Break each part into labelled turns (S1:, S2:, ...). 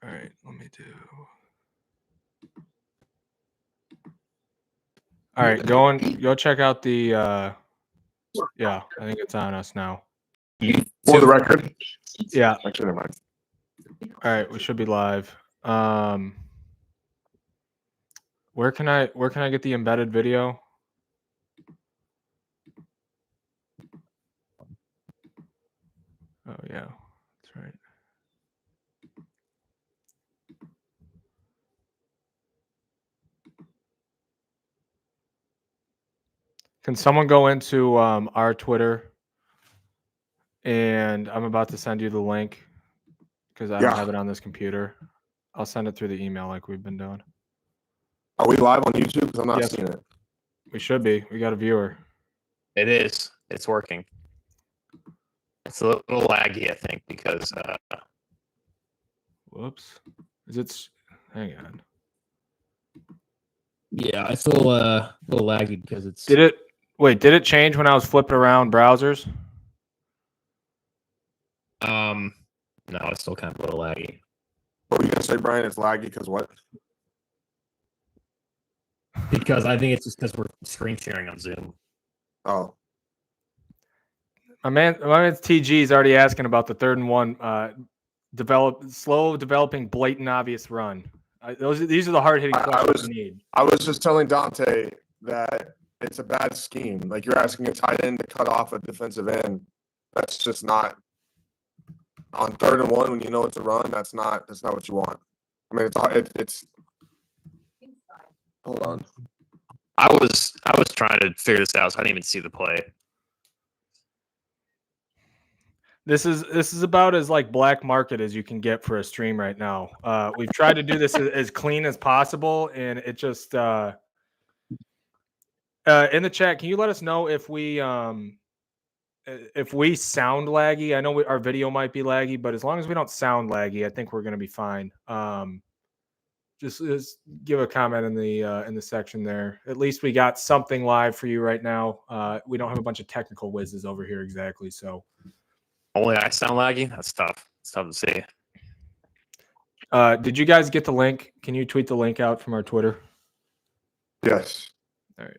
S1: All right, let me do. All right, go check out the. Yeah, I think it's on us now.
S2: For the record.
S1: Yeah.
S2: Actually, never mind.
S1: All right, we should be live. Where can I get the embedded video? Oh yeah, that's right. Can someone go into our Twitter? And I'm about to send you the link because I don't have it on this computer. I'll send it through the email like we've been doing.
S2: Are we live on YouTube? Because I'm not seeing it.
S1: We should be. We got a viewer.
S3: It is. It's working. It's a little laggy, I think, because.
S1: Whoops. Is it? Hang on.
S4: Yeah, I feel a little laggy because it's.
S1: Did it change when I was flipping around browsers?
S4: No, it's still kind of a little laggy.
S2: What were you gonna say, Brian? It's laggy because what?
S4: Because I think it's just because we're screen sharing on Zoom.
S2: Oh.
S1: My man's TG is already asking about the 3rd and 1. Slow developing, blatant, obvious run. These are the hard hitting questions we need.
S2: I was just telling Dante that it's a bad scheme. Like you're asking a tight end to cut off a defensive end. That's just not on 3rd and 1 when you know it's a run. That's not what you want. I mean, it's. Hold on.
S3: I was trying to figure this out, so I didn't even see the play.
S1: This is about as like black market as you can get for a stream right now. We've tried to do this as clean as possible, and it just in the chat, can you let us know if we sound laggy? I know our video might be laggy, but as long as we don't sound laggy, I think we're going to be fine. Just give a comment in the section there. At least we got something live for you right now. We don't have a bunch of technical whizzes over here exactly, so.
S3: Only I sound laggy? That's tough. It's tough to see.
S1: Did you guys get the link? Can you tweet the link out from our Twitter?
S2: Yes.
S1: All right.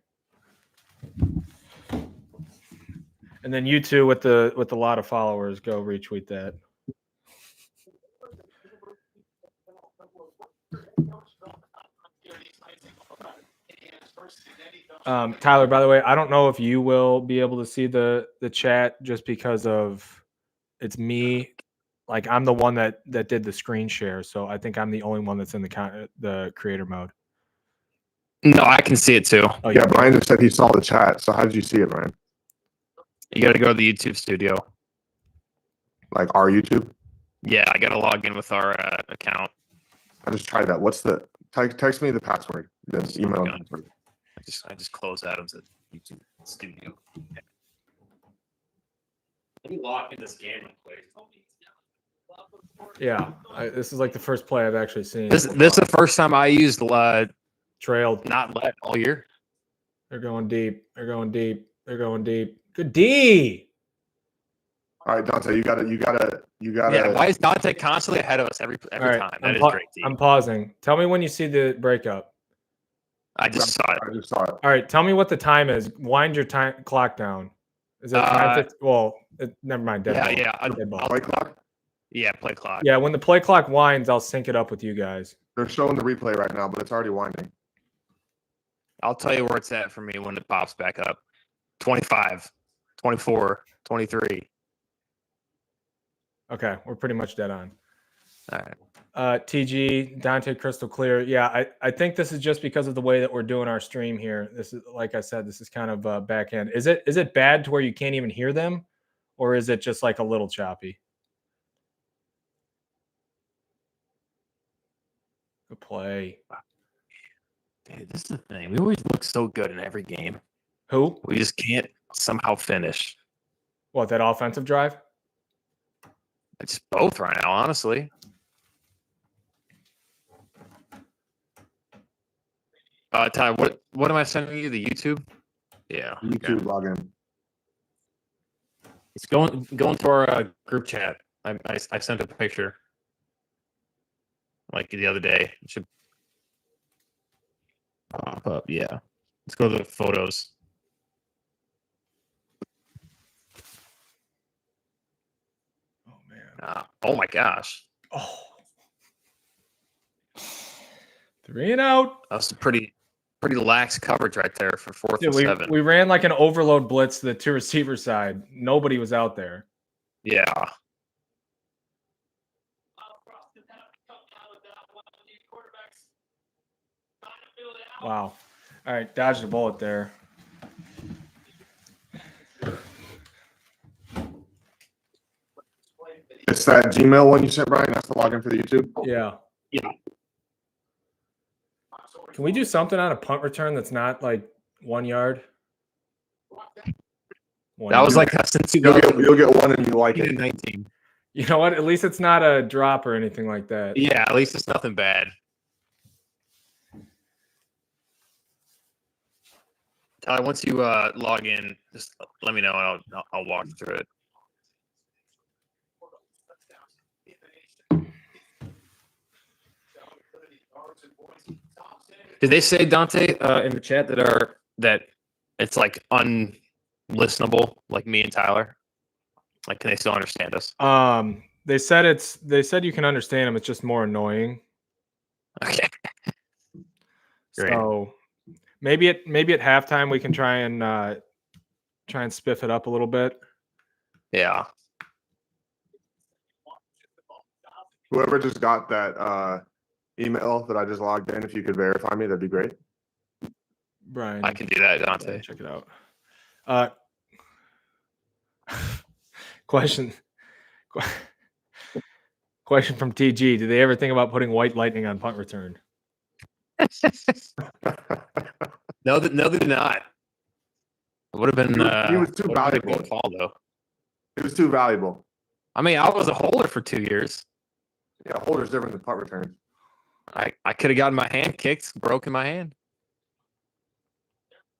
S1: And then you two with a lot of followers, go retweet that. Tyler, by the way, I don't know if you will be able to see the chat just because of it's me. Like I'm the one that did the screen share, so I think I'm the only one that's in the creator mode.
S3: No, I can see it too.
S2: Oh, yeah, Brian just said he saw the chat. So how did you see it, Brian?
S3: You got to go to the YouTube studio.
S2: Like our YouTube?
S3: Yeah, I got to log in with our account.
S2: I just tried that. What's the text me the password? This email.
S3: I just closed Adam's YouTube studio. Okay. Let me log in this game real quick.
S1: Yeah, this is like the first play I've actually seen.
S3: This is the first time I used
S1: trailed,
S3: not let all year.
S1: They're going deep. They're going deep. They're going deep. Good D.
S2: All right, Dante, you gotta.
S3: Yeah, why is Dante constantly ahead of us every
S1: right,
S3: time? That is great. D.
S1: I'm pausing. Tell me when you see the breakup.
S3: I just saw it.
S1: All right, tell me what the time is. Wind your time clock down. Is it 9:50? Well, never mind. Dead ball. Dead ball.
S2: Play clock.
S3: Yeah, play clock.
S1: Yeah, when the play clock winds, I'll sync it up with you guys.
S2: They're showing the replay right now, but it's already winding.
S3: I'll tell you where it's at for me when it pops back up. 25, 24, 23.
S1: Okay, we're pretty much dead on.
S3: All right.
S1: TG, Dante, crystal clear. Yeah, I think this is just because of the way that we're doing our stream here. This is, like I said, this is kind of back end. Is it bad to where you can't even hear them? Or is it just like a little choppy? Good play.
S3: Dude, this is the thing. We always look so good in every game.
S1: Who?
S3: We just can't somehow finish.
S1: What, that offensive drive?
S3: It's both right now, honestly. Ty, what am I sending you? The YouTube? Yeah.
S2: YouTube login.
S3: It's going to our group chat. I sent a picture. like the other day. It should pop up. Yeah. Let's go to the photos.
S1: Oh man.
S3: Oh my gosh.
S1: Oh. 3 and out.
S3: That's a pretty lax coverage right there for 4th
S1: Dude,
S3: and 7.
S1: we ran like an overload blitz to the 2 receiver side. Nobody was out there.
S3: Yeah.
S1: Wow. All right, dodged a bullet there.
S2: It's that Gmail one you sent, Brian. That's the login for the YouTube.
S1: Yeah.
S3: Yeah.
S1: Can we do something on a punt return that's not like 1 yard?
S3: That was like since
S2: You'll get one and you like it.
S3: 2019.
S1: You know what? At least it's not a drop or anything like that.
S3: Yeah, at least it's nothing bad. Tyler, once you log in, just let me know and I'll walk you through it. Did they say, Dante, in the chat that it's like unlistenable, like me and Tyler? Like, can they still understand us?
S1: They said you can understand them. It's just more annoying.
S3: Okay. Great.
S1: So maybe at halftime we can try and spiff it up a little bit.
S3: Yeah.
S2: Whoever just got that email that I just logged in, if you could verify me, that'd be great.
S1: Brian,
S3: I can do that, Dante.
S1: check it out. Question from TG. Did they ever think about putting white lightning on punt return?
S3: No, they did not. It would have been.
S2: He was too valuable.
S3: Call, though.
S2: It was too valuable.
S3: I mean, I was a holder for 2 years.
S2: Yeah, holder's different than punt return.
S3: I could have gotten my hand kicked, broken my hand.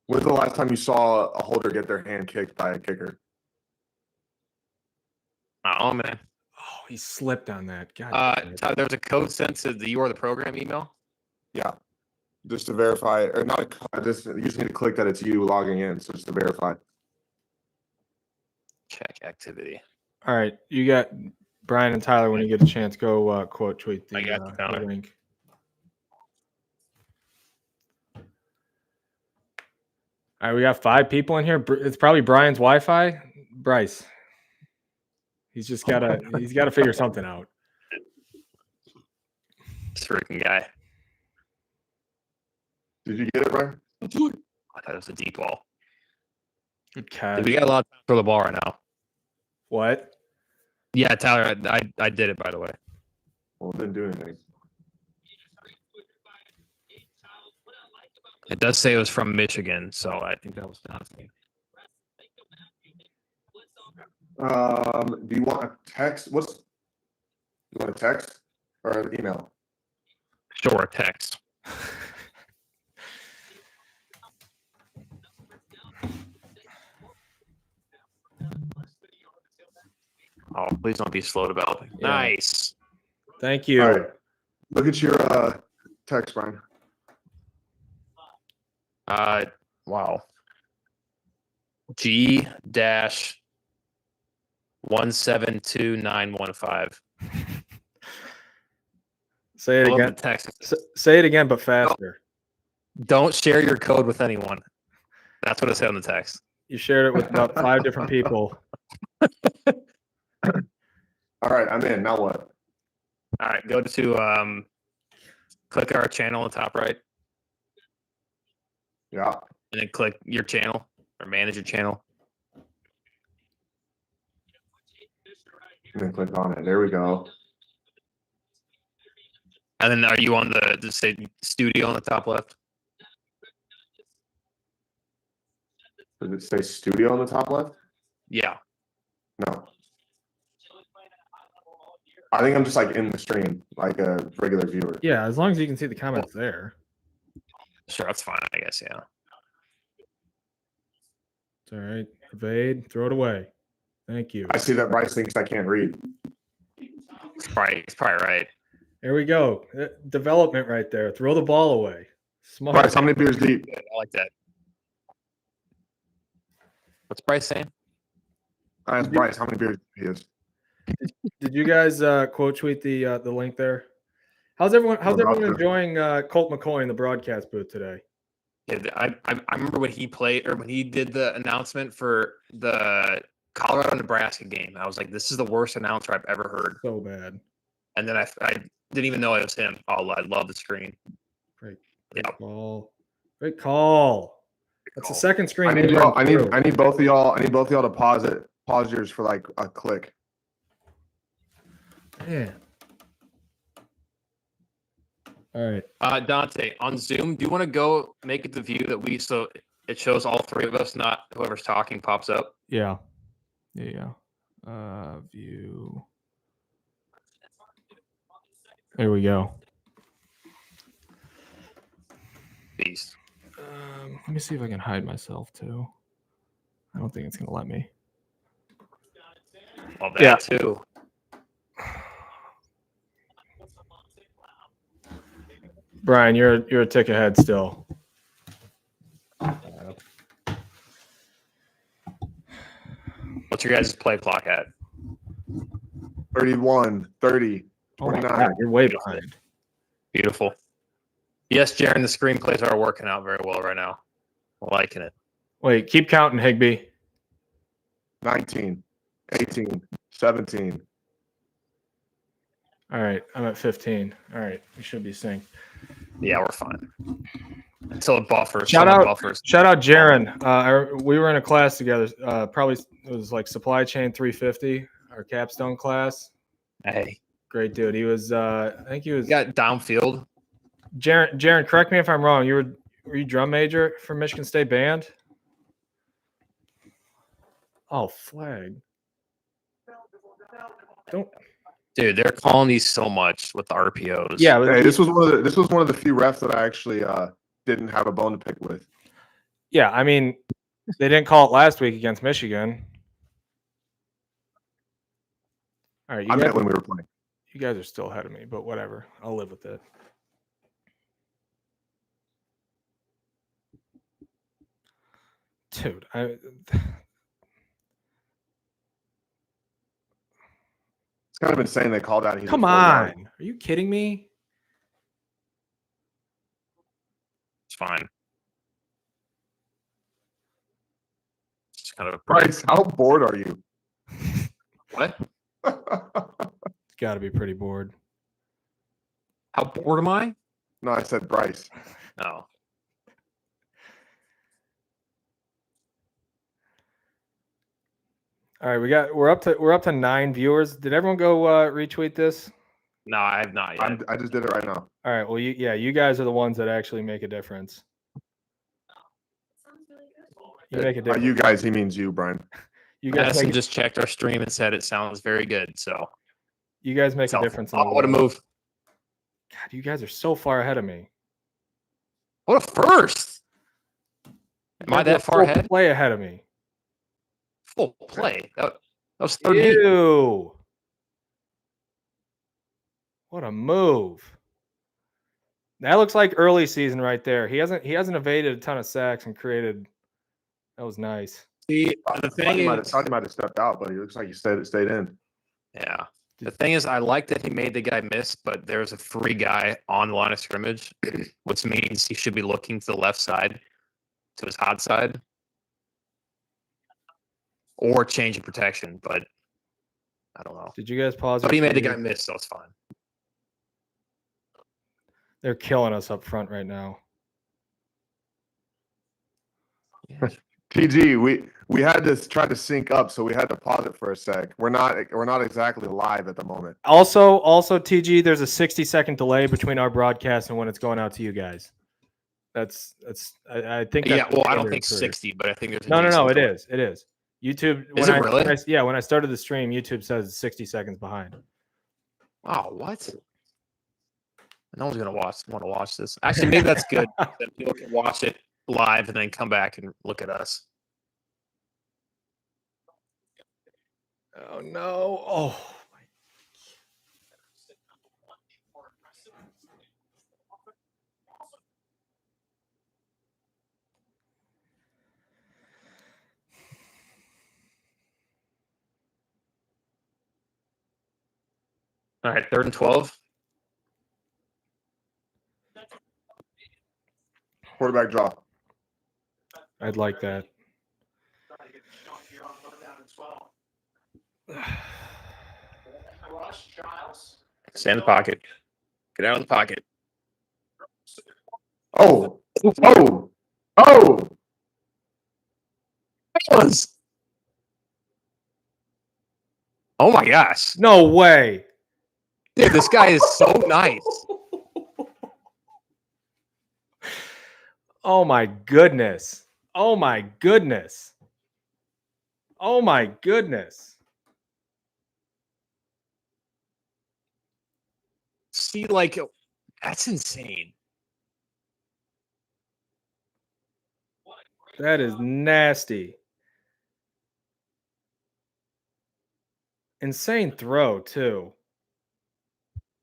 S2: When's the last time you saw a holder get their hand kicked by a kicker?
S3: Oh man.
S1: Oh, he slipped on that. God.
S3: Tyler, there's a code sent to the You Are the Program email.
S2: Yeah, just to verify, or not. You just need to click that it's you logging in, so just to verify.
S3: Check activity.
S1: All right, you got Brian and Tyler. When you get a chance, go quote tweet
S3: I got
S1: the link. All right, we got 5 people in here. It's probably Brian's Wi-Fi. Bryce, he's got to figure something out.
S3: This freaking guy.
S2: Did you get it, Brian?
S3: I thought it was a deep ball.
S1: Good catch.
S3: We got a lot of time to throw the ball right now.
S1: What?
S3: Yeah, Tyler, I did it, by the way.
S2: Well, it didn't do anything.
S3: It does say it was from Michigan, so I think that was nothing.
S2: Do you want a text? You want a text or an email?
S3: Sure, text. Oh, please don't be slow developing.
S1: Yeah.
S3: Nice.
S1: Thank you.
S2: All right. Look at your text, Brian.
S3: Wow. G-172915.
S1: Say it again.
S3: Text.
S1: Say it again, but faster.
S3: Don't share your code with anyone. That's what it said on the text.
S1: You shared it with about 5 different people.
S2: All right, I'm in. Now what?
S3: All right, go to click our channel on the top right,
S2: Yeah.
S3: and then click your channel or manage your channel.
S2: And then click on it. There we go.
S3: And then are you on the say studio on the top left?
S2: Does it say studio on the top left?
S3: Yeah.
S2: No. I think I'm just like in the stream, like a regular viewer.
S1: Yeah, as long as you can see the comments there.
S3: Sure, that's fine, I guess, yeah.
S1: It's all right. Evade, throw it away. Thank you.
S2: I see that Bryce thinks I can't read.
S3: It's probably right.
S1: There we go. Development right there. Throw the ball away. Smart.
S2: Bryce, how many beers deep?
S3: I like that. What's Bryce saying?
S2: I asked Bryce how many beers he is.
S1: Did you guys quote tweet the link there? How's everyone enjoying Colt McCoy in the broadcast booth today?
S3: Yeah, I remember when he played or when he did the announcement for the Colorado Nebraska game. I was like, this is the worst announcer I've ever heard.
S1: So bad.
S3: And then I didn't even know it was him. Oh, I love the screen.
S1: Great
S3: Yep.
S1: call. Great call. That's the second screen.
S2: I need both of y'all. I need both of y'all to pause yours for like a click.
S1: Yeah. All right.
S3: Dante, on Zoom, do you want to go make it the view that so it shows all three of us, not whoever's talking pops up?
S1: Yeah. View. There we go.
S3: Beast.
S1: Let me see if I can hide myself too. I don't think it's gonna let me.
S3: Well, that too.
S1: Brian, you're a tick ahead still.
S3: What's your guys' play clock at?
S2: 31, 30,
S1: Oh my
S2: 29.
S1: God, you're way behind.
S3: Beautiful. Yes, Jaron, the screenplays are working out very well right now. I'm liking it.
S1: Wait, keep counting, Higby.
S2: 19, 18, 17.
S1: All right, I'm at 15. All right, we should be synced.
S3: Yeah, we're fine. Until it buffers.
S1: Shout out
S3: Jaron.
S1: we were in a class together. Probably it was like Supply Chain 350, our capstone class.
S3: Hey,
S1: great dude. He was. I think he was.
S3: You got downfield.
S1: Jaron, correct me if I'm wrong. Were you drum major for Michigan State Band? Oh, flag. Don't.
S3: Dude, they're calling these so much with the RPOs.
S1: Yeah,
S2: Hey, this was one of the few refs that I actually didn't have a bone to pick with.
S1: Yeah, I mean, they didn't call it last week against Michigan. All right,
S2: I meant when we were playing.
S1: You guys are still ahead of me, but whatever. I'll live with it. Dude,
S2: It's kind of insane they called out.
S1: Come on. Are you kidding me?
S3: It's fine. It's kind of
S2: Bryce, how bored are you?
S3: What?
S1: It's got to be pretty bored.
S3: How bored am I?
S2: No, I said Bryce.
S3: No.
S1: All right, we're up to 9 viewers. Did everyone go retweet this?
S3: No, I have not yet.
S2: I just did it right now.
S1: All right. Well, you guys are the ones that actually make a difference. You make a difference.
S2: You guys, he means you, Brian.
S1: You guys
S3: Madison just checked our stream and said it sounds very good. So
S1: you guys make a difference.
S3: Oh, what a move!
S1: God, you guys are so far ahead of me.
S3: What a first! Am I that far ahead?
S1: Play ahead of me.
S3: Full play. That was 30.
S1: Ew. What a move. That looks like early season right there. He hasn't evaded a ton of sacks and created. That was nice.
S3: See, the thing is,
S2: he might have stepped out, but he looks like he stayed in.
S3: Yeah. The thing is, I like that he made the guy miss, but there's a free guy on the line of scrimmage, which means he should be looking to the left side, to his hot side, or changing protection. But I don't know.
S1: Did you guys pause?
S3: But he made the guy miss, so it's fine.
S1: They're killing us up front right now.
S3: Yeah.
S2: TG, we had to try to sync up, so we had to pause it for a sec. We're not exactly live at the moment.
S1: Also, TG, there's a 60-second delay between our broadcast and when it's going out to you guys. That's I think.
S3: Yeah, well, I don't think 60, but I think there's
S1: no. It is. YouTube.
S3: Is it really?
S1: When I started the stream, YouTube says it's 60 seconds behind.
S3: Oh, what? No one's gonna want to watch this. Actually, maybe that's good. Then people can watch it live and then come back and look at us.
S1: Oh no! Oh.
S3: All right, 3rd and 12.
S2: Quarterback draw.
S1: I'd like that.
S3: Stay in the pocket. Get out of the pocket.
S2: Oh, oh, oh!
S3: Oh my gosh.
S1: No way.
S3: Dude, this guy is so nice.
S1: Oh my goodness. Oh my goodness. Oh my goodness.
S3: See, like, that's insane.
S1: That is nasty. Insane throw, too.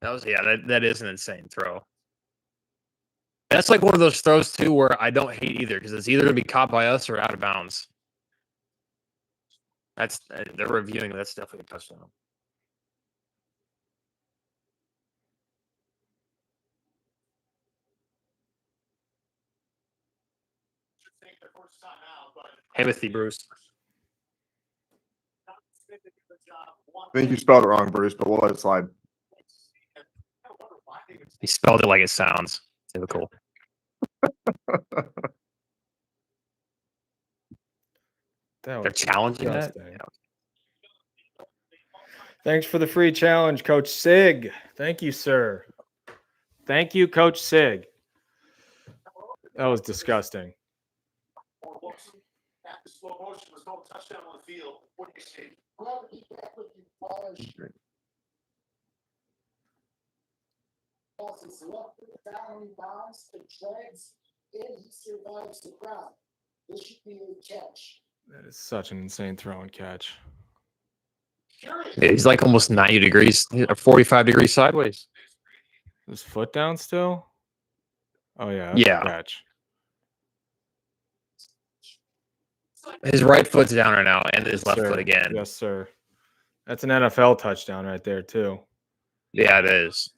S3: That was that is an insane throw. That's like one of those throws too where I don't hate either because it's either gonna be caught by us or out of bounds. That's they're reviewing. That's definitely a touchdown. Timothy Bruce.
S2: I think you spelled it wrong, Bruce, but we'll let it slide.
S3: He spelled it like it sounds. Typical. They're challenging that.
S1: disgusting. Thanks for the free challenge, Coach Sig. Thank you, sir. Thank you, Coach Sig. That was disgusting. That is such an insane throw and catch.
S3: Yeah, he's like almost 90 degrees, or 45 degrees sideways.
S1: His foot down still? Oh, yeah.
S3: Yeah.
S1: Catch.
S3: His right foot's down right now, and his left
S1: Sir.
S3: foot again.
S1: Yes, sir. That's an NFL touchdown right there, too.
S3: Yeah, it is.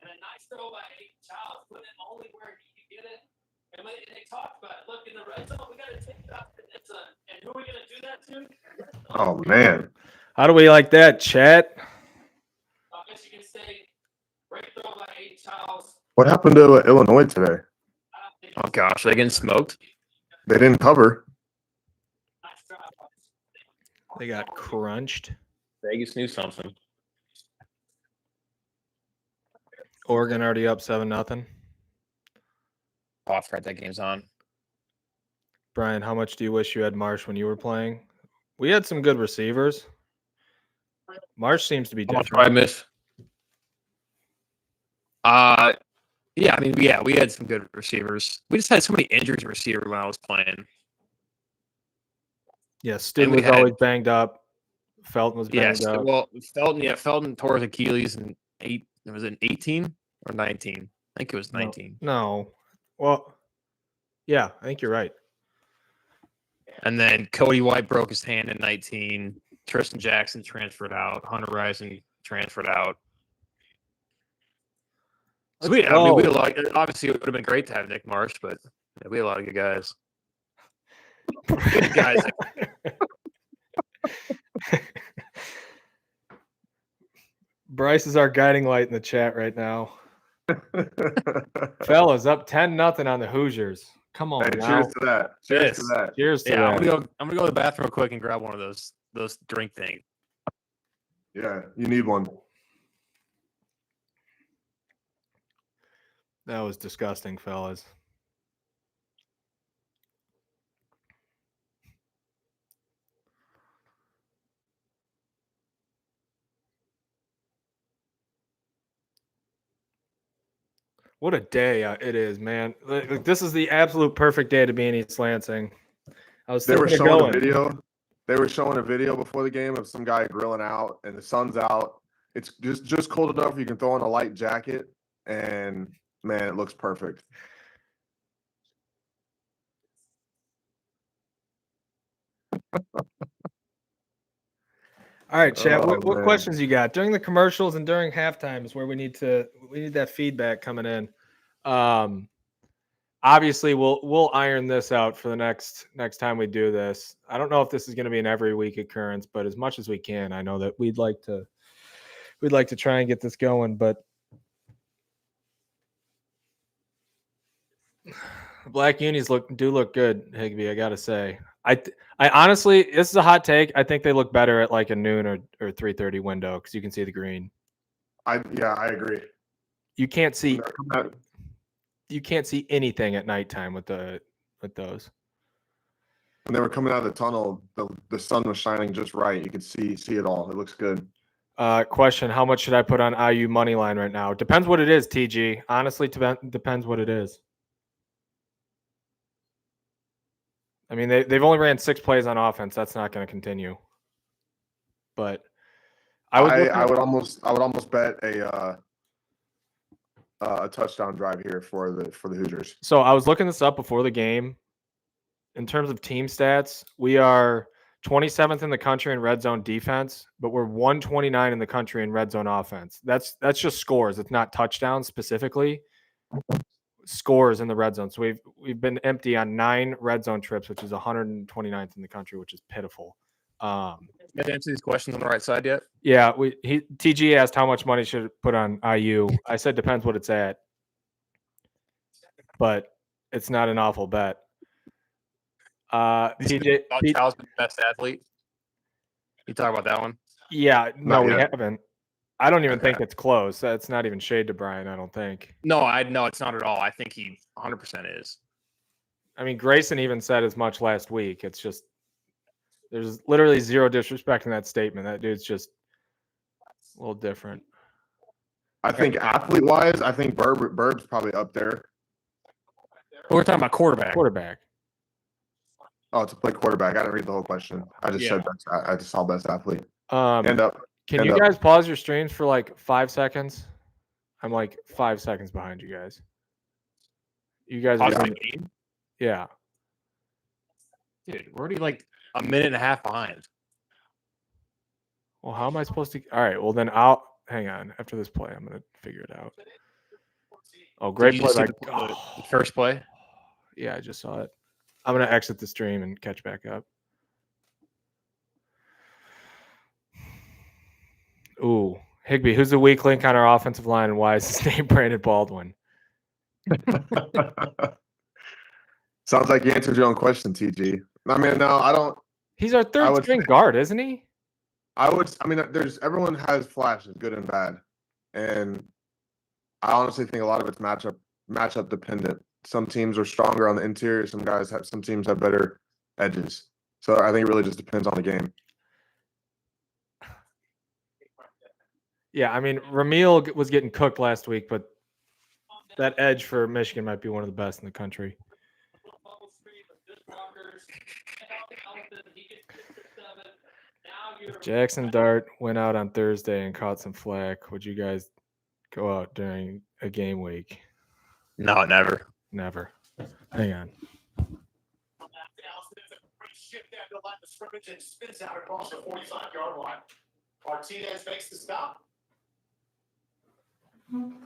S5: And a nice throw by Aiden Childs, put it only where he can get it. And they talked about it. Look, in the red zone, we got to take it up. And who are we going to do that to?
S2: Oh, man.
S1: How do we like that, chat?
S5: I guess you can say, great throw by Aiden Childs.
S2: What happened to Illinois today?
S3: Oh gosh, are they getting smoked?
S2: They didn't cover.
S1: They got crunched.
S3: Vegas knew something.
S1: Oregon already up 7-0.
S3: Oh, I forgot that game's on.
S1: Brian, how much do you wish you had Marsh when you were playing? We had some good receivers. Marsh seems to be
S3: How much did I
S1: different.
S3: miss? Yeah, I mean, we had some good receivers. We just had so many injuries at receiver when I was playing.
S1: Yeah, Stu
S3: we
S1: was
S3: had-
S1: always banged up. Felton was banged
S3: Yes,
S1: up.
S3: well, Felton tore his Achilles in was it 18 or 19? I think it was 19.
S1: No. Well, yeah, I think you're right.
S3: And then Cody White broke his hand in 19. Tristan Jackson transferred out. Hunter Rising transferred out. So we had a lot. Obviously, it would have been great to have Nick Marsh, but yeah, we had a lot of good guys. Good guys.
S1: Bryce is our guiding light in the chat right now. Fellas, up 10-0 on the Hoosiers. Come on
S2: Hey,
S1: now.
S2: cheers to that. Cheers
S3: Yes.
S2: to that.
S1: Cheers to
S3: Yeah,
S1: that.
S3: I'm gonna go to the bathroom real quick and grab one of those drink things.
S2: Yeah, you need one.
S1: That was disgusting, fellas. What a day it is, man. Like, this is the absolute perfect day to be in East Lansing. I was
S2: They were
S1: thinking of
S2: showing
S1: going.
S2: a video They were showing a video before the game of some guy grilling out, and the sun's out. It's just cold enough you can throw on a light jacket, and man, it looks perfect.
S1: All right, chat.
S2: Oh,
S1: What
S2: man.
S1: questions you got during the commercials and during halftime is where we need that feedback coming in. Obviously, we'll iron this out for the next time we do this. I don't know if this is going to be an every week occurrence, but as much as we can, I know that we'd like to try and get this going. But black unis do look good, Higby. I gotta say, I honestly, this is a hot take. I think they look better at like a noon or 3:30 window because you can see the green.
S2: I agree.
S1: You can't see
S2: When they're coming out-
S1: anything at nighttime with those.
S2: When they were coming out of the tunnel, the sun was shining just right. You could see it all. It looks good.
S1: Question: how much should I put on IU money line right now? Depends what it is, TG. Honestly, depends what it is. I mean, they've only ran 6 plays on offense. That's not going to continue. But
S2: I would almost bet a touchdown drive here for the Hoosiers.
S1: So I was looking this up before the game. In terms of team stats, we are 27th in the country in red zone defense, but we're 129 in the country in red zone offense. That's just scores. It's not touchdowns specifically. Scores in the red zone. So we've been empty on 9 red zone trips, which is 129th in the country, which is pitiful.
S3: Did I answer these questions on the right side yet?
S1: Yeah, TG asked how much money should put on IU. I said depends what it's at, but it's not an awful bet. PJ,
S3: Child's the best athlete. You talk about that one?
S1: Yeah, no,
S2: Not
S1: we
S2: yet.
S1: haven't. I don't even
S2: Okay.
S1: think it's close. That's not even shade to Brian. I don't think.
S3: No, it's not at all. I think he 100% is.
S1: I mean, Grayson even said as much last week. It's just there's literally zero disrespect in that statement. That dude's just a little different.
S2: I think athlete-wise, I think Burb's probably up there.
S3: We're talking about quarterback.
S1: Quarterback.
S2: Oh, to play quarterback. I didn't read the whole question. I just said best. I just saw best athlete. Hand up.
S1: Can
S2: Hand
S1: you
S2: up.
S1: guys pause your streams for like 5 seconds? I'm like 5 seconds behind you guys. You guys are
S3: Pause the
S1: doing-
S3: game?
S1: yeah.
S3: Dude, we're already like a minute and a half behind.
S1: Well, how am I supposed to? All right. Well, then I'll hang on. After this play, I'm gonna figure it out. Oh, great
S3: Did you
S1: play!
S3: just see
S1: By,
S3: the first play?
S1: yeah, I just saw it. I'm gonna exit the stream and catch back up. Ooh, Higby, who's the weak link on our offensive line, and why is his name Brandon Baldwin?
S2: Sounds like you answered your own question, TG. I mean, no, I don't.
S1: He's our third
S2: would
S1: string
S2: say-
S1: guard, isn't he?
S2: I mean, everyone has flashes, good and bad, and I honestly think a lot of it's matchup dependent. Some teams are stronger on the interior. Some teams have better edges. So I think it really just depends on the game.
S1: Yeah, I mean, Ramil was getting cooked last week, but that edge for Michigan might be one of the best in the country. If Jackson Dart went out on Thursday and caught some flack, would you guys go out during a game week?
S3: No, never.
S1: Never. Hang on.
S6: Spins out across the 45-yard line. Martinez makes the stop. Michigan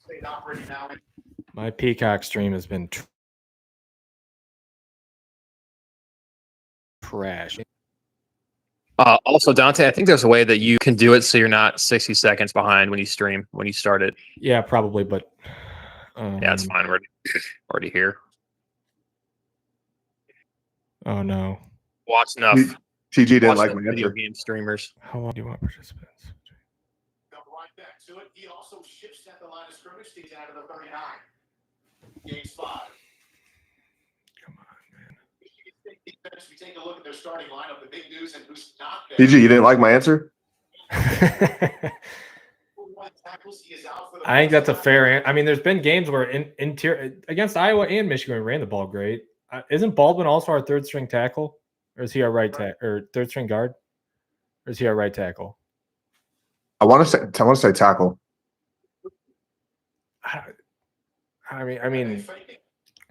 S6: State operating now.
S1: My Peacock stream has been trash.
S3: Also, Dante, I think there's a way that you can do it so you're not 60 seconds behind when you stream, when you start it.
S1: Yeah, probably, but
S3: Yeah, it's fine. We're already here.
S1: Oh no.
S3: Watch enough.
S2: TG didn't
S3: Watch
S2: like
S3: the
S2: my
S3: video
S2: answer.
S3: game streamers.
S1: How long do you want participants?
S6: Come right back to it. He also shifts at the line of scrimmage. Stays out of the 39. Game 5.
S1: Come on, man.
S6: Michigan State defense. We take a look at their starting lineup. The big news and who's not there.
S2: TG, you didn't like my answer?
S1: I think that's a fair. I mean, there's been games where interior against Iowa and Michigan we ran the ball great. Isn't Baldwin also our third string tackle? Or is he our right or third string guard? Or is he our right tackle?
S2: I want to say tackle.
S1: I mean,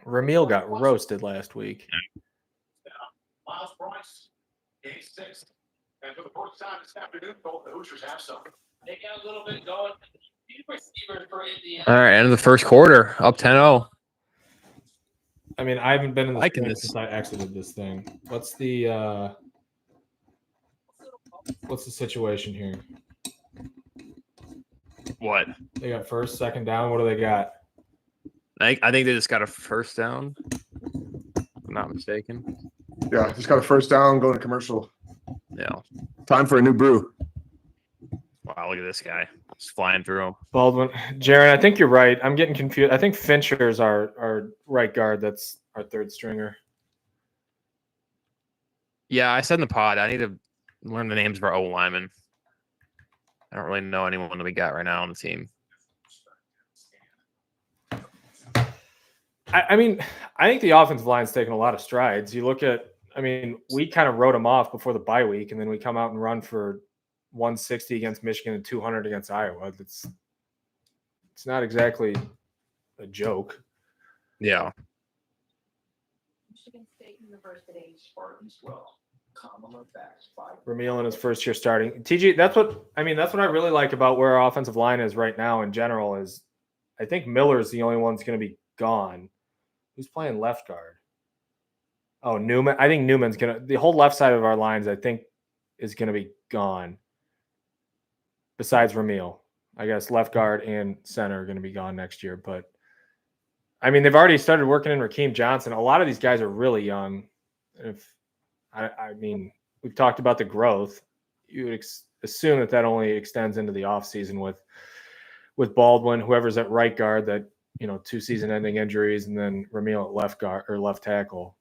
S1: Ramil got roasted last week.
S6: Miles Bryce, game 6. And for the first time this afternoon, both the Hoosiers have some.
S5: They got a little bit going. These receivers for Indiana.
S3: All right, end of the first quarter, up 10-0.
S1: I mean, I haven't been in the
S3: Liking
S1: thing
S3: this.
S1: since I exited this thing. What's the situation here?
S3: What?
S1: They got first, second down. What do they got?
S3: I think they just got a first down. If I'm not mistaken.
S2: Yeah, just got a first down, going to commercial.
S3: Yeah.
S2: Time for a new brew.
S3: Wow, look at this guy. Just flying through him.
S1: Baldwin. Jaron, I think you're right. I'm getting confused. I think Fincher's our right guard. That's our third stringer.
S3: Yeah, I said in the pod, I need to learn the names of our O linemen. I don't really know anyone that we got right now on the team.
S1: I mean, I think the offensive line's taken a lot of strides. You look at, I mean, we kind of wrote them off before the bye week, and then we come out and run for 160 against Michigan and 200 against Iowa. It's not exactly a joke.
S3: Yeah.
S7: Michigan State University.
S6: Spartans, well, Kamala backs 5.
S1: Ramil in his first year starting. TG, that's what I really like about where our offensive line is right now in general is I think Miller's the only one that's going to be gone. Who's playing left guard? Oh, Newman. I think Newman's going to – the whole left side of our lines, I think, is going to be gone besides Ramil. I guess left guard and center are going to be gone next year. But, I mean, they've already started working in Rakeem Johnson. A lot of these guys are really young. I mean, we've talked about the growth. You would assume that only extends into the offseason with Baldwin, whoever's at right guard, that, 2 season-ending injuries, and then Ramil at left guard or left tackle.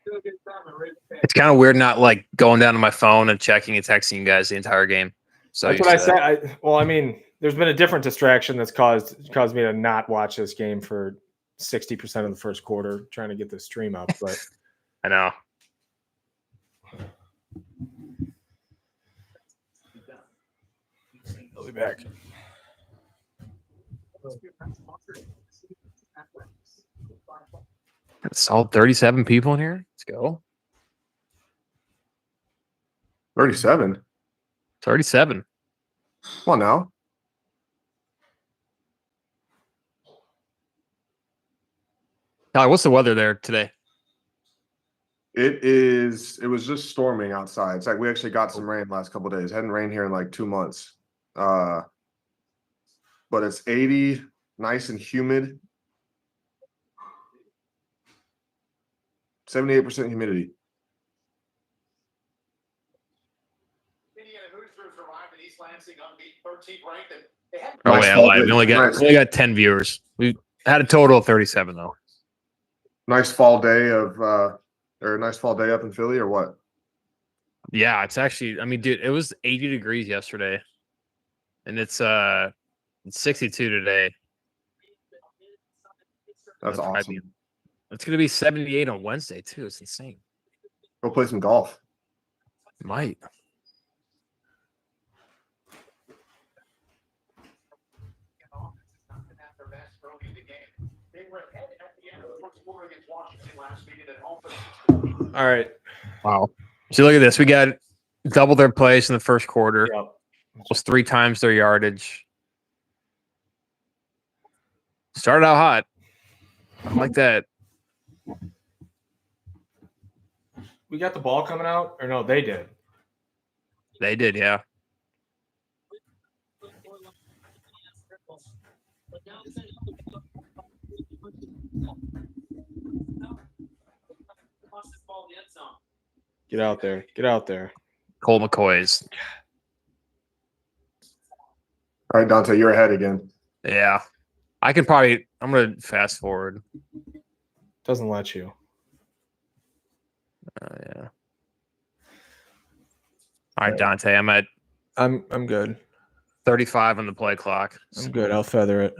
S3: It's kind of weird not like going down to my phone and checking and texting you guys the entire game. So
S1: That's what I said. I mean, there's been a different distraction that's caused me to not watch this game for 60% of the first quarter, trying to get the stream up. But
S3: I know.
S1: I'll be back.
S3: It's all 37 people in here. Let's go.
S2: 37.
S3: 37.
S2: Come on now.
S3: Tyler, what's the weather there today?
S2: It was just storming outside. It's like we actually got some rain last couple of days. Hadn't rained here in like 2 months. But it's 80, nice and humid. 78% humidity.
S6: Indiana Hoosiers arrived in East Lansing unbeaten, 13th ranked, and they had
S3: Oh,
S2: Nice
S3: yeah,
S2: fall
S3: live.
S2: day.
S3: We only got 10 viewers. We had a total of 37 though.
S2: Nice fall day or a nice fall day up in Philly or what?
S3: Yeah, it's actually. I mean, dude, it was 80 degrees yesterday, and it's 62 today.
S2: That's awesome.
S3: It's gonna be 78 on Wednesday too. It's insane.
S2: Go play some golf.
S3: Might.
S1: All right.
S3: Wow. So look at this. We got double their plays in the first quarter.
S1: Yep.
S3: Almost 3 times their yardage. Started out hot. I like that.
S1: We got the ball coming out, or no? They did.
S3: They did, yeah.
S1: Get out there. Get out there.
S3: Cole McCoy's.
S2: All right, Dante, you're ahead again.
S3: Yeah. I'm going to fast forward.
S1: Doesn't let you.
S3: Yeah. All right, Dante,
S1: I'm good.
S3: 35 on the play clock.
S1: I'm good. I'll feather it.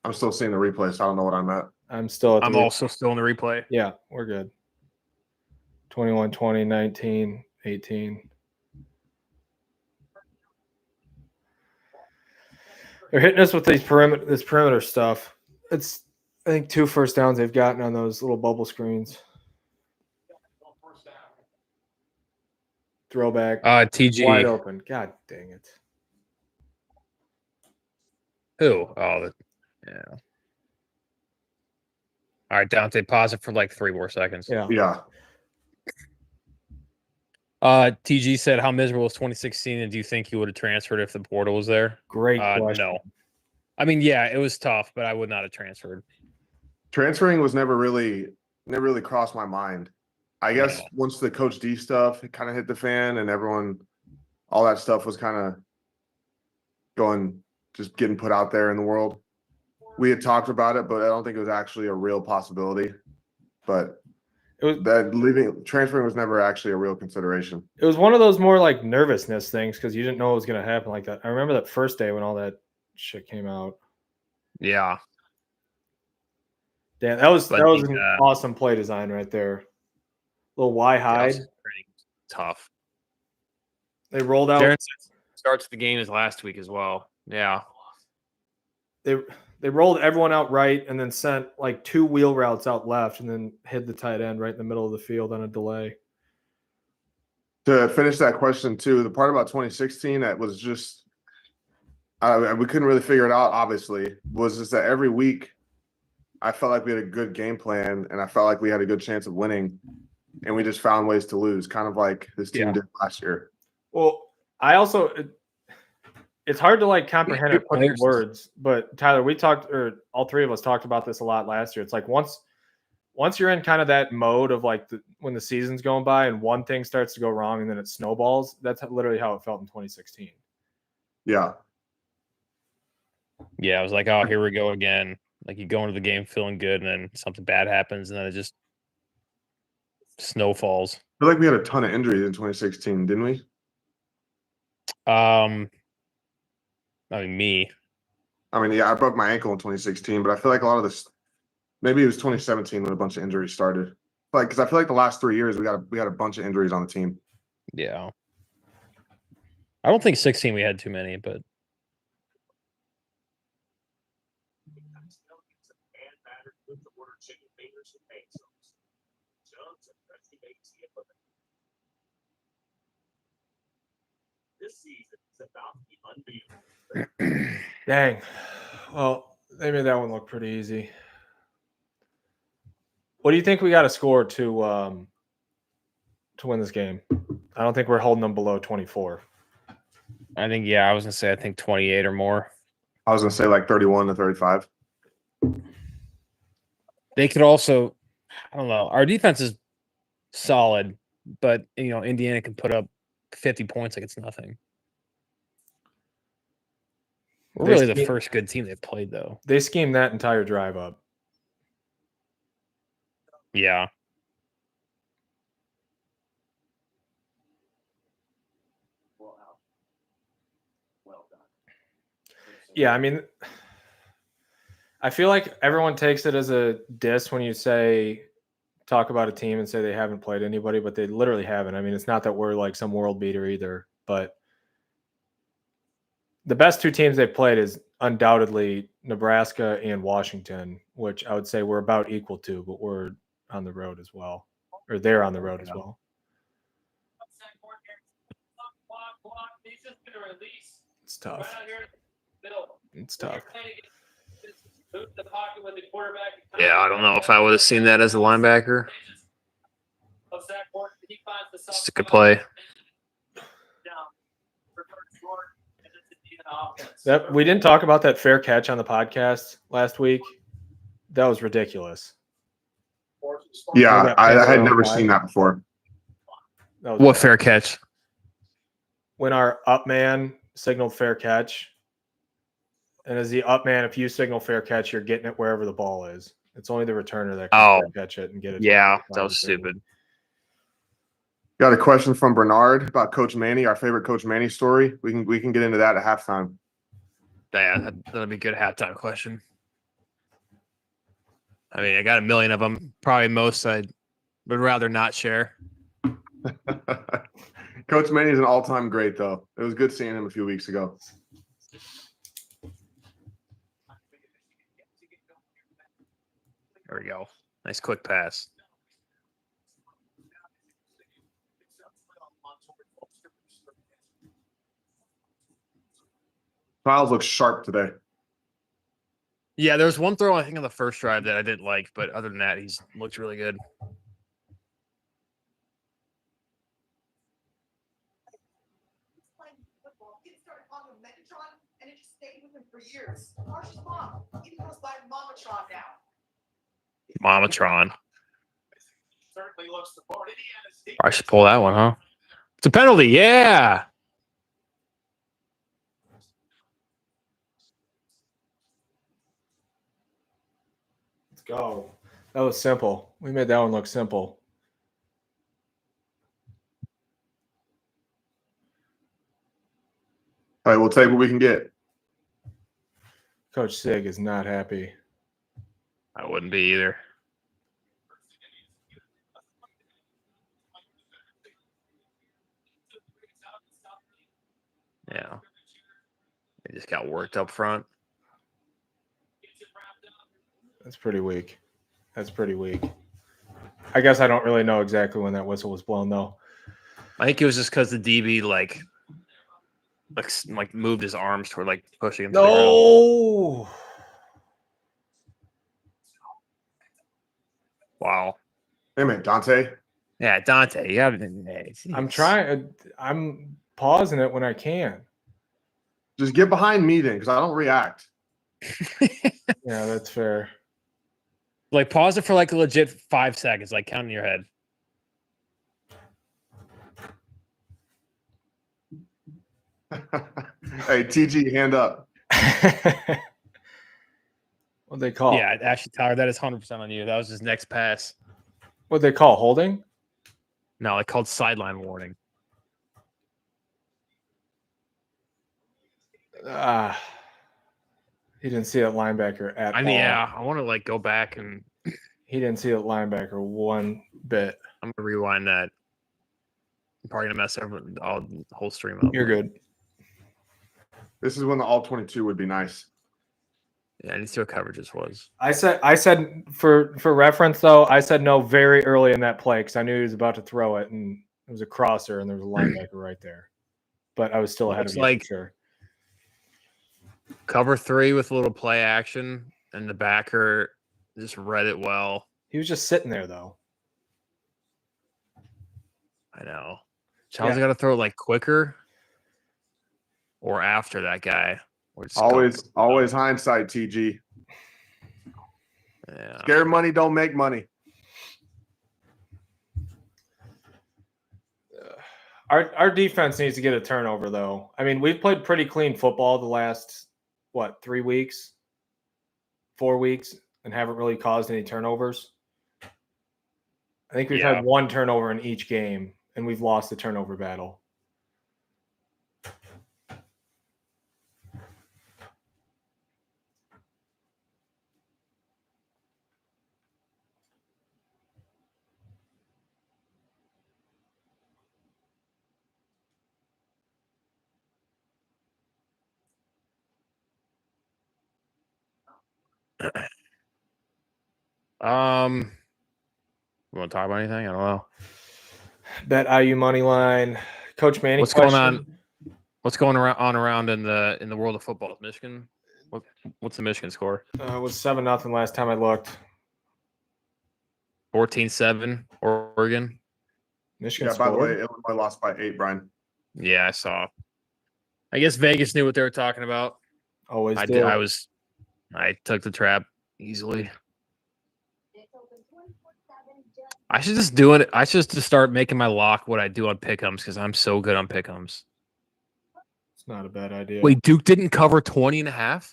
S2: I'm still seeing the replay, so I don't know what I'm at.
S1: I'm still at the
S3: I'm also still in the replay.
S1: Yeah, we're good. 21, 20, 19, 18. They're hitting us with this perimeter stuff. It's, I think, 2 first downs they've gotten on those little bubble screens. Throwback.
S3: TG.
S1: Wide open. God dang it.
S3: Who? Oh, yeah. All right, Dante, pause it for like 3 more seconds.
S1: Yeah.
S2: Yeah.
S3: TG said, how miserable was 2016, and do you think he would have transferred if the portal was there?
S1: Great question.
S3: No. I mean, yeah, it was tough, but I would not have transferred.
S2: Transferring was never really crossed my mind. I guess once the Coach D stuff kind of hit the fan and all that stuff was kind of just getting put out there in the world. We had talked about it, but I don't think it was actually a real possibility. But transferring was never actually a real consideration.
S1: It was one of those more like nervousness things because you didn't know it was going to happen like that. I remember that first day when all that shit came out.
S3: Yeah.
S1: Damn, that was an awesome play design right there. Little Y hide.
S3: Pretty tough.
S1: They rolled out.
S3: Darren starts the game as last week as well. Yeah.
S1: They rolled everyone out right and then sent like 2 wheel routes out left and then hid the tight end right in the middle of the field on a delay.
S2: To finish that question too, the part about 2016 that was just we couldn't really figure it out, obviously, was just that every week I felt like we had a good game plan and I felt like we had a good chance of winning, and we just found ways to lose, kind of like this team did last year.
S1: Well, I also it's hard to like comprehend or put in words, but Tyler, all 3 of us talked about this a lot last year. It's like once you're in kind of that mode of like when the season's going by and one thing starts to go wrong and then it snowballs, that's literally how it felt in 2016.
S2: Yeah.
S3: Yeah, I was like, oh, here we go again. Like you go into the game feeling good and then something bad happens and then it just snowfalls.
S2: I feel like we had a ton of injuries in 2016, didn't we?
S3: I mean,
S2: yeah, I broke my ankle in 2016, but I feel like a lot of this, maybe it was 2017 when a bunch of injuries started. Like, because I feel like the last 3 years we had a bunch of injuries on the team.
S3: Yeah. I don't think 16 we had too many, but
S6: This season is about to be unbeatable.
S1: Dang. Well, they made that one look pretty easy. What do you think we got to score to win this game? I don't think we're holding them below 24.
S3: I think, I was going to say, I think 28 or more.
S2: I was going to say like 31 to 35.
S3: They could also, I don't know. Our defense is solid, but, Indiana can put up 50 points like it's nothing. We're really the first good team they've played, though.
S1: They schemed that entire drive up.
S3: Yeah.
S1: Yeah, I mean, I feel like everyone takes it as a diss when you talk about a team and say they haven't played anybody, but they literally haven't. I mean, it's not that we're like some world beater either, but the best 2 teams they've played is undoubtedly Nebraska and Washington, which I would say we're about equal to, but we're on the road as well, or they're on the road as well. It's tough. It's tough.
S3: Yeah, I don't know if I would have seen that as a linebacker. It's a good play.
S1: We didn't talk about that fair catch on the podcast last week. That was ridiculous.
S2: Yeah, I had never seen that before.
S3: What fair catch?
S1: When our up man signaled fair catch, and as the up man, if you signal fair catch, you're getting it wherever the ball is. It's only the returner that can fair catch it and get it.
S3: Yeah, that was stupid.
S2: Got a question from Bernard about Coach Manny, our favorite Coach Manny story. We can get into that at halftime.
S3: Yeah, that'll be a good halftime question. I mean, I got a million of them. Probably most I would rather not share.
S2: Coach Manny is an all-time great, though. It was good seeing him a few weeks ago.
S3: There we go. Nice quick pass.
S2: Miles looks sharp today.
S3: Yeah, there was one throw I think on the first drive that I didn't like, but other than that, he's looked really good.
S7: Playing football. Kids started calling him Megatron, and it just stayed with him for years. Marsh's mom even goes by Mamatron now.
S3: Mamatron.
S6: Certainly looks the part. Indiana State.
S3: I should pull that one, huh? It's a penalty. Yeah.
S1: Let's go. That was simple. We made that one look simple.
S2: All right, we'll take what we can get.
S1: Coach Sig is not happy.
S3: I wouldn't be either. Yeah. They just got worked up front.
S1: That's pretty weak. That's pretty weak. I guess I don't really know exactly when that whistle was blown, though.
S3: I think it was just because the DB like moved his arms toward like pushing him. To the ground.
S1: No.
S3: Wow.
S2: Hey, man, Dante.
S3: Yeah, Dante. Yeah.
S1: I'm trying. I'm pausing it when I can.
S2: Just get behind me then, because I don't react.
S1: Yeah, that's fair.
S3: Like pause it for like a legit 5 seconds, like count in your head.
S2: Hey, TG, hand up.
S1: What'd they call?
S3: Yeah, actually, Tyler, that is 100% on you. That was his next pass.
S1: What'd they call? Holding?
S3: No, like called sideline warning.
S1: He didn't see that linebacker at all.
S3: Yeah, I want to like go back and
S1: He didn't see that linebacker one bit.
S3: I'm gonna rewind that. I'm probably gonna mess all the whole stream up.
S1: You're good.
S2: This is when the all-22 would be nice.
S3: Yeah, I need to see what coverages was.
S1: I said for reference though, I said no very early in that play because I knew he was about to throw it, and it was a crosser, and there was a linebacker right there. But I was still ahead of you for sure.
S3: Cover 3 with a little play action, and the backer just read it well.
S1: He was just sitting there though.
S3: I know. Chelsea got to throw it like quicker or after that guy.
S2: Always hindsight, TG.
S3: Yeah.
S2: Scared money don't make money.
S1: Our defense needs to get a turnover though. I mean, we've played pretty clean football the last 3 weeks, 4 weeks, and haven't really caused any turnovers. I think we've had one turnover in each game, and we've lost the turnover battle.
S3: You want to talk about anything? I don't know.
S1: Bet IU money line. Coach Manny.
S3: What's going on? What's going around in the world of football? Michigan. What's the Michigan score?
S1: It was 7-0 last time I looked.
S3: 14-7 Oregon.
S1: Michigan.
S2: Yeah. By the way, Illinois lost by 8, Brian.
S3: Yeah, I saw. I guess Vegas knew what they were talking about.
S1: Always
S3: I
S1: do.
S3: did. I took the trap easily. I should just do it. I should just start making my lock what I do on pick'ems because I'm so good on pick'ems.
S1: It's not a bad idea.
S3: Wait, Duke didn't cover 20.5?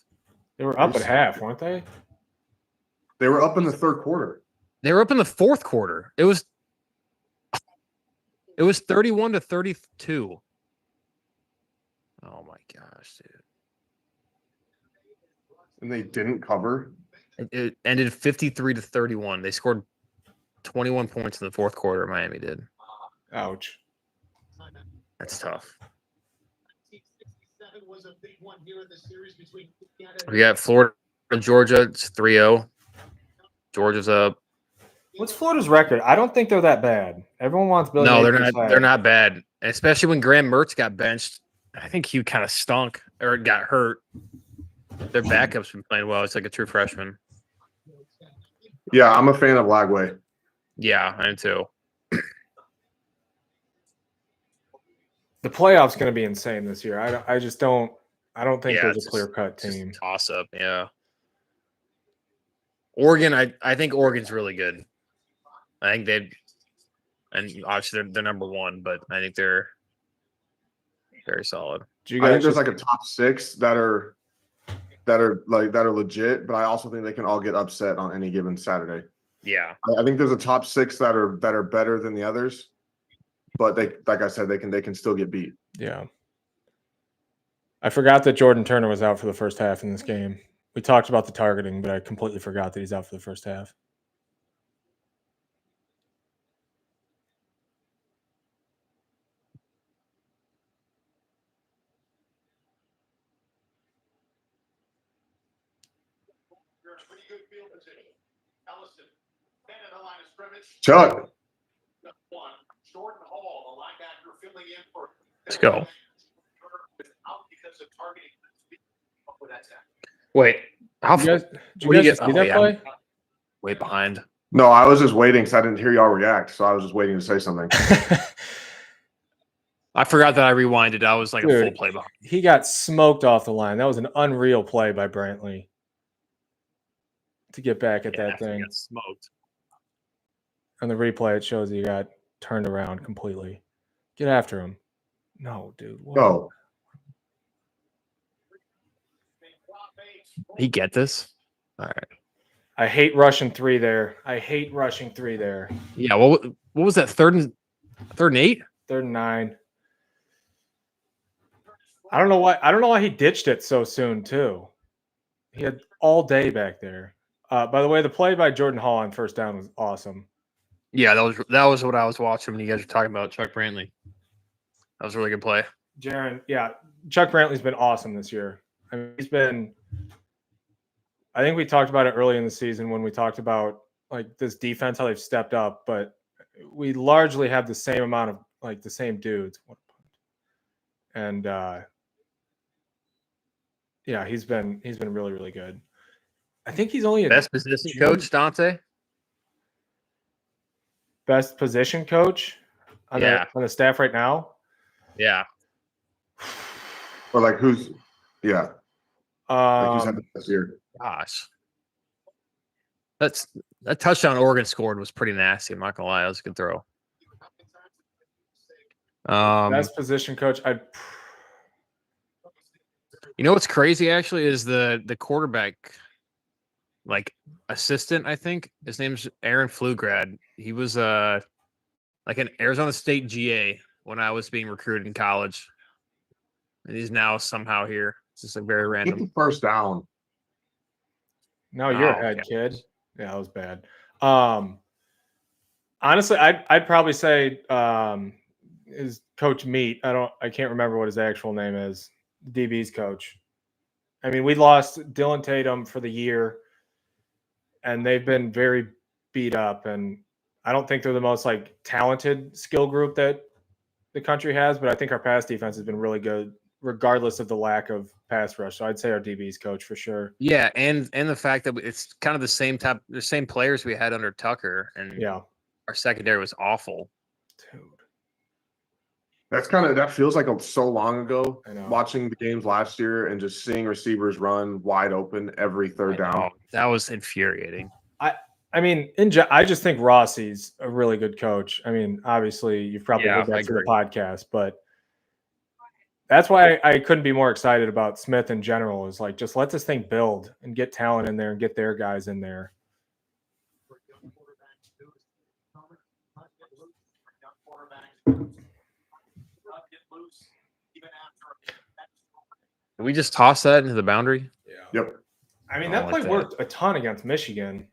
S1: They were up at half, weren't they?
S2: They were up in the third quarter.
S3: They were up in the fourth quarter. It was 31-32. Oh my gosh, dude.
S2: And they didn't cover.
S3: It ended 53-31. They scored 21 points in the fourth quarter. Miami did.
S1: Ouch.
S3: That's tough.
S6: 1967 was a big one here in the series between Canada
S3: We got Florida and Georgia. It's 3-0. Georgia's up.
S1: What's Florida's record? I don't think they're that bad. Everyone wants Billy.
S3: No, they're
S1: Napier's
S3: not.
S1: side.
S3: They're not bad, and especially when Graham Mertz got benched. I think he kind of stunk or got hurt. Their backup's been playing well. It's like a true freshman.
S2: Yeah, I'm a fan of Lagway.
S3: Yeah, I am too.
S1: The playoffs going to be insane this year. I just don't. I don't think
S3: Yeah,
S1: there's
S3: it's
S1: a clear cut
S3: just
S1: team.
S3: toss up. Yeah. Oregon, I think Oregon's really good. I think they'd, and obviously they're number one, but I think they're very solid.
S1: Do you
S2: I
S1: guys
S2: think there's
S1: just-
S2: like a top 6 that are legit, but I also think they can all get upset on any given Saturday.
S3: Yeah.
S2: I think there's a top 6 that are better than the others, but they, like I said, they can still get beat.
S1: Yeah. I forgot that Jordan Turner was out for the first half in this game. We talked about the targeting, but I completely forgot that he's out for the first half.
S6: You're in a pretty good field position. Ellison, 10 at the line of scrimmage.
S2: Chuck,
S6: One. Jordan Hall, the linebacker, filling in for.
S3: Let's go.
S6: Out because of targeting. With that tackle.
S3: Wait. How
S1: Did you guys, did you
S3: What do you
S1: guys
S3: get-
S1: see
S3: oh,
S1: that
S3: yeah.
S1: play?
S3: way behind?
S2: no, I was just waiting because I didn't hear y'all react, so I was just waiting to say something.
S3: I forgot that I rewinded. I was like a full
S1: Dude,
S3: play behind.
S1: he got smoked off the line. That was an unreal play by Brantley to get back at
S3: Yeah,
S1: that
S3: after he
S1: thing.
S3: got smoked.
S1: On the replay, it shows he got turned around completely. Get after him. No, dude. What?
S2: Oh,
S3: He get this? All right.
S1: I hate rushing 3 there. I hate rushing 3 there.
S3: Yeah. What was that? Third and 8?
S1: 3rd and 9. I don't know why. I don't know why he ditched it so soon too. He had all day back there. By the way, the play by Jordan Hall on first down was awesome.
S3: Yeah, that was what I was watching when you guys were talking about Chuck Brantley. That was a really good play.
S1: Jaron, yeah, Chuck Brantley's been awesome this year. I mean, he's been. I think we talked about it early in the season when we talked about like this defense, how they've stepped up, but we largely have the same amount of like the same dudes. And yeah, he's been really, really good. I think he's only a
S3: Best position coach, Dante.
S1: best position coach on
S3: Yeah.
S1: the staff right now.
S3: Yeah.
S2: or like who's? Yeah, like who's had the
S1: Um,
S2: best year?
S3: Gosh. That touchdown Oregon scored was pretty nasty. I'm not gonna lie, that was a good throw.
S1: best position coach.
S3: You know what's crazy actually is the quarterback, like assistant. I think his name's Aaron Pflugrad. He was like an Arizona State GA when I was being recruited in college, and he's now somehow here. It's just like very
S2: Get
S3: random.
S2: the first down.
S1: No, you're
S3: Oh,
S1: ahead,
S3: yeah.
S1: kid. Yeah, that was bad. Honestly, I'd probably say is Coach Meat. I can't remember what his actual name is. DB's coach. I mean, we lost Dylan Tatum for the year, and they've been very beat up. And I don't think they're the most like talented skill group that the country has, but I think our pass defense has been really good, regardless of the lack of pass rush. So I'd say our DB's coach for sure.
S3: Yeah, and the fact that it's kind of the same players we had under Tucker, and
S1: Yeah,
S3: our secondary was awful.
S1: dude.
S2: That feels like so long ago.
S1: I know.
S2: Watching the games last year and just seeing receivers run wide open every third
S3: I
S2: down.
S3: know. That was infuriating.
S1: I mean, I just think Rossi's a really good coach. I mean, obviously, you've probably
S3: Yeah,
S1: heard that
S3: I
S1: through the
S3: agree.
S1: podcast, but that's why I couldn't be more excited about Smith in general. Is like just let this thing build and get talent in there and get their guys in there.
S3: Did we just toss that into the boundary?
S1: Yeah.
S2: Yep.
S1: I mean,
S3: I
S1: that
S3: don't
S1: play
S3: like that.
S1: worked a ton against Michigan.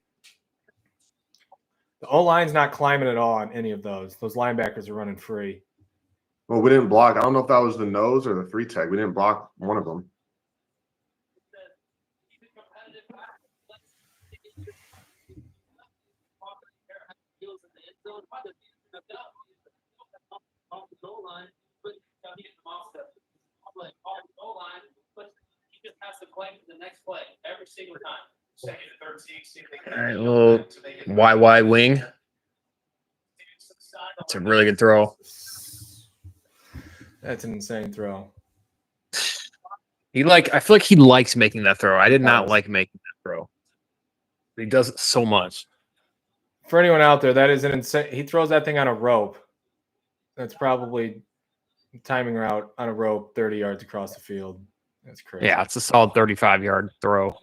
S1: The O-line's not climbing at all on any of those. Those linebackers are running free.
S2: Well, we didn't block. I don't know if that was the nose or the 3 tech. We didn't block one of them.
S5: He just has to play for the next play every single time.
S6: Second and 13, see if they can
S3: All right,
S6: get
S3: little
S6: back to make it-
S3: YY wing. It's a really good throw.
S1: That's an insane throw.
S3: I feel like he likes making that throw. I did not
S1: Does.
S3: like making that throw. He does it so much.
S1: For anyone out there, that is an insane. He throws that thing on a rope. That's probably timing route on a rope 30 yards across the field. That's crazy.
S3: Yeah, it's a solid 35-yard throw.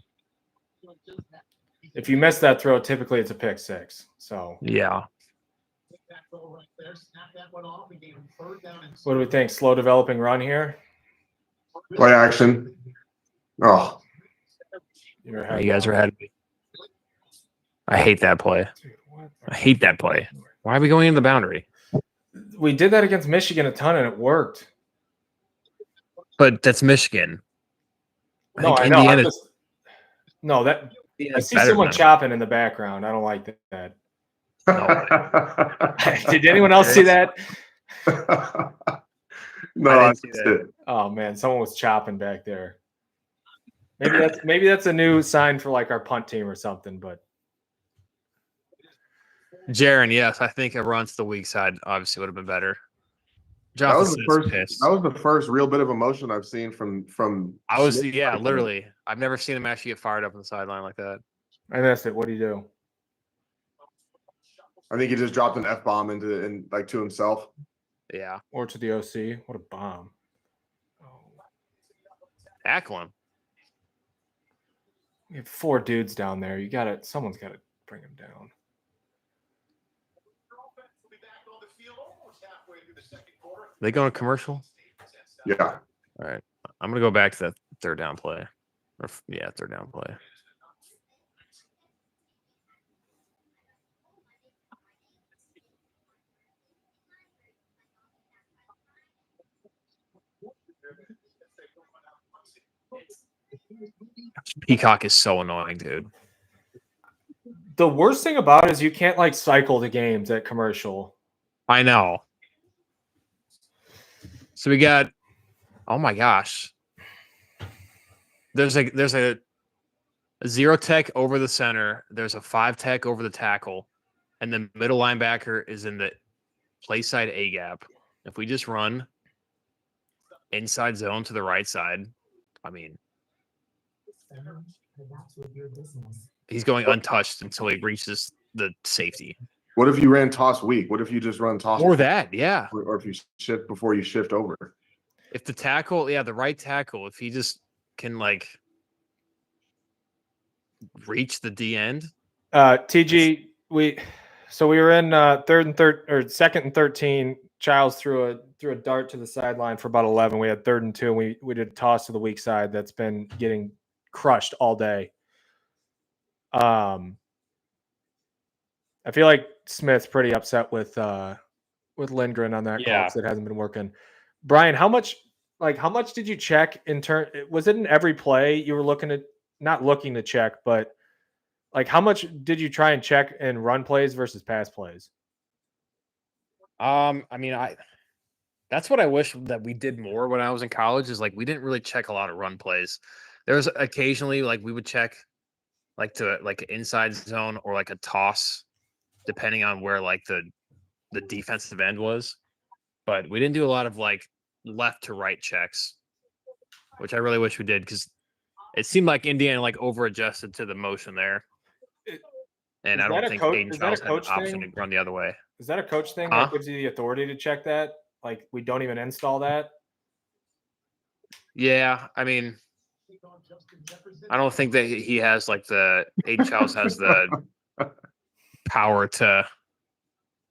S1: If you miss that throw, typically it's a pick six. So
S3: Yeah.
S1: what do we think? Slow developing run here?
S2: Play action. Oh,
S1: You're ahead.
S3: You guys are ahead of me. I hate that play.
S1: Dude, what?
S3: I hate that play. Why are we going in the boundary?
S1: We did that against Michigan a ton and it worked.
S3: But that's Michigan.
S1: No,
S3: think
S1: I know. I'm
S3: Indiana-
S1: just, no, that I
S3: Indiana's
S1: see
S3: better
S1: someone
S3: than them.
S1: chopping in the background. I don't like that.
S2: no,
S1: Did anyone else see that?
S2: I
S3: didn't see
S2: missed
S3: that.
S2: it.
S1: Oh man, someone was chopping back there. Maybe that's a new sign for like our punt team or something. But
S3: Jaron, yes, I think a run to the weak side obviously would have been better.
S2: That was
S3: Jonathan
S2: the
S3: says
S2: first.
S3: pissed.
S2: That was the first real bit of emotion I've seen from.
S3: I was
S2: Smith
S3: yeah,
S2: like that.
S3: literally. I've never seen him actually get fired up on the sideline like that.
S1: I missed it. What do you do?
S2: I think he just dropped an F-bomb to himself.
S3: Yeah.
S1: Or to the OC? What a bomb!
S3: Tackle him.
S1: We have 4 dudes down there. Someone's got to bring him down.
S3: They going to commercial?
S2: Yeah.
S3: All right. I'm gonna go back to that third down play. Third down play. Peacock is so annoying, dude.
S1: The worst thing about it is you can't like cycle the games at commercial.
S3: I know. So we got, oh my gosh. There's a 0 tech over the center. There's a 5 tech over the tackle, and the middle linebacker is in the play side A gap. If we just run inside zone to the right side, I mean, he's going untouched until he reaches the safety.
S2: What if you ran toss weak? What if you just run toss?
S3: Or that, yeah.
S2: Or if you shift before you shift over.
S3: If the tackle, the right tackle, if he just can like reach the D end.
S1: TG, we were in second and 13. Childs threw a dart to the sideline for about 11. We had 3rd and 2, and we did a toss to the weak side that's been getting crushed all day. I feel like Smith's pretty upset with Lindgren on that call because it hasn't been working. Brian, how much did you check in turn? Was it in every play you were not looking to check, but like how much did you try and check in run plays versus pass plays?
S3: I mean, that's what I wish that we did more when I was in college is like we didn't really check a lot of run plays. There was occasionally like we would check like to like an inside zone or like a toss, depending on where like the defensive end was. But we didn't do a lot of like left to right checks, which I really wish we did because it seemed like Indiana like over adjusted to the motion there. And I don't think Aiden Charles had an option to run the other way.
S1: Is that a coach thing that gives you the authority to check that? Like we don't even install that?
S3: Yeah, I mean, I don't think that he has like Aiden Charles has the power to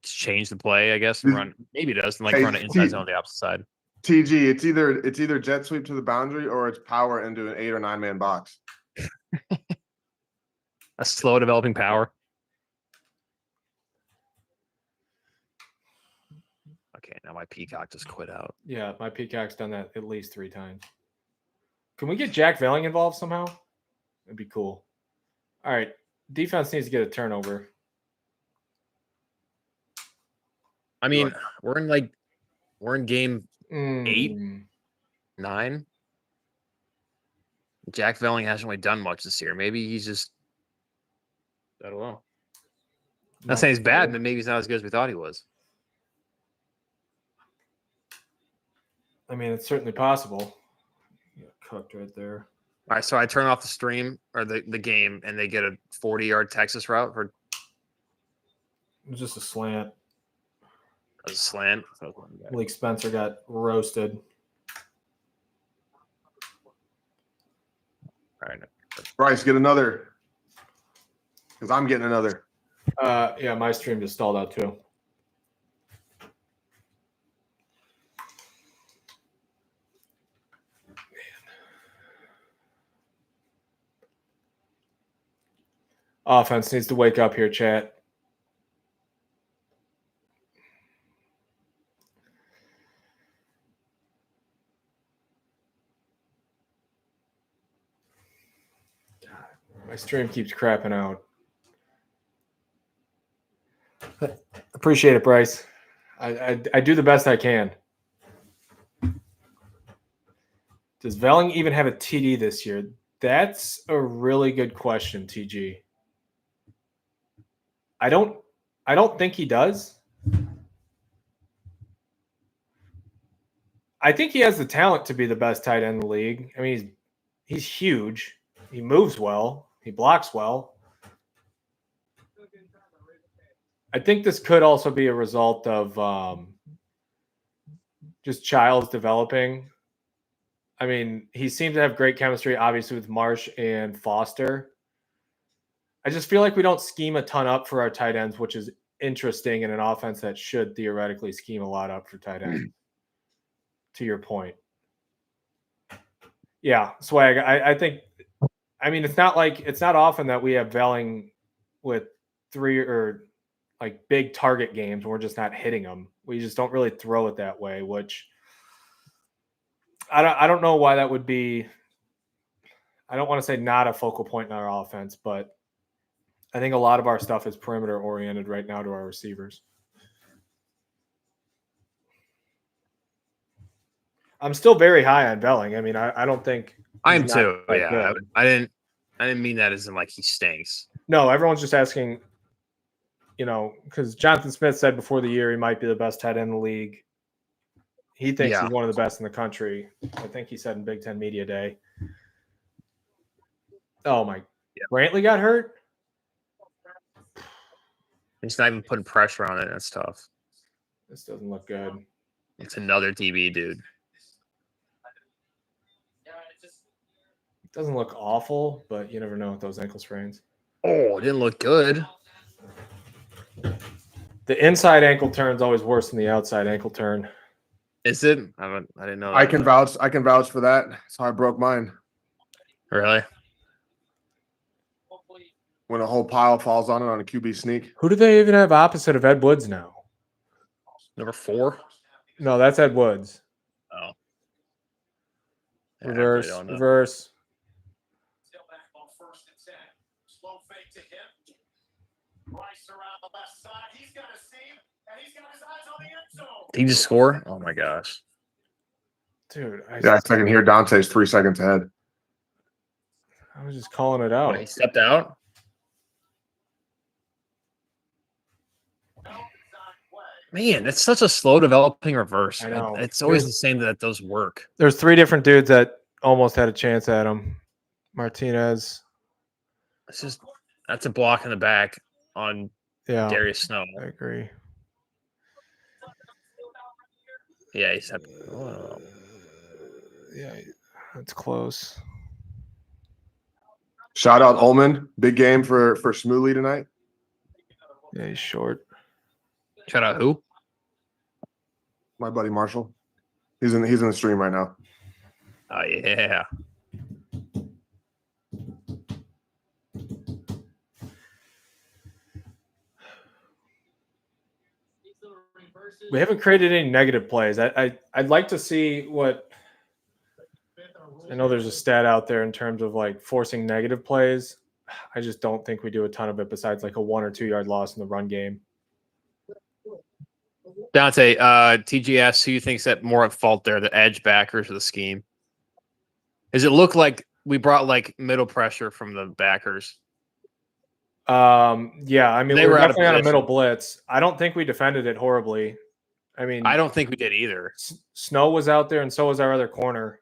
S3: change the play, I guess, and run. Maybe it does, and like run it inside zone on the opposite side.
S2: TG, it's either jet sweep to the boundary or it's power into an 8 or 9 man box.
S3: A slow developing power. Okay, now my Peacock just quit out.
S1: Yeah, my Peacock's done that at least 3 times. Can we get Jack Velling involved somehow? That'd be cool. All right. Defense needs to get a turnover.
S3: I mean, we're in game 8,
S1: Mm,
S3: 9. Jack Velling hasn't really done much this year. Maybe he's just, I don't know. Not saying he's bad, but maybe he's not as good as we thought he was.
S1: I mean, it's certainly possible. Yeah, cooked right there.
S3: All right, so I turn off the stream or the game, and they get a 40-yard Texas route for
S1: It was just a slant.
S3: a slant.
S1: Malik Spencer got roasted.
S3: All right.
S2: Bryce, get another. Because I'm getting another.
S1: Yeah, my stream just stalled out too. Offense needs to wake up here, chat. My stream keeps crapping out. Appreciate it, Bryce. I do the best I can. Does Velling even have a TD this year? That's a really good question, TG. I don't think he does. I think he has the talent to be the best tight end in the league. I mean, he's huge. He moves well. He blocks well. I think this could also be a result of just Childs developing. I mean, he seems to have great chemistry, obviously, with Marsh and Foster. I just feel like we don't scheme a ton up for our tight ends, which is interesting in an offense that should theoretically scheme a lot up for tight ends. To your point. Yeah, Swag, I think, I mean, it's not often that we have Velling with 3 or like big target games and we're just not hitting them. We just don't really throw it that way, which I don't know why that would be. I don't want to say not a focal point in our offense, but I think a lot of our stuff is perimeter oriented right now to our receivers. I'm still very high on Velling. I mean, I don't think
S3: I am
S1: he's
S3: too.
S1: not
S3: Yeah,
S1: good.
S3: I didn't mean that as in like he stinks.
S1: No, everyone's just asking, because Jonathan Smith said before the year he might be the best tight end in the league. He thinks he's one of the best in the country. I think he said in Big Ten Media Day. Oh, my. Yeah. Brantley got hurt?
S3: He's not even putting pressure on it. That's tough.
S1: This doesn't look good.
S3: It's another DB, dude.
S1: It doesn't look awful, but you never know with those ankle sprains.
S3: Oh, it didn't look good.
S1: The inside ankle turn is always worse than the outside ankle turn.
S3: Is it? I didn't know that.
S2: I can vouch for that. That's how I broke mine.
S3: Really?
S2: When a whole pile falls on it on a QB sneak.
S1: Who do they even have opposite of Ed Woods now?
S3: Number 4?
S1: No, that's Ed Woods.
S3: Oh.
S1: Reverse.
S3: Yeah,
S1: Reverse.
S6: Still back on 1st and 10. Slow fake to him. Bryce around the left side. He's got a seam, and he's got his eyes on the end zone.
S3: Did he just score? Oh my gosh.
S1: Dude. I
S2: can hear Dante's 3 seconds ahead.
S1: was just calling it out.
S3: He stepped out? Man, it's such a slow developing reverse.
S1: I know.
S3: It's always the same that those work.
S1: There's 3 different dudes that almost had a chance at him. Martinez.
S3: That's a block in the back on Darius Snow.
S1: I agree.
S3: Yeah, he said. Oh.
S1: Yeah, that's close.
S2: Shout out Ullman. Big game for Smooley tonight.
S1: Yeah, he's short.
S3: Shout out who?
S2: My buddy Marshall. He's in the stream right now.
S3: Oh yeah.
S1: We haven't created any negative plays. I'd like to see what. I know there's a stat out there in terms of like forcing negative plays. I just don't think we do a ton of it besides like a 1 or 2 yard loss in the run game.
S3: Dante, TGS, who you think's at more at fault there, the edge backers or the scheme? Does it look like we brought like middle pressure from the backers?
S1: Yeah, I mean,
S3: They
S1: we were
S3: were out of
S1: definitely on a
S3: position.
S1: middle blitz. I don't think we defended it horribly. I mean,
S3: I don't think we did either.
S1: Snow was out there, and so was our other corner.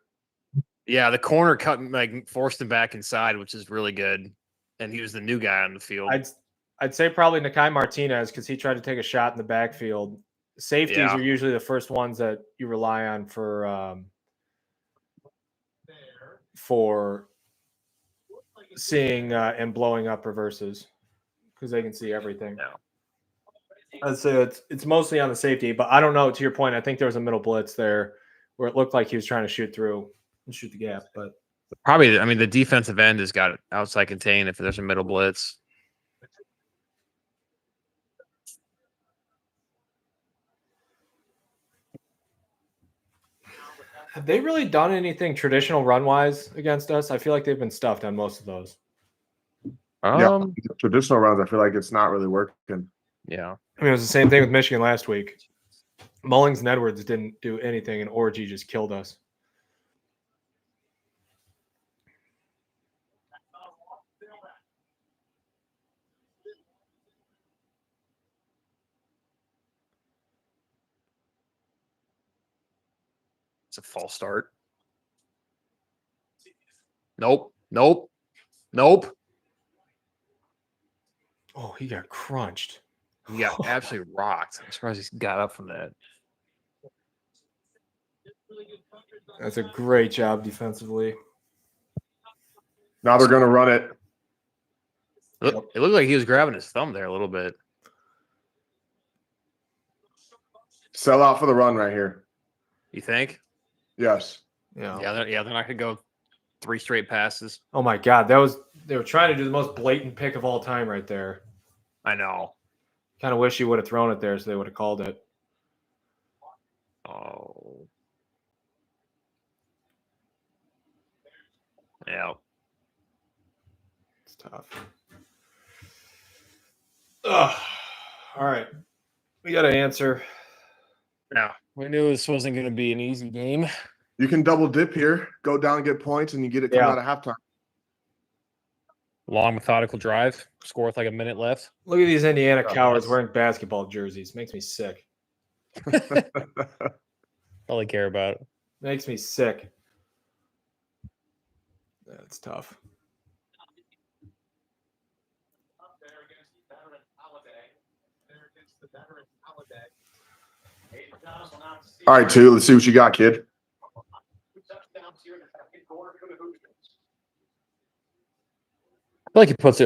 S3: Yeah, the corner cut like forced him back inside, which is really good. And he was the new guy on the field.
S1: I'd say probably Nakai Martinez because he tried to take a shot in the backfield. Safeties
S3: Yeah.
S1: are usually the first ones that you rely on for seeing and blowing up reverses because they can see everything.
S3: Yeah.
S1: I'd say it's mostly on the safety, but I don't know. To your point, I think there was a middle blitz there where it looked like he was trying to shoot through and shoot the gap. But
S3: Probably, I mean, the defensive end has got outside contain if there's a middle blitz.
S1: have they really done anything traditional run wise against us? I feel like they've been stuffed on most of those.
S2: Yeah, traditional runs, I feel like it's not really working.
S3: Yeah.
S1: I mean, it was the same thing with Michigan last week. Mullings and Edwards didn't do anything, and Orgy just killed us.
S3: It's a false start. Nope. Nope. Nope.
S1: Oh, he got crunched.
S3: He got absolutely rocked. I'm surprised he got up from that.
S1: That's a great job defensively.
S2: Now they're going to run it.
S3: It looked like he was grabbing his thumb there a little bit.
S2: Sell out for the run right here.
S3: You think?
S2: Yes.
S1: Yeah.
S3: They're not gonna go 3 straight passes.
S1: Oh my God, they were trying to do the most blatant pick of all time right there.
S3: I know.
S1: Kind of wish he would have thrown it there so they would have called it.
S3: Oh. Yeah.
S1: It's tough. Ugh. All right. We got to answer.
S3: Yeah. We knew this wasn't going to be an easy game.
S2: You can double dip here, go down and get points, and you get it coming out of halftime.
S3: Long, methodical drive. Score with like a minute left.
S1: Look at these Indiana
S2: Oh,
S1: cowards
S2: nice.
S1: wearing basketball jerseys. Makes me sick.
S3: All they care about.
S1: Makes me sick. That's tough.
S2: All right, two. Let's see what you got, kid.
S3: I feel like he puts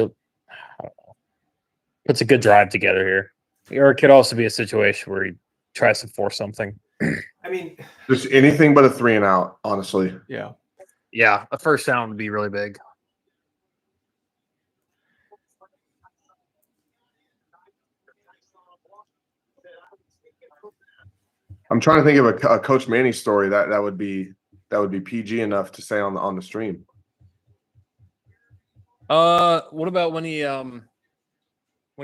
S3: a good drive together here. Or it could also be a situation where he tries to force something.
S1: I mean,
S2: Just anything but a 3 and out, honestly.
S1: yeah.
S3: Yeah, a first down would be really big.
S2: I'm trying to think of a Coach Manny story that would be PG enough to say on the stream.
S3: What about when he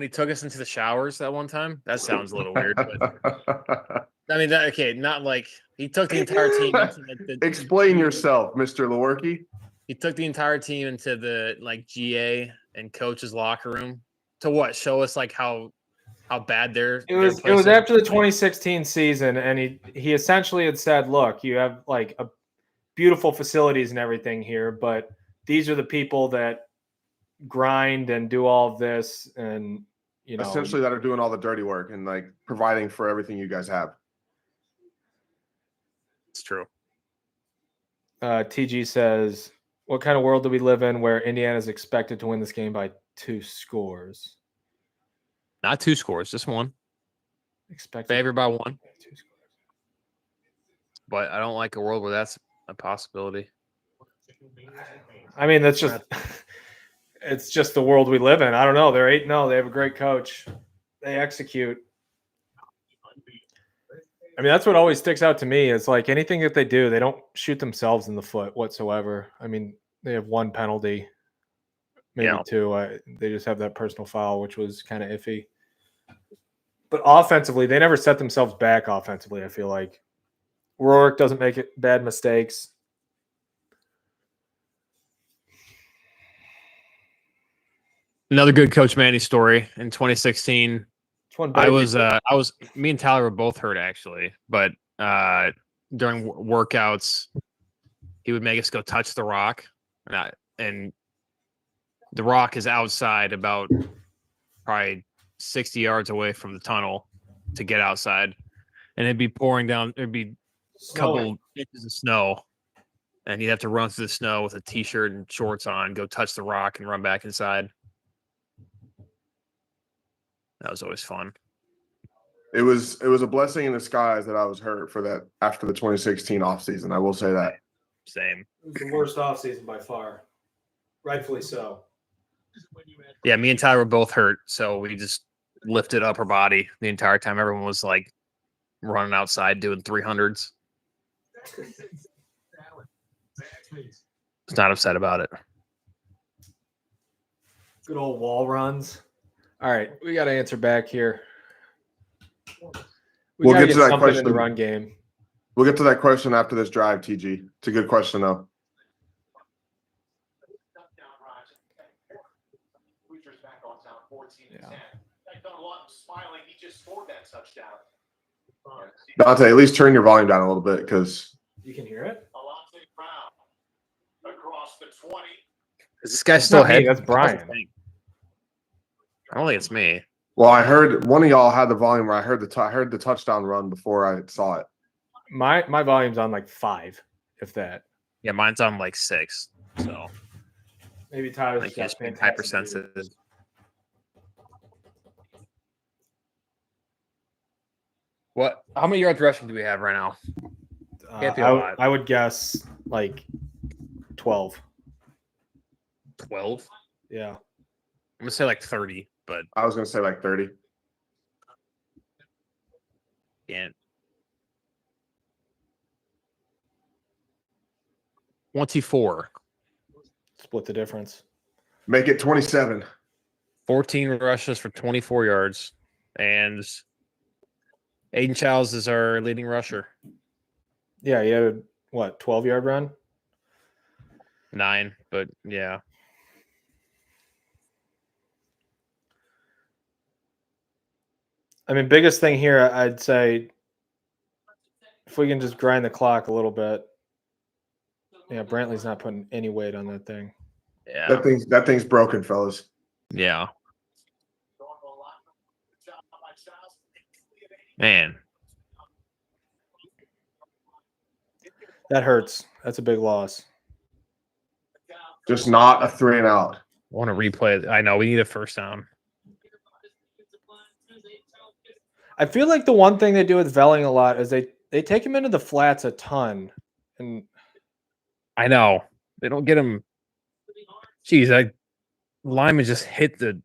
S3: took us into the showers that one time? That sounds a little weird, but I mean, not like he took the entire team into
S2: Explain yourself, Mr. Lewerke.
S3: He took the entire team into the like GA and coach's locker room to show us like how bad
S1: It was after the 2016 season, and he essentially had said, "Look, you have like a beautiful facilities and everything here, but these are the people that grind and do all of this, and you know,
S2: Essentially that are doing all the dirty work and like providing for everything you guys have."
S3: It's true.
S1: TG says, "What kind of world do we live in where Indiana is expected to win this game by 2 scores?"
S3: Not 2 scores, just 1.
S1: Expected
S3: Favored by 1.
S1: 2 scores.
S3: But I don't like a world where that's a possibility.
S1: I mean, that's just it's just the world we live in. I don't know. They're 8-0. They have a great coach. They execute. I mean, that's what always sticks out to me. Is like anything that they do, they don't shoot themselves in the foot whatsoever. I mean, they have one penalty, maybe
S3: Yeah.
S1: two. They just have that personal foul, which was kind of iffy. But offensively, they never set themselves back offensively, I feel like. Rourke doesn't make bad mistakes.
S3: Another good Coach Manny story in 2016.
S1: Which one
S3: I was me and Tyler were both hurt actually, but during workouts, he would make us go touch the rock, and the rock is outside about probably 60 yards away from the tunnel to get outside, and it'd be pouring down. It'd be a couple inches of snow, and you'd have to run through the snow with a t-shirt and shorts on, go touch the rock, and run back inside. That was always fun.
S2: It was a blessing in disguise that I was hurt for that after the 2016 offseason. I will say that.
S3: Same.
S1: It was the worst offseason by far. Rightfully so.
S3: Yeah, me and Tyler were both hurt, so we just lifted upper body the entire time. Everyone was like running outside doing 300s. Was not upset about it.
S1: Good old wall runs. All right, we got to answer back here.
S2: We'll
S1: gotta
S2: get to that
S1: something in the
S2: question.
S1: run game.
S2: We'll get to that question after this drive, TG. It's a good question, though.
S1: Yeah.
S6: Smiling, he just scored that touchdown.
S2: Dante, at least turn your volume down a little bit because
S1: You can hear it?
S6: Alontae Brown across the 20.
S3: Is this guy
S1: That's
S3: still
S1: not me,
S3: ahead?
S1: that's Brian.
S3: I don't think it's me.
S2: well, I heard one of y'all had the volume where I heard the touchdown run before I saw it.
S1: My volume's on like 5, if that.
S3: Yeah, mine's on like 6. So
S1: Maybe Tyler's
S3: like
S1: got
S3: it's been
S1: fantastic
S3: hypersensitive. What? How many yards rushing do we have right now? Can't be a lot.
S1: I would guess like 12.
S3: 12.
S1: Yeah.
S3: I'm gonna say like 30, but
S2: I was going to say like 30.
S3: can't. 24.
S1: Split the difference.
S2: Make it 27.
S3: 14 rushes for 24 yards. And Aiden Childs is our leading rusher.
S1: Yeah, he had a 12-yard run?
S3: 9, but yeah.
S1: I mean, biggest thing here, I'd say if we can just grind the clock a little bit. Yeah, Brantley's not putting any weight on that thing.
S3: Yeah.
S2: That thing's broken, fellas.
S3: Yeah. Man.
S1: That hurts. That's a big loss.
S2: Just not a 3 and out.
S3: I want to replay it. I know we need a first down.
S1: I feel like the one thing they do with Velling a lot is they take him into the flats a ton. And
S3: I know. They don't get him. Jeez, lineman just hit the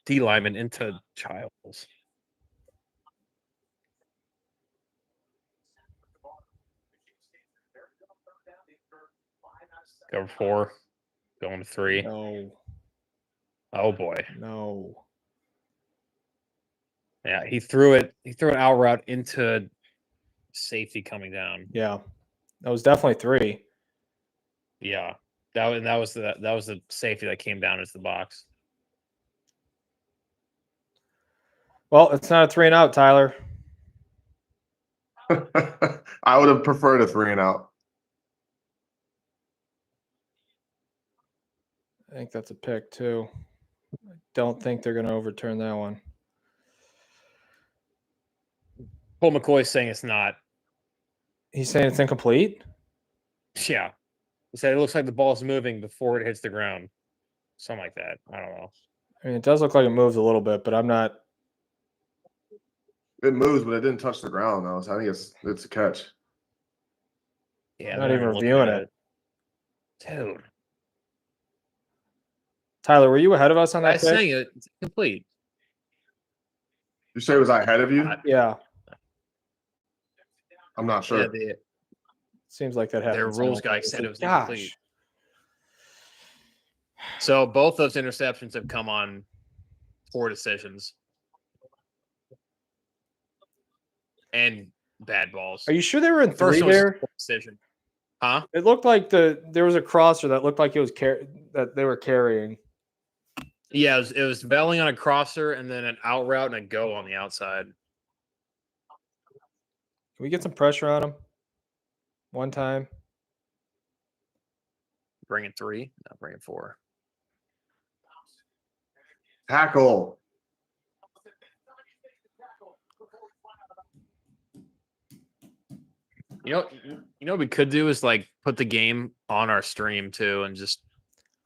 S3: D lineman into Childs. Cover 4. Going to 3.
S1: no,
S3: Oh boy.
S1: no.
S3: Yeah, he threw an out route into safety coming down.
S1: Yeah. That was definitely 3.
S3: Yeah. That was the safety that came down into the box.
S1: Well, it's not a 3 and out, Tyler.
S2: I would have preferred a 3 and out.
S1: I think that's a pick too. I don't think they're going to overturn that one.
S3: Paul McCoy's saying it's not.
S1: He's saying it's incomplete?
S3: Yeah. He said it looks like the ball's moving before it hits the ground. Something like that. I don't know.
S1: I mean, it does look like it moves a little bit, but I'm not.
S2: It moves, but it didn't touch the ground, though. So I think it's a catch.
S3: Yeah,
S1: Not
S3: they're
S1: even
S3: looking
S1: reviewing
S3: at
S1: it.
S3: Dude.
S1: Tyler, were you ahead of us on
S3: I
S1: that
S3: was
S1: pick?
S3: saying it's complete.
S2: You say was I ahead of you?
S1: Yeah.
S2: I'm not sure.
S3: Yeah,
S1: Seems like that happens.
S3: their rules guy said it was incomplete.
S1: Gosh.
S3: So both those interceptions have come on poor decisions and bad balls.
S1: Are you sure they were in
S3: First
S1: three
S3: one was
S1: there?
S3: a poor decision. Huh?
S1: It looked like there was a crosser that looked like it was that they were carrying.
S3: Yeah, it was belling on a crosser and then an out route and a go on the outside.
S1: Can we get some pressure on him? One time.
S3: Bringing 3, not bringing 4.
S2: Tackle.
S3: You know what we could do is like put the game on our stream too, and just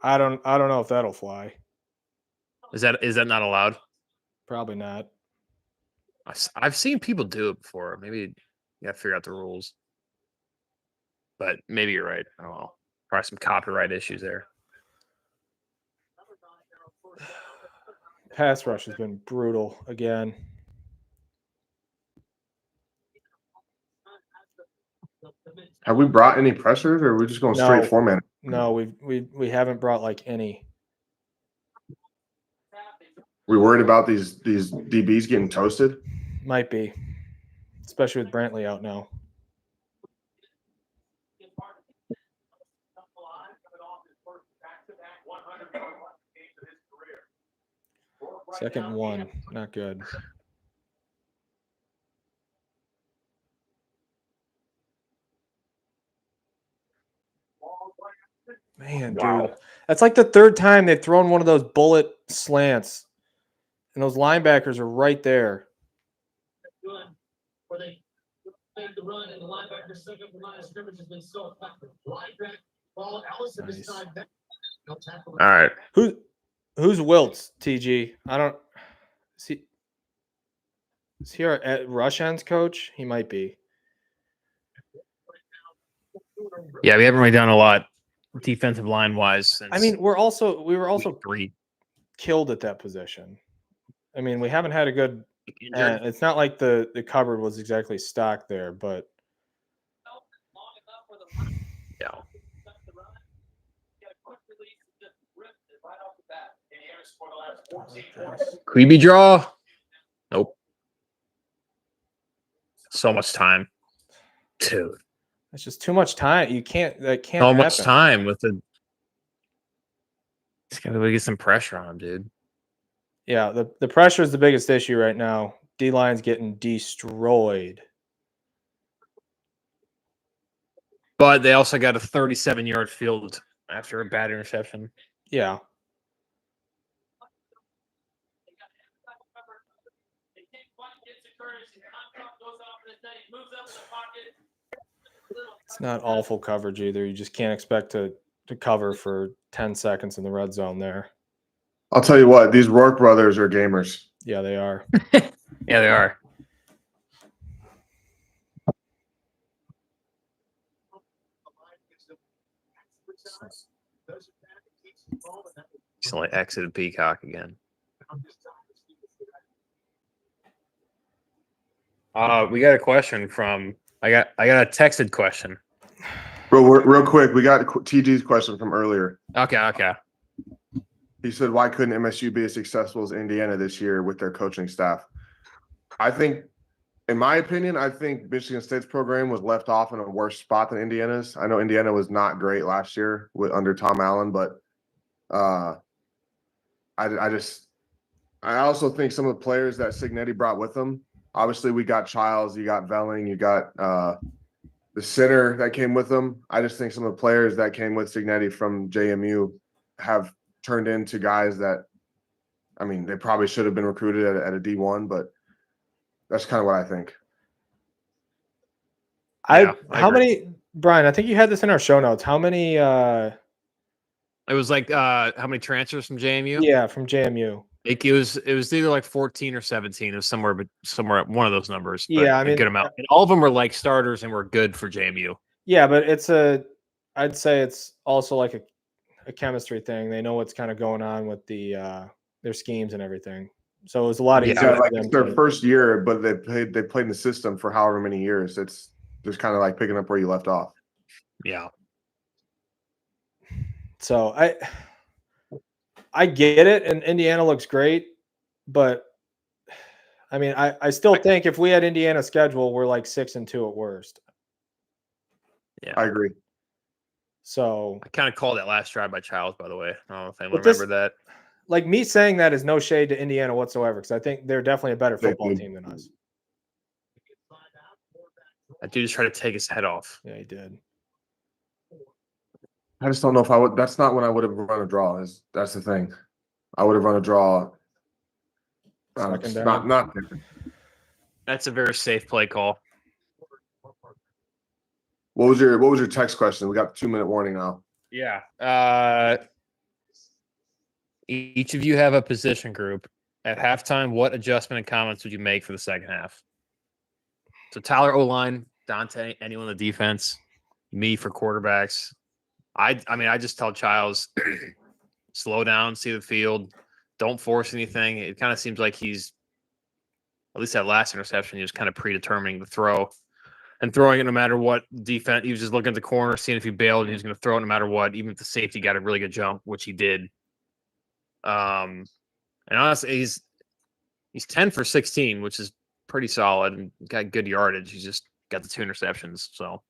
S1: I don't know if that'll fly.
S3: is that not allowed?
S1: Probably not.
S3: I've seen people do it before. Maybe you got to figure out the rules. But maybe you're right. I don't know. Probably some copyright issues there.
S1: Pass rush has been brutal again.
S2: Have we brought any pressures, or are we just going straight
S1: No.
S2: format?
S1: No, we haven't brought like any.
S2: We worried about these DBs getting toasted?
S1: Might be, especially with Brantley out now. Second one, not good. Man, dude, that's like the third time they've thrown one of those bullet slants, and those linebackers are right there.
S5: Where they make the run and the linebacker stuck up the line of scrimmage has been so effective. Linebacker ball, Allison this time. No tackle.
S3: All right.
S1: Who's Wiltz, TG? I don't see. Is he our rush ends coach? He might be.
S3: Yeah, we haven't really done a lot defensive line wise.
S1: I mean, we were also
S3: week 3
S1: killed at that position. I mean, we haven't had a good.
S3: injured.
S1: It's not like the cupboard was exactly stocked there, but
S3: Yeah. Creepy draw. Nope. So much time. Dude.
S1: it's just too much time. You can't. That can't.
S3: So much
S1: happen.
S3: time with the. Just gotta get some pressure on him, dude.
S1: Yeah, the pressure is the biggest issue right now. D line's getting destroyed.
S3: But they also got a 37-yard field after a bad interception.
S1: Yeah. It's not awful coverage either. You just can't expect to cover for 10 seconds in the red zone there.
S2: I'll tell you what, these Rourke brothers are gamers.
S1: Yeah, they are.
S3: Yeah, they are. Recently exited Peacock again. We got a question from I got a texted question.
S2: Real quick, we got TG's question from earlier.
S3: Okay.
S2: He said, why couldn't MSU be as successful as Indiana this year with their coaching staff? I think, in my opinion, I think Michigan State's program was left off in a worse spot than Indiana's. I know Indiana was not great last year under Tom Allen, but I also think some of the players that Cignetti brought with him, obviously we got Childs, you got Velling, you got the center that came with them. I just think some of the players that came with Cignetti from JMU have turned into guys that, I mean, they probably should have been recruited at a D1, but that's kind of what I think.
S3: I
S1: how
S3: agree.
S1: many, Brian? I think you had this in our show notes. How many?
S3: It was like how many transfers from JMU?
S1: Yeah, from JMU.
S3: Like it was either like 14 or 17. It was somewhere at one of those numbers. But
S1: Yeah, I mean,
S3: a good amount. And all of them were like starters and were good for JMU.
S1: Yeah, but I'd say it's also like a chemistry thing. They know what's kind of going on with their schemes and everything. So it was a lot easier.
S2: Yeah,
S1: for
S2: like
S1: them
S2: it's their
S1: to-
S2: first year, but they played in the system for however many years. It's Just kind of like picking up where you left off.
S3: Yeah.
S1: So I get it, and Indiana looks great, but I mean, I still think if we had Indiana's schedule, we're like 6-2 at worst.
S3: Yeah.
S2: I agree.
S1: So
S3: I kind of called that last drive by Childs, by the way. I don't know if anyone
S1: But this-
S3: remember that.
S1: like me saying that is no shade to Indiana whatsoever, because I think they're definitely a better
S2: They
S1: football
S2: did.
S1: team than us.
S3: That dude just tried to take his head off.
S1: Yeah, he did.
S2: I just don't know if I would. That's not when I would have run a draw. That's the thing. I would have run a draw.
S1: Second
S2: It's
S1: down.
S2: not.
S3: That's a very safe play call.
S2: What was your text question? We got the 2-minute warning now.
S3: Yeah. Each of you have a position group. At halftime, what adjustment and comments would you make for the second half? So Tyler O-line, Dante, anyone on the defense, me for quarterbacks. I mean, I just tell Childs, slow down, see the field, don't force anything. It kind of seems like he's, at least that last interception, he was kind of predetermining the throw and throwing it no matter what defense. He was just looking at the corner, seeing if he bailed, and he was going to throw it no matter what, even if the safety got a really good jump, which he did. And honestly, he's 10 for 16, which is pretty solid and got good yardage. He's just got the 2 interceptions. So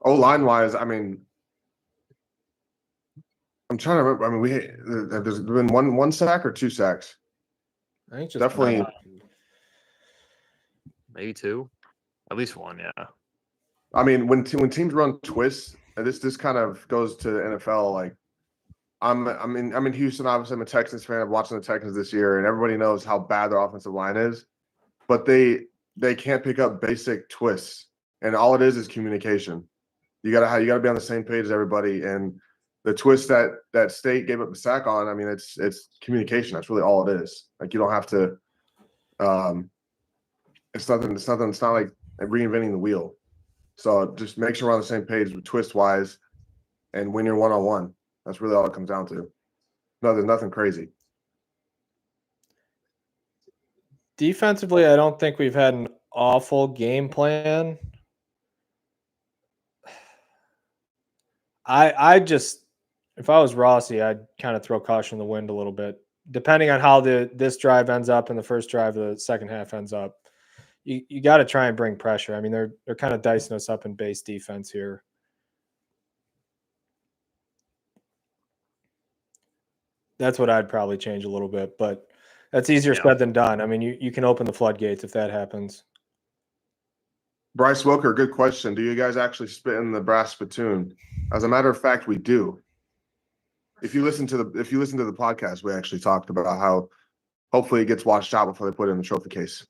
S2: Line wise, I mean, I'm trying to remember. I mean, there's been one sack or 2 sacks.
S1: I think just
S2: Definitely.
S3: maybe 2, at least 1. Yeah.
S2: I mean, when teams run twists, and this kind of goes to the NFL. Like, I'm in Houston. Obviously, I'm a Texans fan. I'm watching the Texans this year, and everybody knows how bad their offensive line is. But they can't pick up basic twists, and all it is communication. You gotta be on the same page as everybody. And the twist that State gave up the sack on, I mean, it's communication. That's really all it is. Like, you don't have to. It's nothing. It's not like reinventing the wheel. So just make sure we're on the same page with twist wise, and when you're 1-on-1, that's really all it comes down to. No, there's nothing crazy.
S1: defensively, I don't think we've had an awful game plan. I just, if I was Rossi, I'd kind of throw caution in the wind a little bit, depending on how this drive ends up and the first drive of the second half ends up. You got to try and bring pressure. I mean, they're kind of dicing us up in base defense here. That's what I'd probably change a little bit, but that's easier said than done. I mean, you can open the floodgates if that happens.
S2: Bryce Wilker, good question. Do you guys actually spit in the brass spittoon? As a matter of fact, we do. If you listen to the podcast, we actually talked about how hopefully it gets washed out before they put it in the trophy case.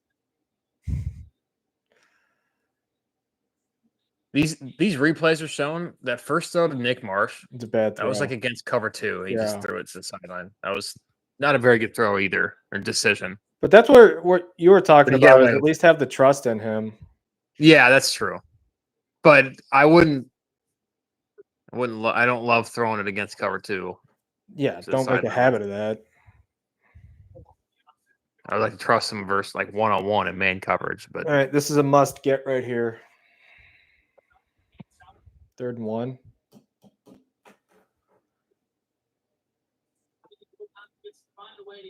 S3: These replays are showing that first throw to Nick Marsh.
S1: It's a bad throw.
S3: That was like against cover 2. He just
S1: Yeah.
S3: threw it to the sideline. That was not a very good throw either, or decision.
S1: But that's what you were talking
S3: But you gotta
S1: about, is
S3: let
S1: at least have the trust in him.
S3: Yeah, that's true. But I don't love throwing it against cover 2.
S1: Yeah,
S3: To the
S1: don't make a
S3: sideline.
S1: habit of that.
S3: I would like to trust him versus like 1-on-1 and man coverage, but
S1: All right, this is a must get right here. 3rd and 1.
S2: What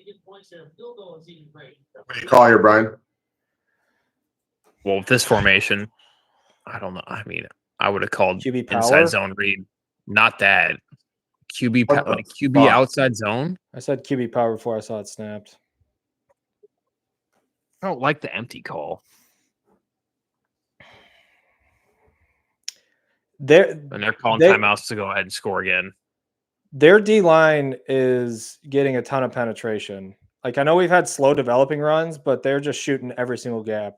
S2: do you call here, Brian?
S3: well, with this formation, I don't know. I mean, I would have called
S1: QB power?
S3: inside zone read, not that QB
S2: What the
S3: like QB
S2: fuck?
S3: outside zone.
S1: I said QB power before I saw it snapped.
S3: I don't like the empty call. And they're calling timeouts to go ahead and score again.
S1: Their D line is getting a ton of penetration. Like, I know we've had slow developing runs, but they're just shooting every single gap.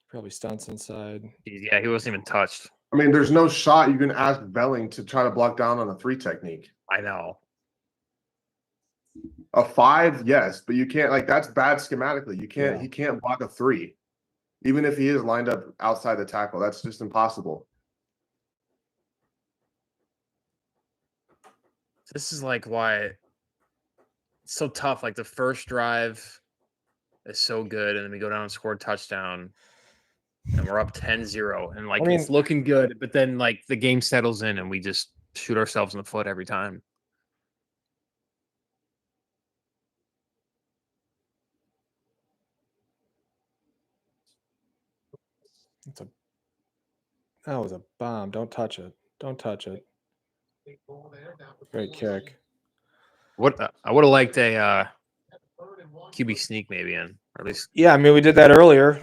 S1: Probably stunts inside.
S3: Yeah, he wasn't even touched.
S2: I mean, there's no shot you can ask Velling to try to block down on a 3 technique.
S3: I know.
S2: A 5, yes, but you can't, like, that's bad schematically. You can't,
S1: Yeah.
S2: he can't block a 3. Even if he is lined up outside the tackle, that's just impossible.
S3: This is like why so tough. Like the first drive is so good, and then we go down and score a touchdown, and we're up 10-0, and like
S1: I mean-
S3: it's looking good, but then like the game settles in, and we just shoot ourselves in the foot every time.
S1: That was a bomb. Don't touch it. Don't touch it. Great kick.
S3: What I would have liked a QB sneak maybe in, or at least
S1: Yeah, I mean we did that earlier.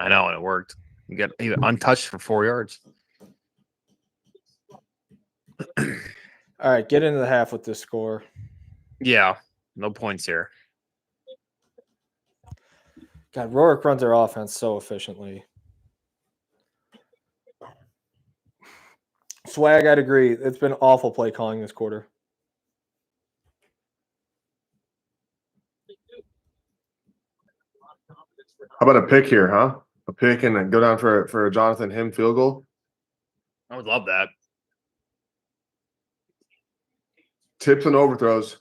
S3: I know, and it worked. You got even untouched for 4 yards.
S1: All right, get into the half with this score.
S3: Yeah, no points here.
S1: God, Rourke runs our offense so efficiently. Swag, I'd agree. It's been awful play calling this quarter.
S2: How about a pick here, huh? A pick and then go down for a Jonathan Him field goal.
S3: I would love that.
S2: Tips and overthrows.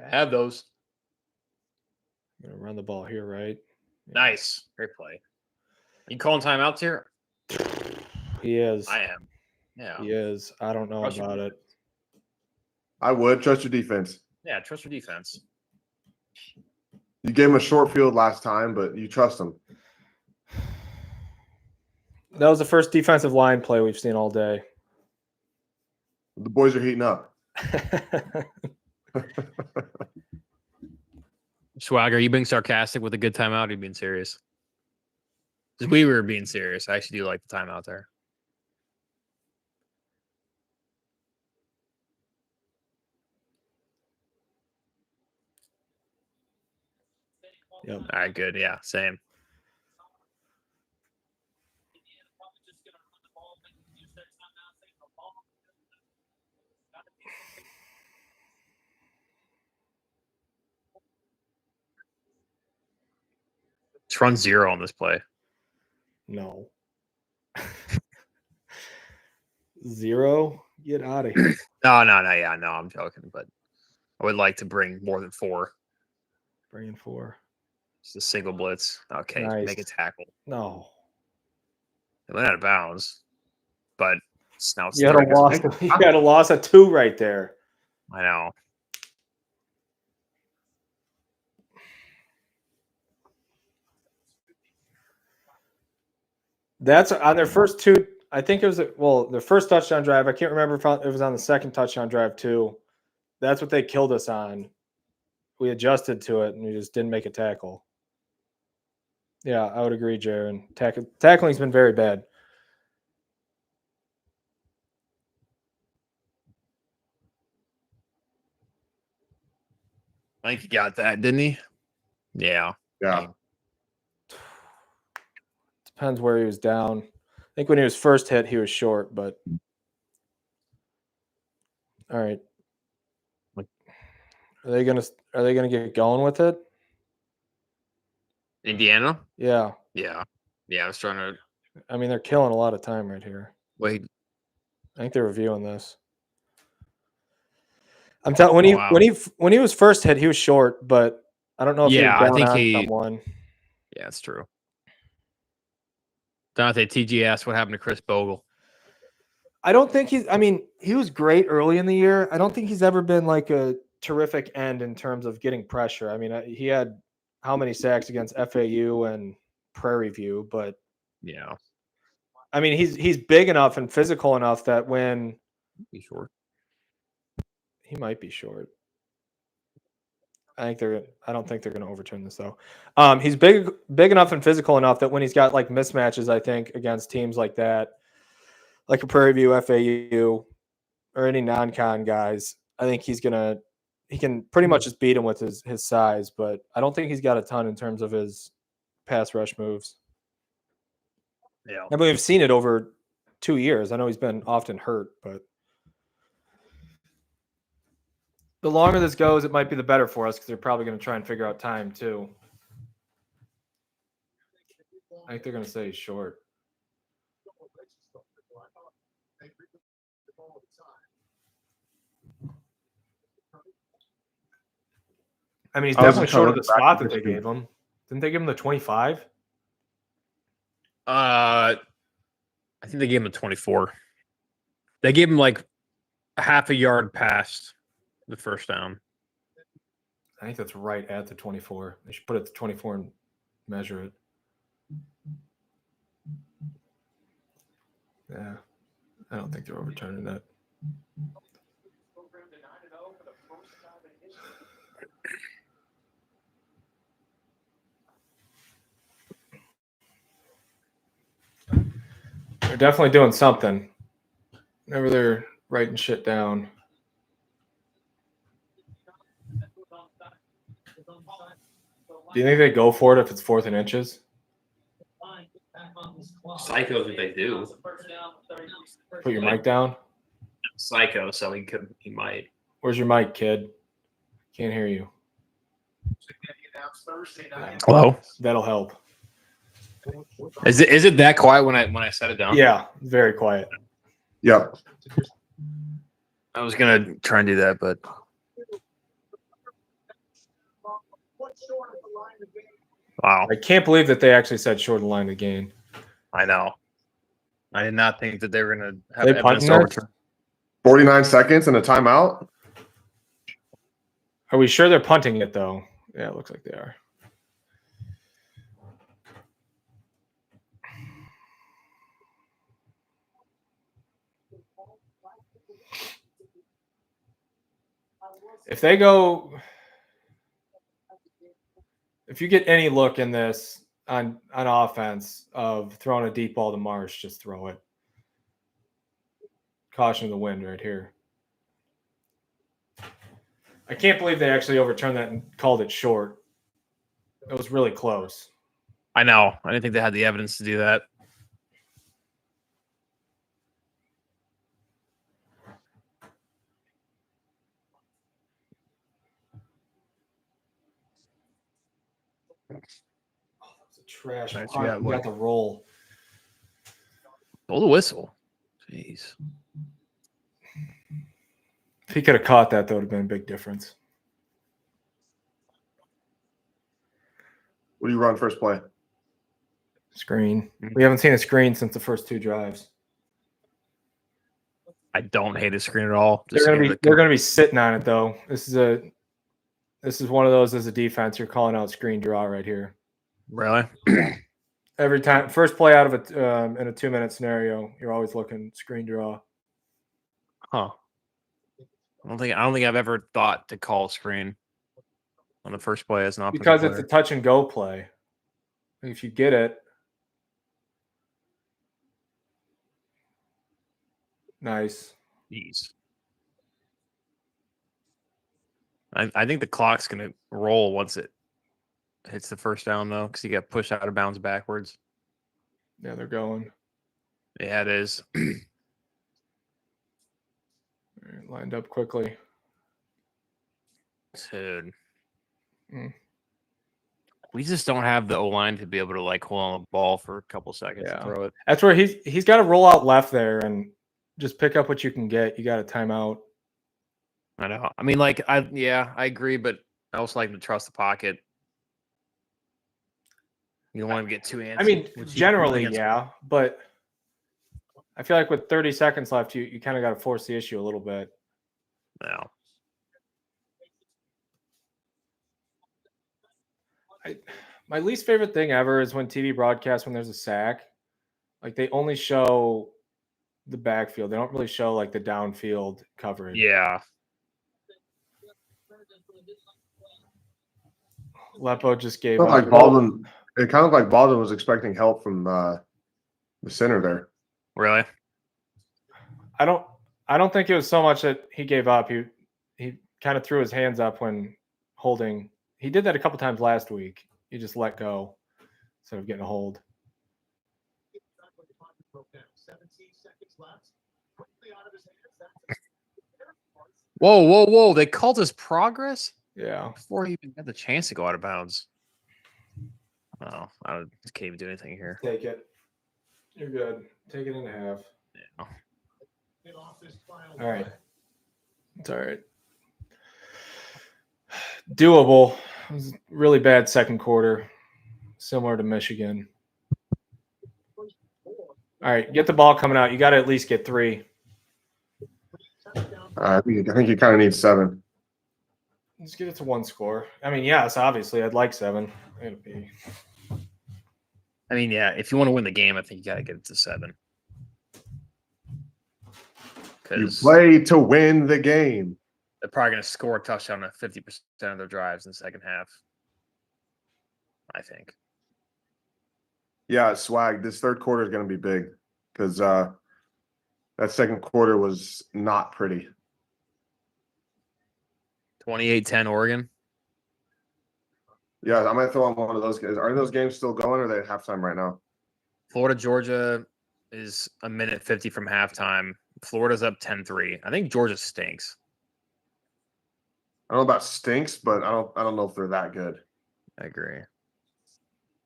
S3: Have those.
S1: I'm gonna run the ball here, right?
S3: Nice. Great play. You calling timeouts here?
S1: He is.
S3: I am. Yeah.
S1: He is. I don't know
S3: Trust your
S1: about it.
S3: defense.
S2: I would trust your defense.
S3: Yeah, trust your defense.
S2: You gave him a short field last time, but you trust him.
S1: That was the first defensive line play we've seen all day.
S2: The boys are heating up.
S3: Swagger, are you being sarcastic with a good timeout? Or are you being serious? Because we were being serious. I actually do like the timeout there.
S1: Yep.
S3: All right, good. Yeah, same. Let's run 0 on this play.
S1: No. 0? Get out of here.
S3: No, yeah, no, I'm joking, but I would like to bring more than 4.
S1: Bringing 4.
S3: Just a single blitz. Okay, make a
S1: Nice.
S3: tackle.
S1: No.
S3: It went out of bounds, but it's now
S1: You had a loss of 2 right there.
S3: I know.
S1: That's on their first 2. I think it was their first touchdown drive. I can't remember if it was on the second touchdown drive too. That's what they killed us on. We adjusted to it and we just didn't make a tackle. Yeah, I would agree, Jaron. Tackling's been very bad.
S3: I think he got that, didn't he? Yeah.
S2: Yeah.
S1: Depends where he was down. I think when he was first hit, he was short, but all right. Are they gonna get going with it?
S3: Indiana?
S1: Yeah.
S3: Yeah. Yeah, I was trying to
S1: I mean, they're killing a lot of time right here.
S3: wait.
S1: I think they're reviewing this. I'm telling when he was first hit, he was short, but I don't know if
S3: Yeah,
S1: he was
S3: I
S1: down
S3: think
S1: on
S3: he-
S1: someone.
S3: Yeah, it's true. Dante TG asked what happened to Chris Bogle.
S1: I don't think I mean, he was great early in the year. I don't think he's ever been like a terrific end in terms of getting pressure. I mean, he had how many sacks against FAU and Prairie View, but
S3: Yeah.
S1: I mean, he's big enough and physical enough that when
S3: He's short.
S1: he might be short. I don't think they're going to overturn this though. He's big enough and physical enough that when he's got like mismatches, I think against teams like that, like a Prairie View, FAU, or any non-con guys, I think he can pretty much just beat him with his size, but I don't think he's got a ton in terms of his pass rush moves.
S3: Yeah.
S1: I mean, we've seen it over 2 years. I know he's been often hurt, but the longer this goes, it might be the better for us because they're probably going to try and figure out time too. I think they're going to say he's short. I mean, he's
S2: I was
S1: definitely
S2: just
S1: short
S2: trying
S1: of
S2: to
S1: the
S2: look back
S1: spot
S2: at
S1: that they
S2: history.
S1: gave him. Didn't they give him the 25?
S3: I think they gave him a 24. They gave him like half a yard past the first down.
S1: I think that's right at the 24. They should put it to 24 and measure it. Yeah. I don't think they're overturning that. They're definitely doing something. Whenever they're writing shit down. Do you think they go for it if it's 4th and inches?
S3: Psychos if they do.
S1: Put your mic down.
S3: Psycho, so he might.
S1: Where's your mic, kid? Can't hear you.
S3: Hello.
S1: That'll help.
S3: Is it that quiet when I set it down?
S1: Yeah, very quiet.
S2: Yep.
S3: I was gonna try and do that, but wow,
S1: I can't believe that they actually said short of the line to gain.
S3: I know. I did not think that they were gonna have
S1: They
S3: evidence
S1: punting
S3: to
S1: this?
S3: overturn.
S2: 49 seconds and a timeout.
S1: Are we sure they're punting it though? Yeah, it looks like they are. If they go, if you get any look in this on offense of throwing a deep ball to Marsh, just throw it. Caution the wind right here. I can't believe they actually overturned that and called it short. It was really close.
S3: I know. I didn't think they had the evidence to do that.
S1: It's a trash.
S3: Nice,
S1: punt.
S3: you got
S1: You got the roll.
S3: Blow the whistle. Jeez.
S1: If he could have caught that, that would have been a big difference.
S2: What do you run first play?
S1: Screen. We haven't seen a screen since the first 2 drives.
S3: I don't hate his screen at all.
S1: They're gonna be sitting on it though. This is one of those as a defense. You're calling out screen draw right here.
S3: Really?
S1: Every time, first play out of it in a 2-minute scenario, you're always looking screen draw.
S3: Huh. I don't think I've ever thought to call screen on the first play as an offensive
S1: Because it's a
S3: player.
S1: touch and go play. If you get it, nice.
S3: Jeez. I think the clock's gonna roll once it hits the first down though, because you got pushed out of bounds backwards.
S1: Yeah, they're going.
S3: Yeah, it is.
S1: All right, lined up quickly.
S3: Dude.
S1: Mm.
S3: We just don't have the O line to be able to like hold on the ball for a couple seconds
S1: Yeah.
S3: and throw it.
S1: That's where he's got to roll out left there and just pick up what you can get. You got a timeout.
S3: I know. I mean, like, I agree, but I also like to trust the pocket. You don't want to get too antsy.
S1: I mean,
S3: which
S1: generally,
S3: against-
S1: yeah, but I feel like with 30 seconds left, you kind of got to force the issue a little bit.
S3: No.
S1: My least favorite thing ever is when TV broadcasts when there's a sack, like they only show the backfield. They don't really show like the downfield coverage.
S3: Yeah.
S1: Lepo just gave
S2: It
S1: up.
S2: kind of like Baldwin was expecting help from the center there.
S3: Really?
S1: I don't think it was so much that he gave up. He kind of threw his hands up when holding. He did that a couple times last week. He just let go instead of getting a hold.
S3: Whoa. They called us progress
S1: Yeah.
S3: before he even had the chance to go out of bounds. Oh, I can't even do anything here.
S1: Take it. You're good. Take it in half.
S3: Yeah.
S1: All right. It's all right. doable. It was a really bad second quarter, similar to Michigan. All right, get the ball coming out. You got to at least get 3.
S2: I think you kind of need 7.
S1: Let's get it to 1 score. I mean, yes, obviously, I'd like 7. It'd be...
S3: I mean, yeah, if you want to win the game, I think you got to get it to 7.
S2: You play to win the game.
S3: They're probably going to score a touchdown on 50% of their drives in the second half. I think.
S2: Yeah, swag. This third quarter is going to be big because that second quarter was not pretty.
S3: 28-10 Oregon.
S2: Yeah, I might throw on one of those guys. Are those games still going or are they at halftime right now?
S3: Florida, Georgia is a minute 50 from halftime. Florida's up 10-3. I think Georgia stinks.
S2: I don't know about stinks, but I don't know if they're that good.
S3: I agree.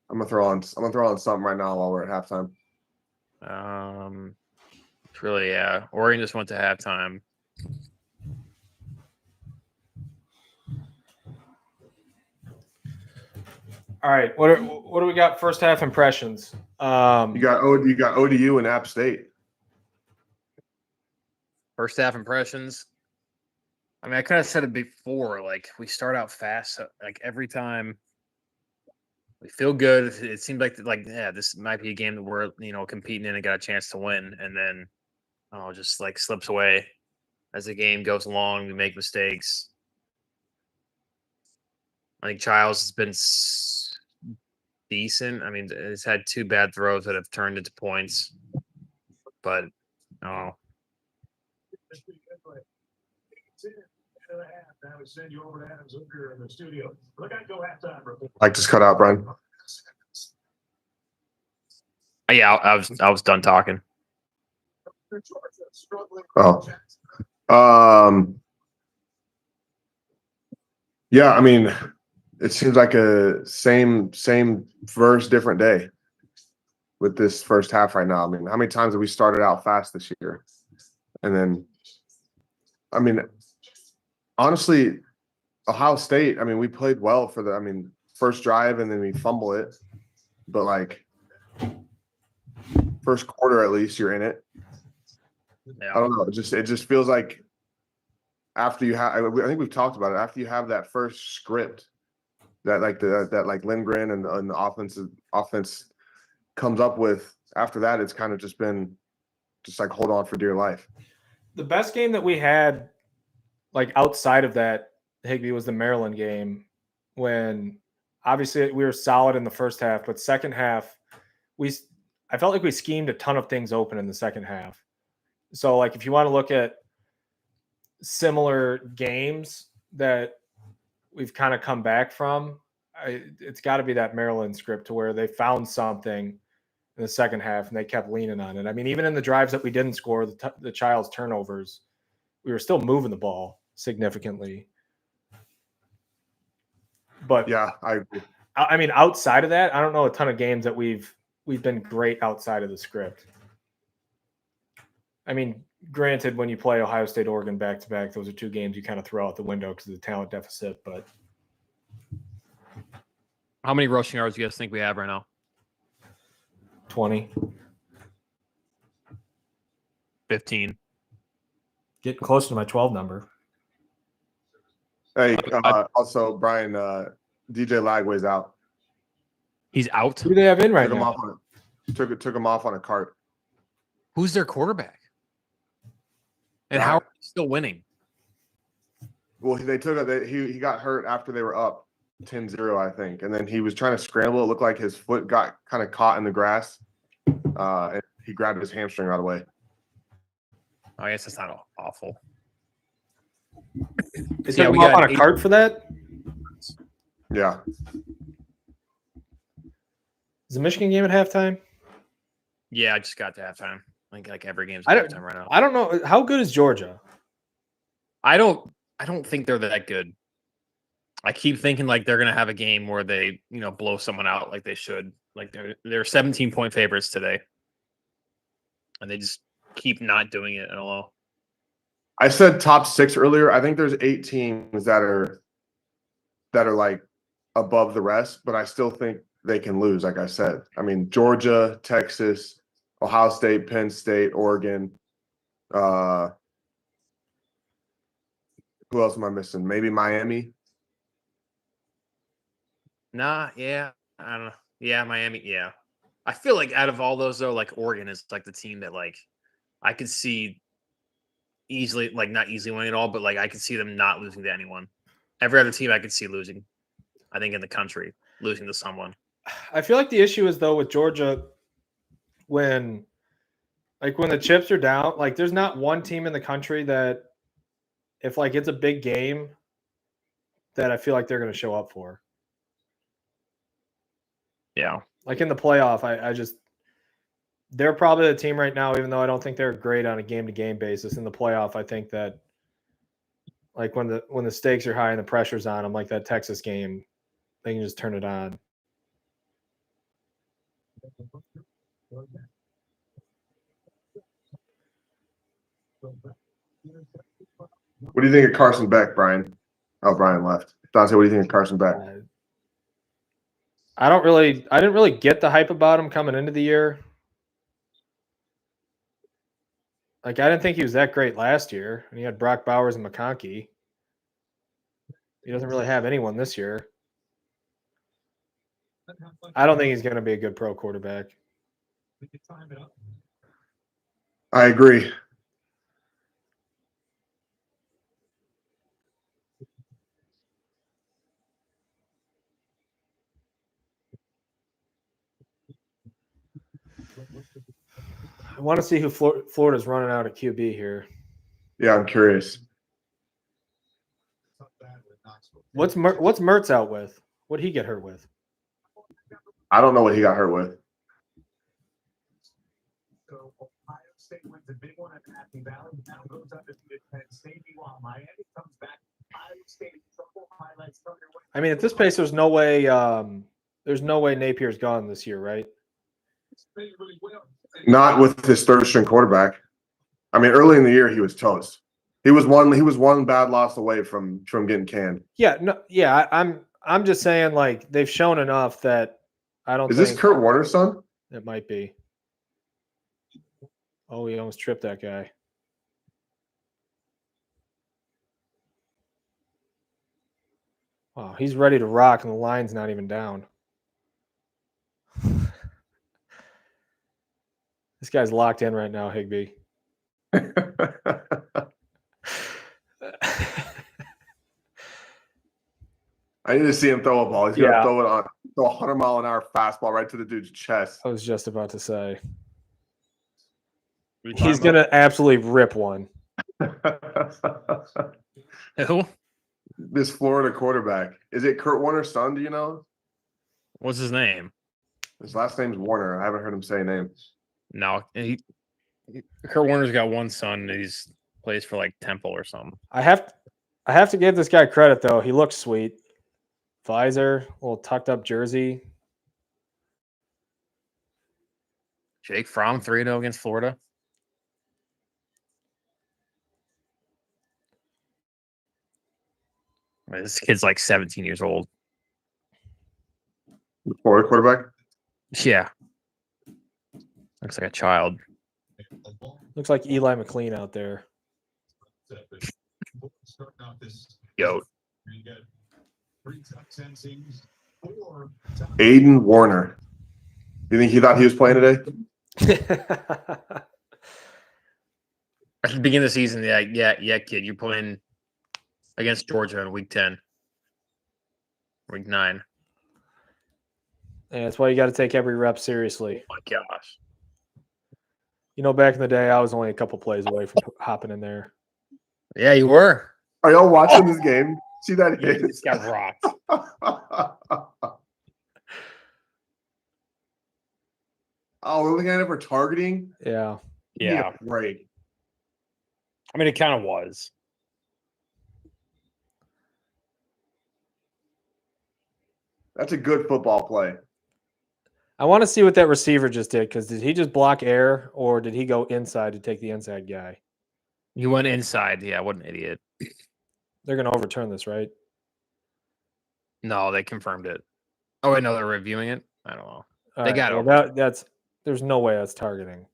S2: I'm gonna throw on something right now while we're at halftime.
S3: It's really, yeah. Oregon just went to halftime.
S1: All right, what do we got? First half impressions.
S2: You got ODU and App State.
S3: First half impressions. I mean, I kind of said it before. Like, we start out fast. So, like, every time we feel good, it seems like yeah, this might be a game that we're competing in and got a chance to win, and then just like slips away as the game goes along. We make mistakes. I think Childs has been decent. I mean, it's had 2 bad throws that have turned into points, but
S2: Like just cut out, Brian.
S3: yeah, I was done talking.
S2: Oh. Yeah, I mean, it seems like a same verse, different day with this first half right now. I mean, how many times have we started out fast this year? And then, I mean, honestly, Ohio State, I mean, we played well for first drive and then we fumble it. But like first quarter, at least you're in it.
S3: Yeah.
S2: I don't know. It just feels like after you have, I think we've talked about it. After you have that first script that Lindgren and the offense comes up with, after that, it's kind of just been just like hold on for dear life.
S1: The best game that we had, like outside of that, Higbee, was the Maryland game when obviously we were solid in the first half, but second half, I felt like we schemed a ton of things open in the second half. So like if you want to look at similar games that we've kind of come back from, it's got to be that Maryland script to where they found something in the second half and they kept leaning on it. I mean, even in the drives that we didn't score, the Child's turnovers, we were still moving the ball significantly. But
S2: yeah, I agree.
S1: I mean, outside of that, I don't know a ton of games that we've been great outside of the script. I mean, granted, when you play Ohio State, Oregon back to back, those are 2 games you kind of throw out the window because of the talent deficit. But
S3: how many rushing yards do you guys think we have right now?
S1: 20.
S3: 15.
S4: Getting close to my 12 number.
S2: Hey, also Brian, DJ Lagway's out.
S3: He's out.
S1: Who do they have in right now?
S2: Took him off on a cart.
S3: Who's their quarterback? And how are they still winning?
S2: Well, he got hurt after they were up 10-0, I think. And then he was trying to scramble. It looked like his foot got kind of caught in the grass. And he grabbed his hamstring right away.
S3: I guess it's not awful.
S1: They took him off on a cart for that?
S2: Yeah.
S1: Is the Michigan game at halftime?
S3: Yeah, I just got to halftime. Like every game's at halftime right now.
S1: I don't know. How good is Georgia? I don't
S3: think they're that good. I keep thinking like they're gonna have a game where they, blow someone out like they should. Like they're 17-point favorites today. And they just keep not doing it at all.
S2: I said top 6 earlier. I think there's 8 teams that that are like above the rest, but I still think they can lose. Like I said, I mean, Georgia, Texas, Ohio State, Penn State, Oregon. Who else am I missing? Maybe Miami.
S3: Nah, yeah, I don't know. Yeah, Miami. Yeah, I feel like out of all those though, like Oregon is like the team that like I could see easily, like not easily winning at all, but like I could see them not losing to anyone. Every other team I could see losing. I think in the country losing to someone.
S1: I feel like the issue is though with Georgia when the chips are down, like there's not one team in the country that if like it's a big game that I feel like they're going to show up for.
S3: Yeah.
S1: Like in the playoff, I just they're probably the team right now, even though I don't think they're great on a game-to-game basis. In the playoff, I think that like when the stakes are high and the pressure's on them, like that Texas game, they can just turn it on.
S2: What do you think of Carson Beck, Brian? Oh, Brian left. Dante, what do you think of Carson Beck?
S1: I didn't really get the hype about him coming into the year. Like I didn't think he was that great last year, and he had Brock Bowers and McConkey. He doesn't really have anyone this year. I don't think he's going to be a good pro quarterback.
S2: I agree.
S1: I want to see who Florida's running out at QB here.
S2: Yeah, I'm curious.
S1: What's Mertz out with? What'd he get hurt with?
S2: I don't know what he got hurt with.
S6: So Ohio State wins a big one at Happy Valley. Now goes up to Penn State. Meanwhile, Miami comes back. Iowa State in trouble. Highlights from their way.
S1: I mean, at this pace, there's no way Napier's gone this year, right?
S2: Not with his third string quarterback. I mean, early in the year he was toast. He was one bad loss away from getting canned.
S1: Yeah, no, yeah. I'm just saying, like they've shown enough that I don't.
S2: Is this Kurt Warner's son?
S1: It might be. Oh, he almost tripped that guy. Wow, he's ready to rock, and the line's not even down. This guy's locked in right now, Higbee.
S2: I need to see him throw a ball. He's gonna throw a 100-mile-an-hour fastball right to the dude's chest.
S1: I was just about to say. He's gonna absolutely rip one.
S3: Who?
S2: This Florida quarterback. Is it Kurt Warner's son? Do you know?
S3: What's his name?
S2: His last name's Warner. I haven't heard him say names.
S3: No, Kurt Warner's got one son. He's plays for like Temple or something.
S1: I have to give this guy credit though. He looks sweet. Visor, little tucked up jersey.
S3: Jake Fromm 3-0 against Florida. This kid's like 17 years old.
S2: The Florida quarterback?
S3: Yeah. Looks like a child.
S1: Looks like Eli McLean out there.
S3: Yo.
S2: Aiden Warner. You think he thought he was playing today?
S3: At the beginning of the season, yeah, kid. You're playing against Georgia in week 10. Week 9.
S1: Yeah, that's why you got to take every rep seriously.
S3: Oh my gosh.
S1: You know, back in the day, I was only a couple plays away from hopping in there.
S3: Yeah, you were.
S2: Are y'all watching this game? See that?
S3: You just got rocked.
S2: Oh, we're looking at it for targeting?
S1: Yeah.
S3: Yeah.
S2: Break.
S3: I mean, it kind of was.
S2: That's a good football play.
S1: I want to see what that receiver just did, because did he just block air or did he go inside to take the inside guy?
S3: You went inside. Yeah, what an idiot.
S1: They're going to overturn this, right?
S3: No, they confirmed it. Oh, wait, no, they're reviewing it. I don't know.
S1: All
S3: They
S1: right,
S3: got
S1: well,
S3: over.
S1: there's no way that's targeting.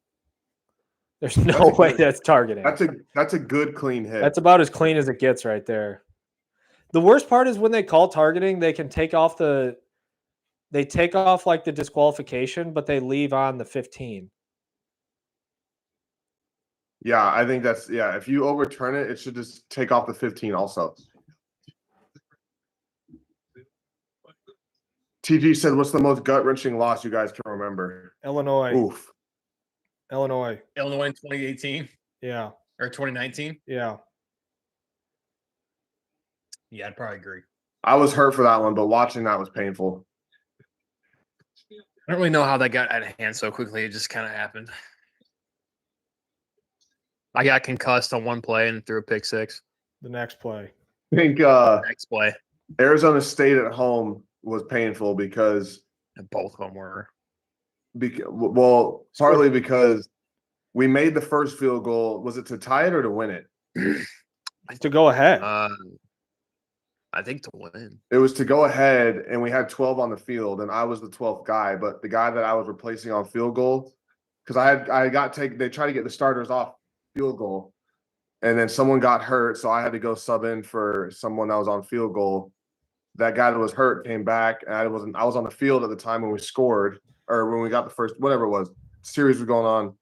S1: There's no
S2: That's a
S1: way
S2: good-
S1: that's targeting.
S2: That's a good clean hit.
S1: That's about as clean as it gets right there. The worst part is when they call targeting, they can take off like the disqualification, but they leave on the 15.
S2: Yeah, I think that's if you overturn it, it should just take off the 15 also. TG said, "What's the most gut-wrenching loss you guys can remember?"
S1: Illinois.
S2: Oof.
S1: Illinois.
S3: Illinois in 2018
S1: Yeah.
S3: or 2019.
S1: Yeah.
S3: Yeah, I'd probably agree.
S2: I was hurt for that one, but watching that was painful.
S3: I don't really know how that got out of hand so quickly. It just kind of happened. I got concussed on one play and threw a pick six.
S1: The next play.
S2: I think
S3: Next play.
S2: Arizona State at home was painful because
S3: Both of them were.
S2: partly because we made the first field goal. Was it to tie it or to win it?
S1: To go ahead.
S3: I think to win.
S2: It was to go ahead, and we had 12 on the field, and I was the 12th guy. But the guy that I was replacing on field goal, because they tried to get the starters off field goal, and then someone got hurt, so I had to go sub in for someone that was on field goal. That guy that was hurt came back, and I was on the field at the time when we scored, or when we got the first, whatever it was, series was going on.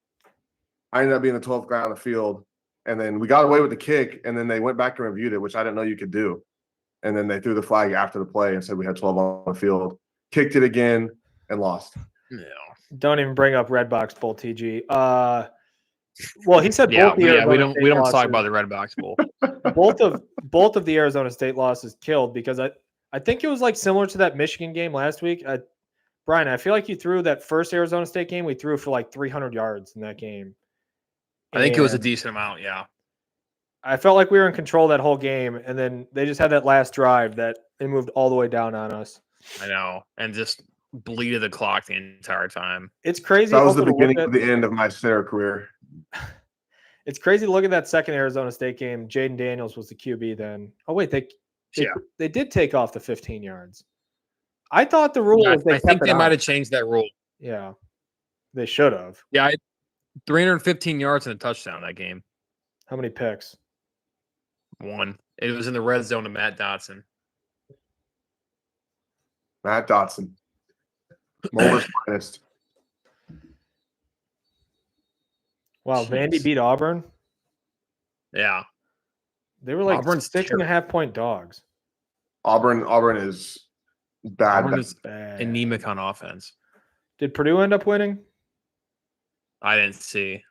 S2: I ended up being the 12th guy on the field, and then we got away with the kick, and then they went back and reviewed it, which I didn't know you could do. And then they threw the flag after the play and said we had 12 on the field, kicked it again, and lost.
S3: No.
S1: Don't even bring up Redbox Bowl, TG. Well, he said
S3: Yeah,
S1: both the
S3: we
S1: Arizona
S3: don't
S1: State
S3: talk
S1: losses-
S3: about the Red Box Bowl.
S1: both of the Arizona State losses killed because I think it was like similar to that Michigan game last week. Brian, I feel like you threw that first Arizona State game. We threw for like 300 yards in that game.
S3: I think it was a
S1: And
S3: decent amount. Yeah.
S1: I felt like we were in control that whole game, and then they just had that last drive that they moved all the way down on us.
S3: I know. And just bleeded the clock the entire time.
S1: It's crazy.
S2: That was the
S1: also to look
S2: beginning
S1: at-
S2: of the end of my Sarah career.
S1: It's crazy to look at that second Arizona State game. Jaden Daniels was the QB then. Oh wait, they did take off the 15 yards. I thought the rule
S3: Yeah,
S1: was they
S3: I think
S1: kept
S3: they
S1: it
S3: might
S1: on.
S3: have changed that rule.
S1: Yeah, they should have.
S3: Yeah, I had 315 yards and a touchdown that game.
S1: How many picks?
S3: One. It was in the red zone to Matt Dotson.
S2: Matt Dotson. Mulder's finest.
S1: Wow, Vandy
S3: Jeez.
S1: beat Auburn.
S3: Yeah.
S1: They were like
S3: Auburn's
S1: 6.5 point dogs.
S2: Auburn is bad.
S3: Auburn is
S1: Bad.
S3: anemic on offense.
S1: Did Purdue end up winning?
S3: I didn't see.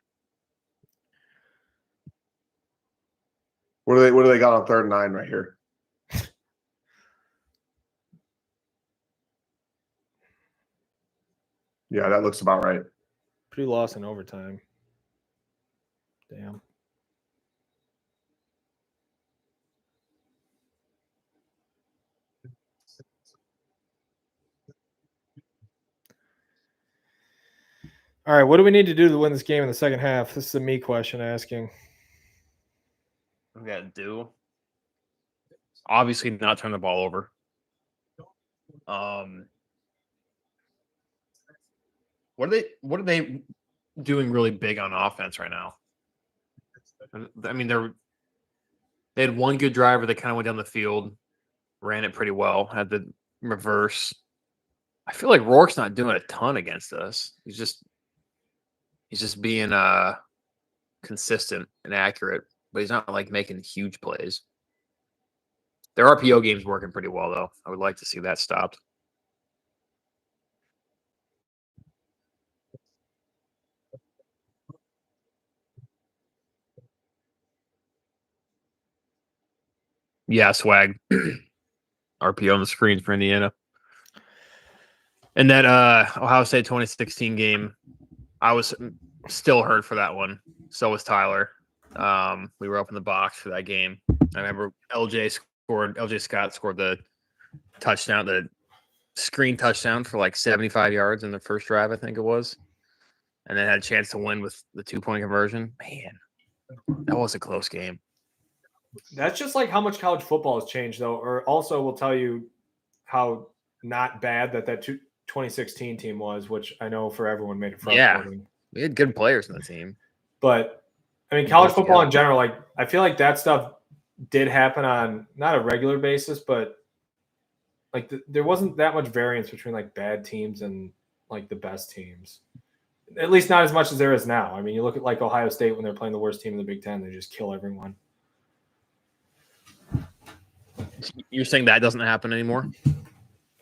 S2: What do they got on 3rd and 9 right here? Yeah, that looks about right.
S1: Purdue lost in overtime. Damn. All right, what do we need to do to win this game in the second half? This is a me question asking.
S3: What we got to do? Obviously, not turn the ball over. What are they doing really big on offense right now? I mean, they had one good driver that kind of went down the field, ran it pretty well, had the reverse. I feel like Rourke's not doing a ton against us. He's just being consistent and accurate, but he's not like making huge plays. Their RPO game's working pretty well, though. I would like to see that stopped. Yeah, swag. RPO on the screen for Indiana. And that Ohio State 2016 game, I was still hurt for that one. So was Tyler. We were up in the box for that game. I remember LJ Scott scored the touchdown, the screen touchdown for like 75 yards in the first drive, I think it was. And then had a chance to win with the 2-point conversion. Man, that was a close game.
S1: That's just like how much college football has changed, though, or also will tell you how not bad that 2016 team was, which I know for everyone made it
S3: Yeah.
S1: frustrating.
S3: We had good players in the team.
S1: But I mean,
S3: Yeah,
S1: college
S3: both
S1: football
S3: together.
S1: in general, like I feel like that stuff did happen on not a regular basis, but like there wasn't that much variance between like bad teams and like the best teams. At least not as much as there is now. I mean, you look at like Ohio State when they're playing the worst team in the Big Ten, they just kill everyone.
S3: You're saying that doesn't happen anymore?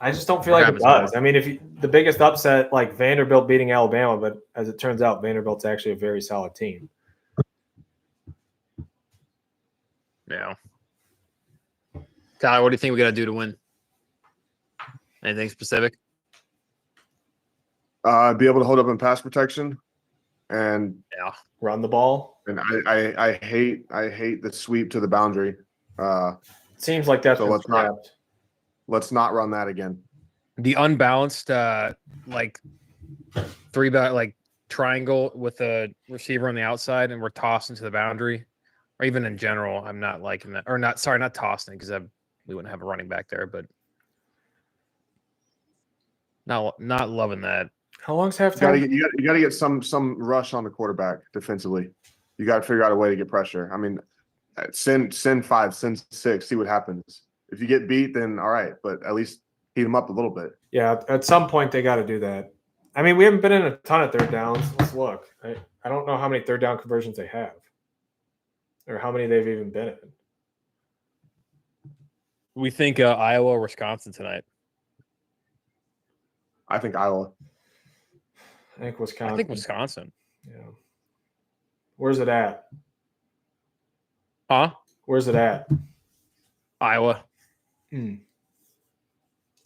S1: I just don't feel
S3: Or
S1: like it
S3: happens
S1: does.
S3: more.
S1: I mean, if the biggest upset, like Vanderbilt beating Alabama, but as it turns out, Vanderbilt's actually a very solid team.
S3: Yeah. Tyler, what do you think we got to do to win? Anything specific?
S2: Be able to hold up in pass protection, and
S3: Yeah.
S1: Run the ball.
S2: and I hate the sweep to the boundary.
S1: Seems like that's
S2: So
S1: been
S2: let's not-
S1: scrapped.
S2: Let's not run that again.
S3: The unbalanced, like like triangle with a receiver on the outside, and we're tossing to the boundary, or even in general, I'm not liking that. Or not, sorry, not tossing because we wouldn't have a running back there, but not loving that.
S1: How long's
S2: You gotta
S1: halftime?
S2: get you gotta get some rush on the quarterback defensively. You got to figure out a way to get pressure. I mean, send 5, send 6, see what happens. If you get beat, then all right, but at least heat them up a little bit.
S1: Yeah, at some point they got to do that. I mean, we haven't been in a ton of third downs. Let's look. I don't know how many third down conversions they have, or how many they've even been in.
S3: We think Iowa or Wisconsin tonight.
S2: I think Iowa.
S1: I think Wisconsin.
S3: I think Wisconsin.
S1: Yeah. Where's it at?
S3: Huh?
S1: Where's it at?
S3: Iowa.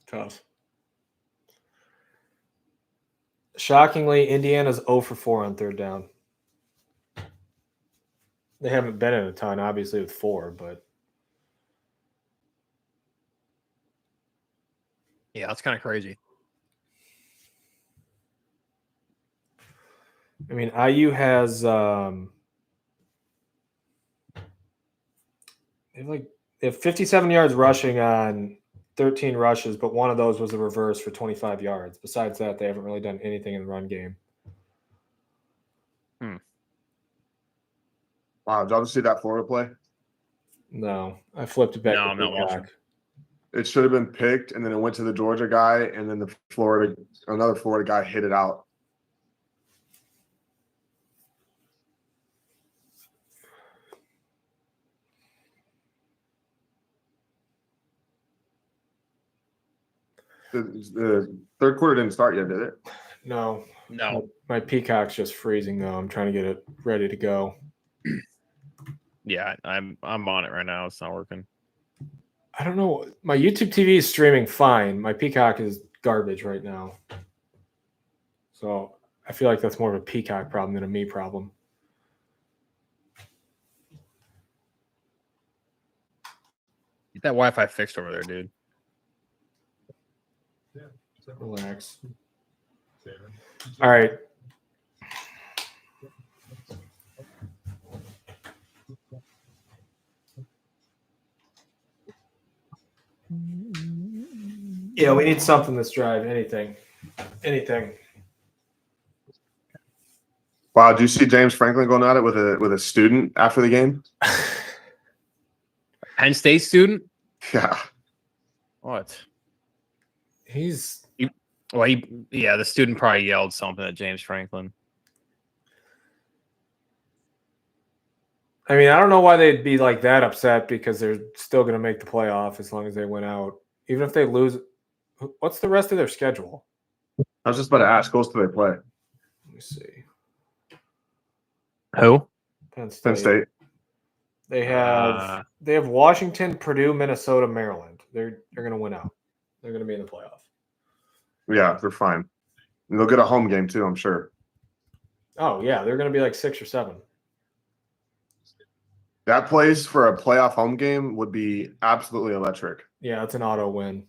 S1: Tough. Shockingly, Indiana's 0 for 4 on third down. They haven't been in a ton, obviously, with 4, but
S3: Yeah, that's kind of crazy.
S1: I mean, IU has they have 57 yards rushing on 13 rushes, but one of those was a reverse for 25 yards. Besides that, they haven't really done anything in the run game.
S2: Wow, did y'all just see that Florida play?
S1: No, I flipped it back.
S3: No,
S1: to
S3: I'm not
S1: Peacock.
S3: watching.
S2: It should have been picked, and then it went to the Georgia guy, and then another Florida guy hit it out. The third quarter didn't start yet, did it?
S1: No,
S3: No.
S1: my Peacock's just freezing though. I'm trying to get it ready to go.
S3: Yeah, I'm on it right now. It's not working.
S1: I don't know. My YouTube TV is streaming fine. My Peacock is garbage right now. So I feel like that's more of a Peacock problem than a me problem.
S3: Get that Wi-Fi fixed over there, dude.
S1: Relax. All right. Yeah, we need something this drive. Anything.
S2: Wow, do you see James Franklin going at it with a student after the game?
S3: Penn State student?
S2: Yeah.
S3: What?
S1: He's
S3: The student probably yelled something at James Franklin.
S1: I mean, I don't know why they'd be like that upset because they're still going to make the playoff as long as they win out. Even if they lose, what's the rest of their schedule?
S2: I was just about to ask, who else do they play?
S1: Let me see.
S3: Who?
S1: Penn State.
S2: Penn State.
S1: They have Washington, Purdue, Minnesota, Maryland. They're going to win out. They're going to be in the playoff.
S2: Yeah, they're fine. And they'll get a home game too, I'm sure.
S1: Oh yeah, they're going to be like 6 or 7.
S2: That place for a playoff home game would be absolutely electric.
S1: Yeah, it's an auto win.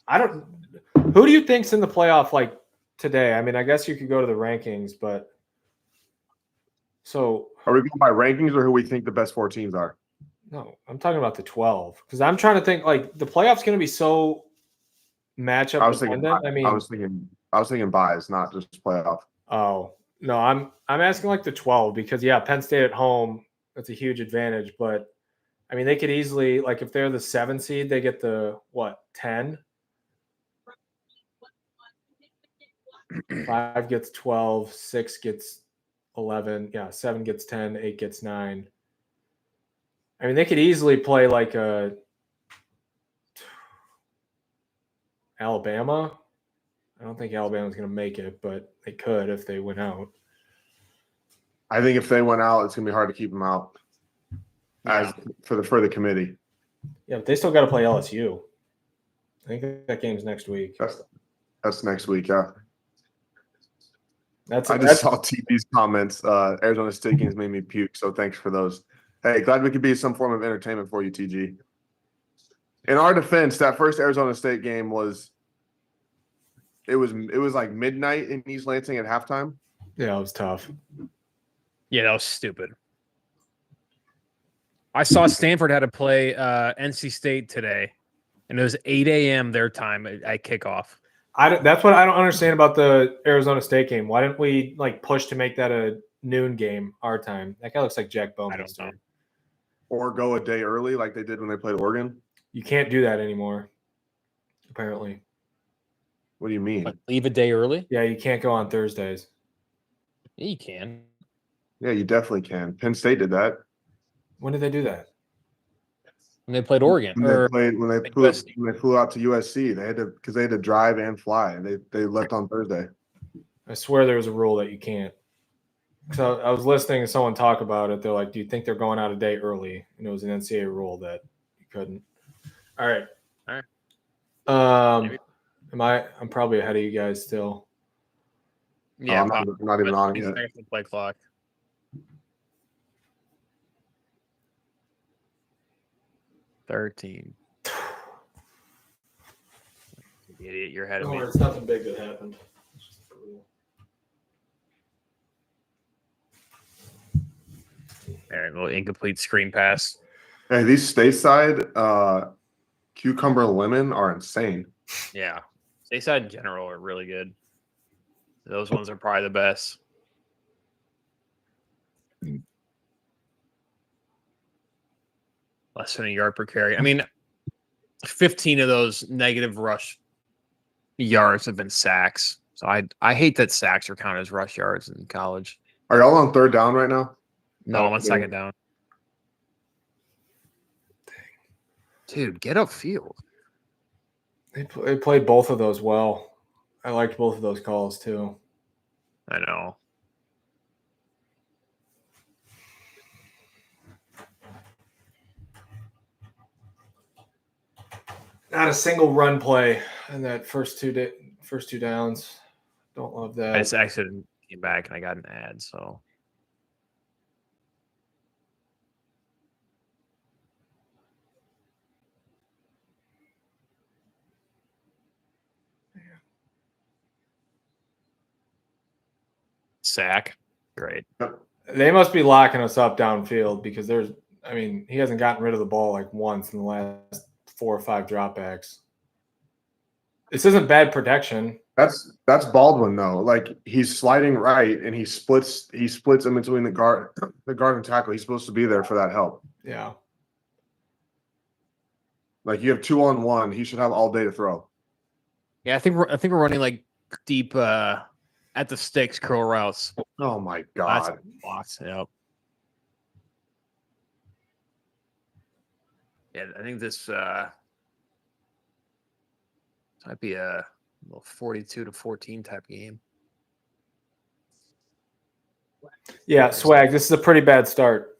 S1: Who do you think's in the playoff like today? I mean, I guess you could go to the rankings, but so
S2: are we going by rankings or who we think the best 4 teams are?
S1: No, I'm talking about the 12 because I'm trying to think like the playoffs going to be so matchup
S2: I was thinking.
S1: dependent. I mean,
S2: I was thinking buys, not just playoff.
S1: oh no, I'm asking like the 12 because yeah, Penn State at home, that's a huge advantage. But I mean, they could easily like if they're the 7 seed, they get the what 10. 5 gets 12, 6 gets 11. Yeah, 7 gets 10, 8 gets 9. I mean, they could easily play like a Alabama. I don't think Alabama's going to make it, but they could if they went out.
S2: I think if they went out, it's gonna be hard to keep them out.
S3: Yeah.
S2: For the committee.
S1: Yeah, but they still got to play LSU. I think that game's next week.
S2: That's next week. Yeah.
S1: That's
S2: I just saw TV's comments. Arizona State games made me puke, so thanks for those. Hey, glad we could be some form of entertainment for you, TG. In our defense, that first Arizona State game was like midnight in East Lansing at halftime.
S1: Yeah, it was tough.
S3: Yeah, that was stupid. I saw Stanford had to play NC State today, and it was 8 a.m. their time at kickoff.
S1: That's what I don't understand about the Arizona State game. Why didn't we like push to make that a noon game our time? That guy looks like Jack Bowman.
S3: I don't know.
S2: Or go a day early like they did when they played Oregon.
S1: You can't do that anymore, apparently.
S2: What do you mean?
S3: Like, leave a day early?
S1: Yeah, you can't go on Thursdays.
S3: Yeah, you can.
S2: Yeah, you definitely can. Penn State did that.
S1: When did they do that?
S3: When they played Oregon.
S2: When they flew out to USC, they had to drive and fly. They left on Thursday.
S1: I swear there was a rule that you can't. So I was listening to someone talk about it. They're like, "Do you think they're going out a day early?" And it was an NCAA rule that you couldn't. All right. I'm probably ahead of you guys still.
S3: Yeah,
S2: I'm not even on it yet.
S3: Seconds to play clock. $13. Idiot, you're ahead of me.
S1: It's nothing big that happened. It's just brutal.
S3: All right, little incomplete screen pass.
S2: Hey, these stateside cucumber lemon are insane.
S3: Yeah. Stateside in general are really good. Those ones are probably the best. Less than a yard per carry. I mean, 15 of those negative rush yards have been sacks. So I hate that sacks are counted as rush yards in college.
S2: Are y'all on third down right now?
S3: No, I'm on second down. Dude, get upfield.
S1: They played both of those well. I liked both of those calls too.
S3: I know.
S1: Not a single run play in that first two downs. Don't love that.
S3: I just exited, came back, and I got an ad. So sack, great.
S1: They must be locking us up downfield because he hasn't gotten rid of the ball like once in the last 4 or 5 dropbacks. This isn't bad protection.
S2: That's Baldwin though. Like he's sliding right and he splits in between the guard and tackle. He's supposed to be there for that help.
S1: Yeah.
S2: Like you have 2-on-1, he should have all day to throw.
S3: Yeah, I think we're running like deep at the sticks curl routes.
S2: Oh my
S3: That's
S2: god.
S3: blocks. Yep. Yeah, I think this might be a little 42-14 type game.
S1: Yeah, Swag, this is a pretty bad start.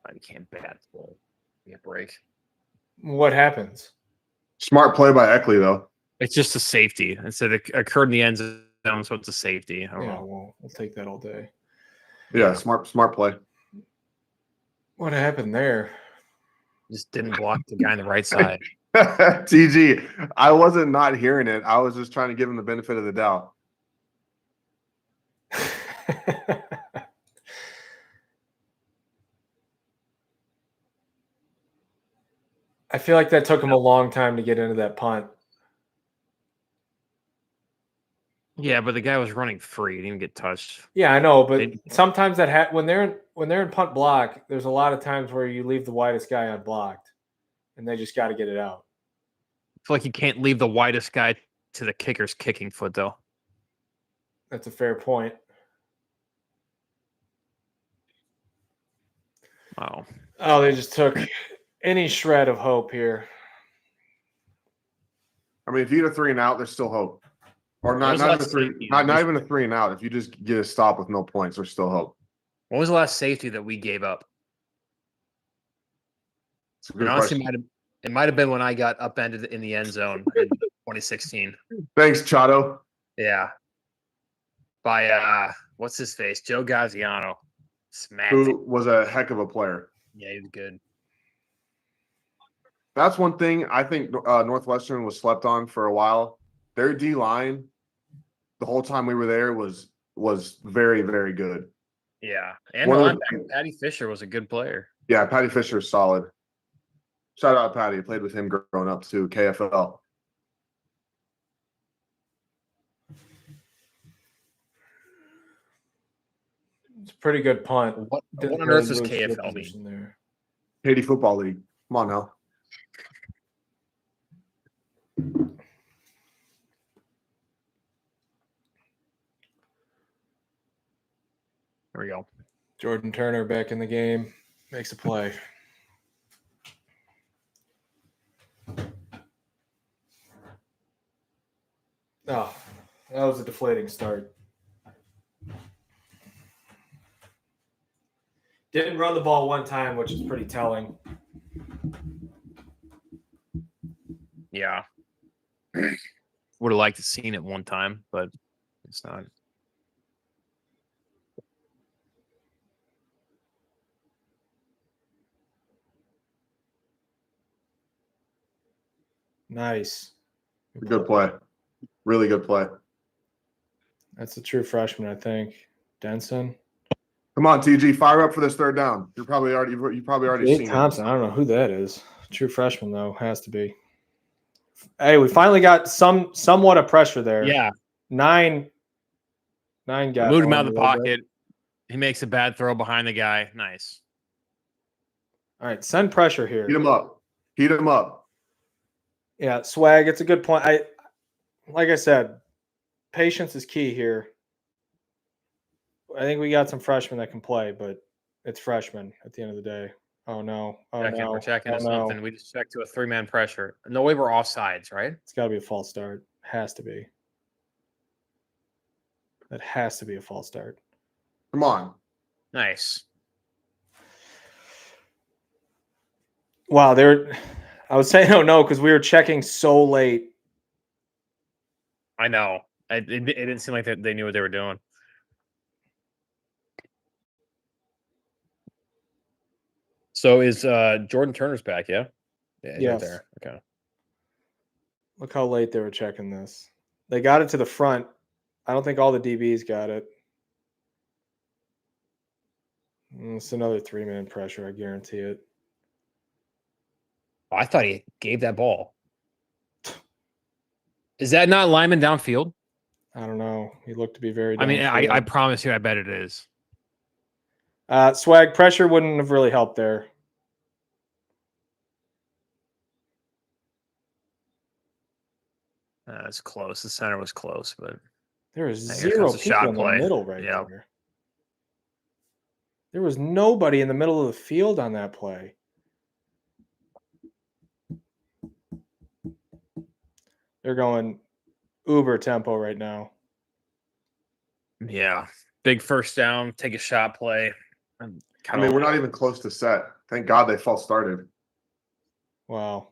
S3: I can't bat. Give me a break.
S1: What happens?
S2: Smart play by Eckley though.
S3: It's just a safety. Instead it occurred in the end zone, so it's a safety. I don't
S1: Yeah,
S3: know.
S1: well, we'll take that all day.
S2: Yeah, smart play.
S1: What happened there?
S3: Just didn't block the guy on the right side.
S2: TG, I wasn't not hearing it. I was just trying to give him the benefit of the doubt.
S1: I feel like that took him a long time to get into that punt.
S3: Yeah, but the guy was running free. He didn't even get touched.
S1: Yeah, I know, but
S3: They-
S1: sometimes that when they're in punt block, there's a lot of times where you leave the widest guy unblocked, and they just got to get it out.
S3: I feel like you can't leave the widest guy to the kicker's kicking foot, though.
S1: That's a fair point.
S3: Wow.
S1: Oh, they just took any shred of hope here.
S2: I mean, if you get a 3 and out, there's still hope. Or
S3: When
S2: not,
S3: was the
S2: not even
S3: last
S2: a three,
S3: safety
S2: not,
S3: that
S2: not
S3: we-
S2: even a 3 and out. If you just get a stop with no points, there's still hope.
S3: When was the last safety that we gave up?
S2: It's a
S3: It
S2: good
S3: honestly
S2: question.
S3: might have been when I got upended in the end zone in 2016.
S2: Thanks, Chato.
S3: Yeah. By what's his face? Joe Gaziano. Smacked him.
S2: Who was a heck of a player.
S3: Yeah, he was good.
S2: That's one thing I think Northwestern was slept on for a while. Their D line, the whole time we were there, was very, very good.
S3: Yeah. And
S2: One
S3: the
S2: of the-
S3: linebacker, Patty Fisher was a good player.
S2: Yeah, Patty Fisher is solid. Shout out Patty. Played with him growing up too. KFL.
S1: It's a pretty good punt.
S3: What
S1: Didn't
S3: on
S1: really
S3: earth does
S1: lose field
S3: KFL mean?
S1: position there.
S2: Haiti Football League. Come on now.
S3: There we go.
S1: Jordan Turner back in the game. Makes a play. Oh, that was a deflating start. Didn't run the ball one time, which is pretty telling.
S3: Yeah. Would have liked to seen it one time, but it's not.
S1: Nice.
S2: Good play. Really good play.
S1: That's a true freshman, I think. Denson.
S2: Come on, TG, fire up for this third down. You probably already
S1: Jake
S2: seen it.
S1: Thompson. I don't know who that is. True freshman, though. Has to be. Hey, we finally got somewhat of pressure there.
S3: Yeah.
S1: Nine got
S3: Moved him out
S1: home
S3: of the
S1: a little bit.
S3: pocket. He makes a bad throw behind the guy. Nice.
S1: All right, send pressure here.
S2: Heat him up. Heat him up.
S1: Yeah, Swag, it's a good point. Like I said, patience is key here. I think we got some freshmen that can play, but it's freshmen at the end of the day. Oh no. Oh
S3: Checking,
S1: no.
S3: we're checking
S1: Oh,
S3: to
S1: no.
S3: something. We just checked to a 3-man pressure. No way we're off sides, right?
S1: It's got to be a false start. Has to be. That has to be a false start.
S2: Come on.
S3: Nice.
S1: Wow, I was saying oh no because we were checking so late.
S3: I know. It didn't seem like they knew what they were doing. So is Jordan Turner's back? Yeah. Yeah, he's
S1: Yes.
S3: right there. Okay.
S1: Look how late they were checking this. They got it to the front. I don't think all the DBs got it. It's another 3-man pressure, I guarantee it.
S3: Oh, I thought he gave that ball. Is that not Lyman downfield?
S1: I don't know. He looked to be very
S3: I mean, I
S1: downfield.
S3: promise you, I bet it is.
S1: Swag pressure wouldn't have really helped there.
S3: It's close. The center was close, but
S1: There was
S3: Here
S1: zero
S3: comes the
S1: people
S3: shot
S1: in the
S3: play.
S1: middle right
S3: Yeah.
S1: there. There was nobody in the middle of the field on that play. They're going uber tempo right now.
S3: yeah, big first down. Take a shot play.
S2: I mean, we're not even close to set. Thank God they false started.
S1: Wow.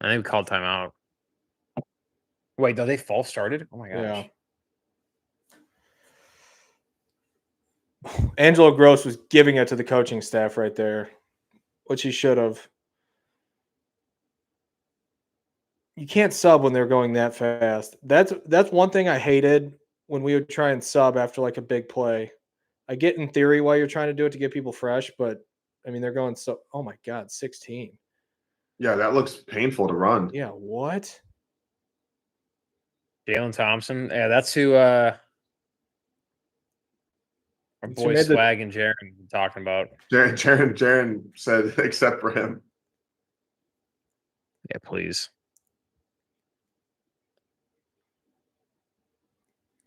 S3: I think we called timeout. Wait, no, they false started? Oh my gosh.
S1: Yeah. Angelo Gross was giving it to the coaching staff right there, which he should have. You can't sub when they're going that fast. That's one thing I hated when we would try and sub after like a big play. I get in theory why you're trying to do it to get people fresh, but I mean they're going so. Oh my god, 16.
S2: Yeah, that looks painful to run.
S1: Yeah, what?
S3: Jalen Thompson. Yeah, that's who our
S1: That's who
S3: boy
S1: made the-
S3: Swag and Jaron been talking about.
S2: Jaron said, except for him.
S3: Yeah, please.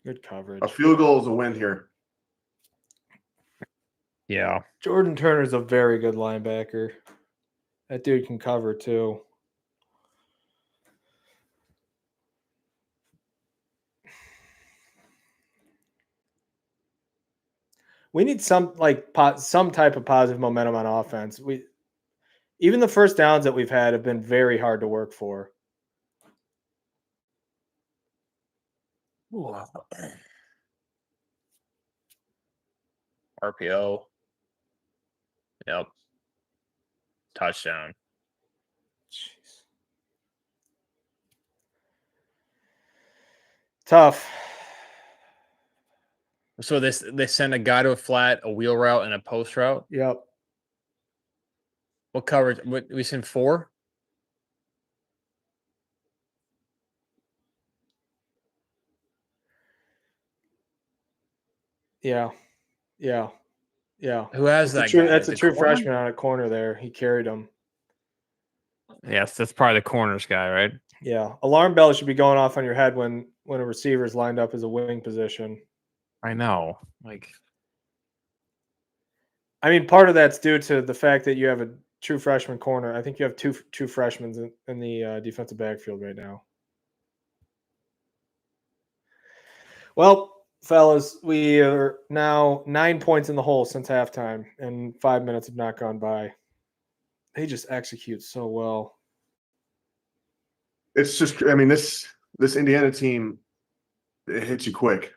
S1: Good coverage.
S2: A field goal is a win here.
S3: Yeah.
S1: Jordan Turner's a very good linebacker. That dude can cover too. We need some some type of positive momentum on offense. Even the first downs that we've had have been very hard to work for.
S3: RPO. Yep. Touchdown.
S1: Jeez. Tough.
S3: So they send a guy to a flat, a wheel route, and a post route.
S1: Yep.
S3: What coverage? What we send 4?
S1: Yeah. Yeah. Yeah.
S3: Who has
S1: That's
S3: that guy?
S1: That's a
S3: The
S1: true
S3: corner?
S1: freshman on a corner there. He carried him.
S3: Yes, that's probably the corners guy, right?
S1: Yeah. Alarm bells should be going off on your head when a receiver's lined up as a wing position.
S3: I know. Like,
S1: I mean, part of that's due to the fact that you have a true freshman corner. I think you have two true freshmen in the defensive backfield right now. Well, fellas, we are now 9 points in the hole since halftime, and 5 minutes have not gone by. They just execute so well.
S2: It's just, I mean, this Indiana team, it hits you quick.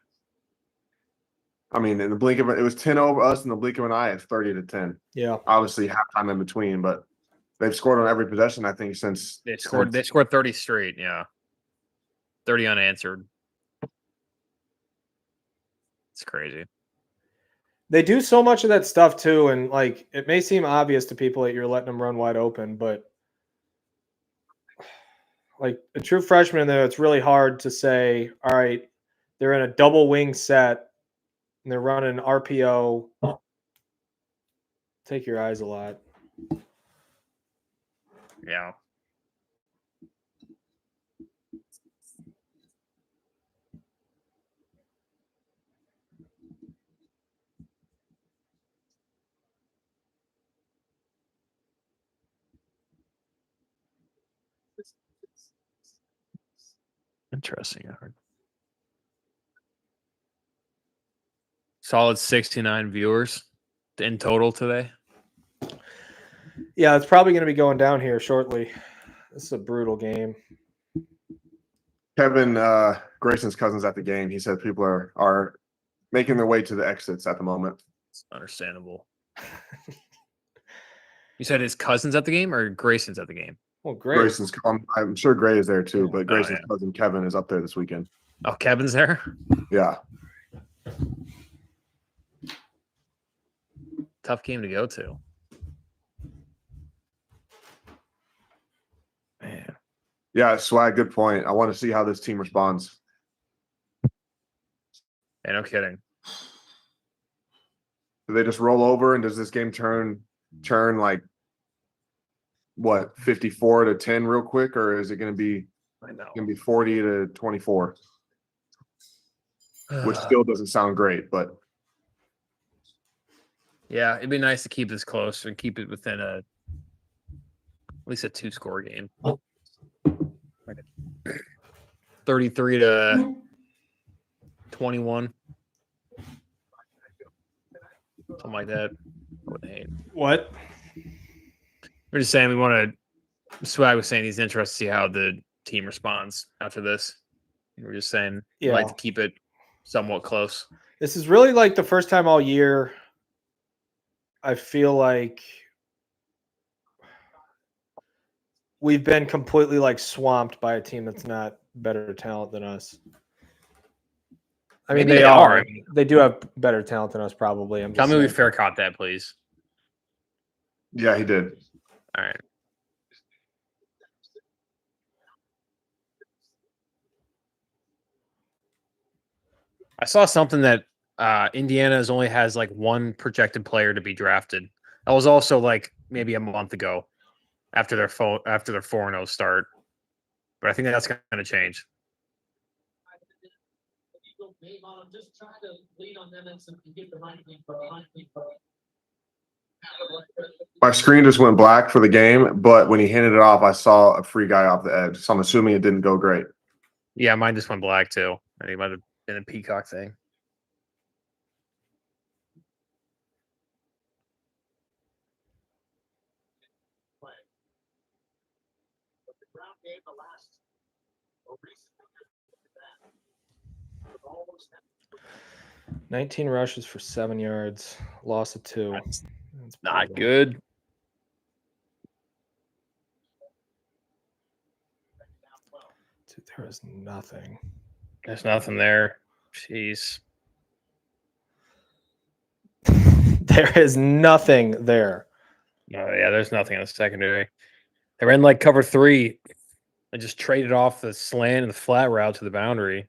S2: I mean, in the blink of it was 10 over us in the blink of an eye at 30-10.
S1: Yeah.
S2: Obviously, halftime in between, but they've scored on every possession, I think, since
S3: they scored 30 straight, yeah. 30 unanswered. It's crazy.
S1: They do so much of that stuff too, and like it may seem obvious to people that you're letting them run wide open, but like a true freshman there, it's really hard to say, all right, they're in a double wing set and they're running an RPO. Take your eyes a lot.
S3: Yeah. Interesting. Solid 69 viewers in total today.
S1: Yeah, it's probably going to be going down here shortly. This is a brutal game.
S2: Kevin Grayson's cousin's at the game. He said people are making their way to the exits at the moment.
S3: It's understandable. You said his cousin's at the game or Grayson's at the game?
S1: Well, great.
S2: Grayson's, I'm sure Gray is there too, but Grayson's
S3: yeah.
S2: cousin Kevin is up there this weekend.
S3: Oh, Kevin's there?
S2: Yeah.
S3: Tough game to go to. Man.
S2: Yeah, Swag, good point. I want to see how this team responds.
S3: Yeah, no kidding.
S2: Do they just roll over, and does this game turn like what 54-10 real quick, or is it going to be 40-24, which still doesn't sound great, but
S3: yeah, it'd be nice to keep this close and keep it within at least a 2-score game. 33-21. Something like that. I wouldn't hate.
S1: What?
S3: We're just saying we want to. Swag was saying he's interested to see how the team responds after this. We're just saying we'd like to keep it somewhat close.
S1: This is really like the first time all year I feel like we've been completely like swamped by a team that's not better talent than us. I mean,
S3: Maybe
S1: they
S3: they are.
S1: are.
S3: I mean,
S1: They do have better talent than us, probably. I'm
S3: tell
S1: just
S3: me we
S1: saying.
S3: fair caught that, please.
S2: Yeah, he did.
S3: All right. I saw something that Indiana's only has like one projected player to be drafted. That was also like maybe a month ago after their 4-0 start. But I think that's going to change.
S5: Just try to lean on them and get the right info.
S2: My screen just went black for the game, but when he handed it off, I saw a free guy off the edge. So I'm assuming it didn't go great.
S3: Yeah, mine just went black too. I think it might have been a Peacock thing.
S6: The ground game, the last or recent.
S1: 19 rushes for 7 yards, loss of 2.
S3: That's
S1: That's
S3: not
S1: brutal.
S3: good.
S1: Dude, there is nothing.
S3: There's nothing there. Jeez.
S1: There is nothing there.
S3: Oh yeah, there's nothing in the secondary. They ran like cover 3. They just traded off the slant and the flat route to the boundary.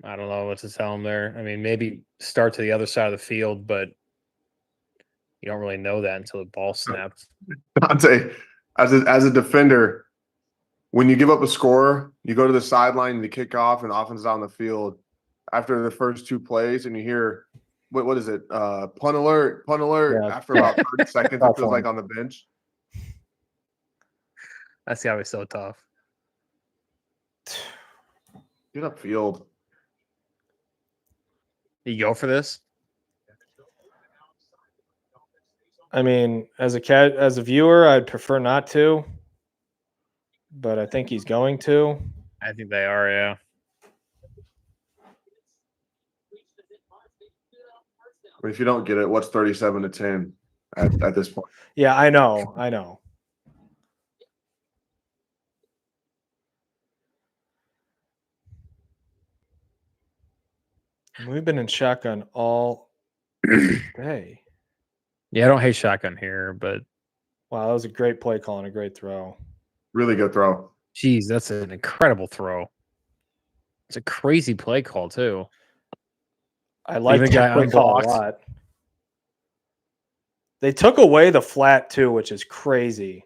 S3: I don't know what to tell them there. I mean, maybe start to the other side of the field, but you don't really know that until the ball snaps.
S2: Dante, as a defender, when you give up a score, you go to the sideline, the kickoff, and offense is on the field after the first 2 plays, and you hear what is it? Punt alert, punt alert.
S1: Yeah.
S2: After about 30 seconds, it
S1: Tough
S2: feels
S1: one.
S2: like on the bench.
S3: That's gotta be so tough.
S2: Get upfield.
S3: You go for this?
S1: I mean, as a viewer, I'd prefer not to, but I think he's going to.
S3: I think they are, yeah.
S2: I mean, if you don't get it, what's 37-10 at this point?
S1: Yeah, I know. We've been in shotgun all day.
S3: Yeah, I don't hate shotgun here, but
S1: Wow, that was a great play call and a great throw.
S2: Really good throw.
S3: geez, that's an incredible throw. It's a crazy play call too.
S1: I like
S3: Leave a
S1: that
S3: guy
S1: play call a
S3: unblocked.
S1: lot. They took away the flat too, which is crazy.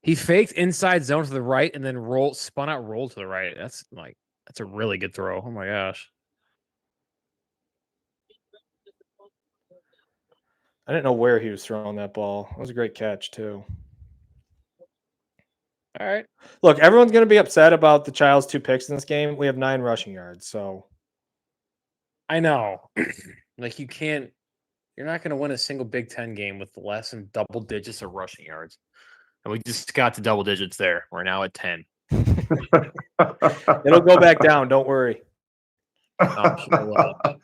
S3: He faked inside zone to the right and then spun out, roll to the right. That's a really good throw. Oh my gosh.
S1: I didn't know where he was throwing that ball. It was a great catch too.
S3: All right.
S1: Look, everyone's going to be upset about the Child's 2 picks in this game. We have 9 rushing yards, so
S3: I know. Like you're not going to win a single Big Ten game with less than double digits of rushing yards. And we just got to double digits there. We're now at 10.
S1: it'll go back down. Don't worry.
S3: I'm sure it will.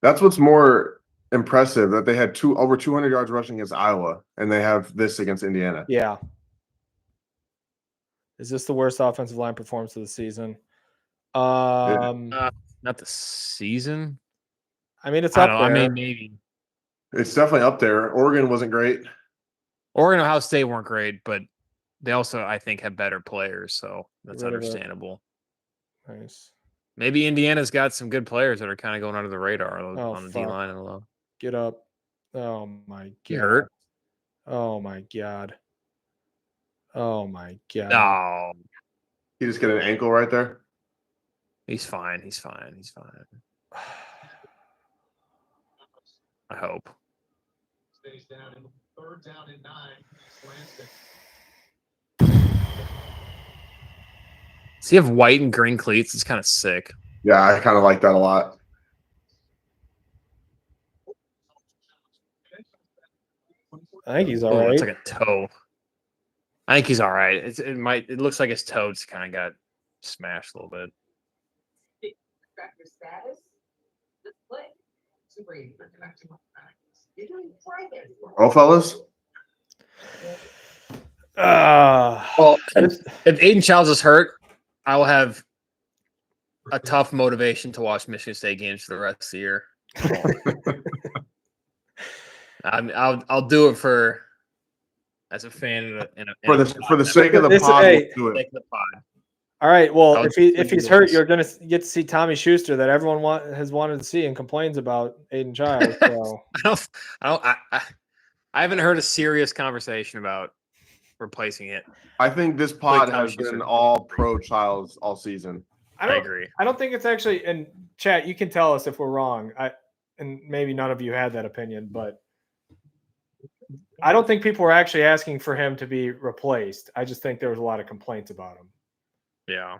S2: That's what's more impressive, that they had over 200 yards rushing against Iowa, and they have this against Indiana.
S1: Yeah. Is this the worst offensive line performance of the season?
S3: Not the season.
S1: I mean, it's
S3: I
S1: up
S3: don't know.
S1: there.
S3: I mean, maybe.
S2: It's definitely up there. Oregon wasn't great.
S3: Oregon and Ohio State weren't great, but they also, I think, have better players, so that's
S1: Rid of it.
S3: understandable.
S1: Nice.
S3: Maybe Indiana's got some good players that are kind of going under the radar
S1: Oh,
S3: on the
S1: fuck.
S3: D line and low.
S1: Get up. Oh my god.
S3: You hurt?
S1: Oh my god. Oh my god.
S3: No,
S2: He just get an ankle right there.
S3: he's fine. He's fine. He's fine. I hope.
S6: Stays down in 3rd down and 9.
S3: Does he have white and green cleats? It's kind of sick.
S2: Yeah, I kind of like that a lot.
S1: I think he's all
S3: Oh,
S1: right.
S3: it's like a toe. I think he's all right. It looks like his toe just kind of got smashed a little bit.
S7: Track your status. Let's play. Super easy. You're doing private.
S2: Oh, fellas,
S3: Well, if Aiden Childs is hurt, I will have a tough motivation to watch Michigan State games for the rest of the year. I'll do it for as a fan
S2: For the sake of the
S1: This-
S2: pod,
S1: hey,
S2: we'll do
S3: sake
S2: it.
S3: of the pod.
S1: all right. Well,
S3: I'll
S1: if
S3: just
S1: he's
S3: do
S1: hurt,
S3: this.
S1: you're gonna get to see Tommy Schuster that everyone has wanted to see and complains about Aiden Childs. So
S3: I haven't heard a serious conversation about replacing it.
S2: I think this pod
S3: Tommy
S2: has been
S3: Schuster.
S2: all pro Childs all season.
S3: I agree.
S1: I don't think it's actually. And chat, you can tell us if we're wrong. And maybe none of you had that opinion, but I don't think people were actually asking for him to be replaced. I just think there was a lot of complaints about him.
S3: Yeah.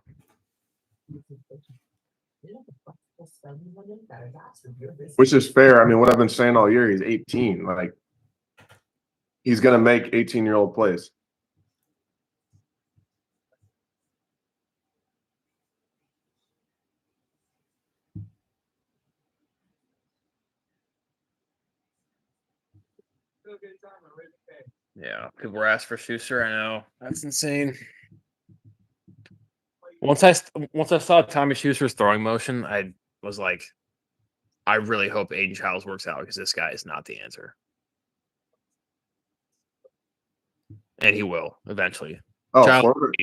S2: Which is fair. I mean, what I've been saying all year, he's 18. Like, he's gonna make 18-year-old plays.
S3: Yeah. People were asking for Schuster. I know. That's insane. Once I saw Tommy Schuster's throwing motion, I was like, I really hope Aiden Childs works out because this guy is not the answer. And he will eventually.
S2: Oh,
S3: Childs
S2: Florida,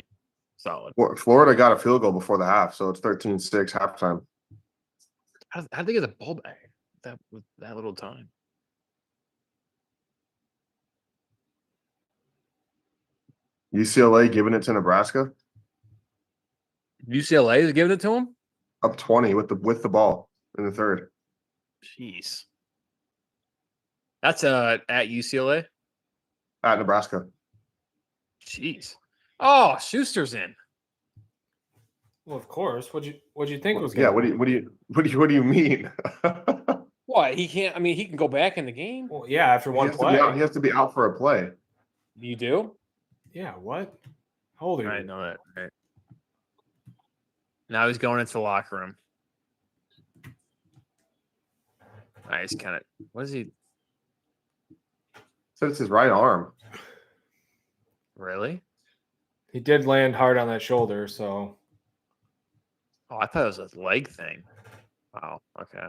S3: solid.
S2: Florida got a field goal before the half, so it's 13-6 halftime.
S3: How'd they get the ball back with that little time?
S2: UCLA giving it to Nebraska,
S3: UCLA is giving it to him?
S2: up 20 with the ball in the third.
S3: Jeez. That's at UCLA?
S2: At Nebraska.
S3: Jeez. Oh, Schuster's in.
S1: Well, of course. What'd you think was
S2: Yeah,
S1: going?
S2: what do you mean?
S3: What? He can't. I mean, he can go back in the game.
S1: Well, yeah, after
S2: He
S1: one
S2: has to be
S1: play.
S2: out- he has to be out for a play.
S3: You do?
S1: Yeah. What? How old are you?
S3: I know that. Right. Now he's going into the locker room. He's kind of. What is he?
S2: Said it's his right arm.
S3: Really?
S1: He did land hard on that shoulder, so
S3: Oh, I thought it was a leg thing. Wow. Okay.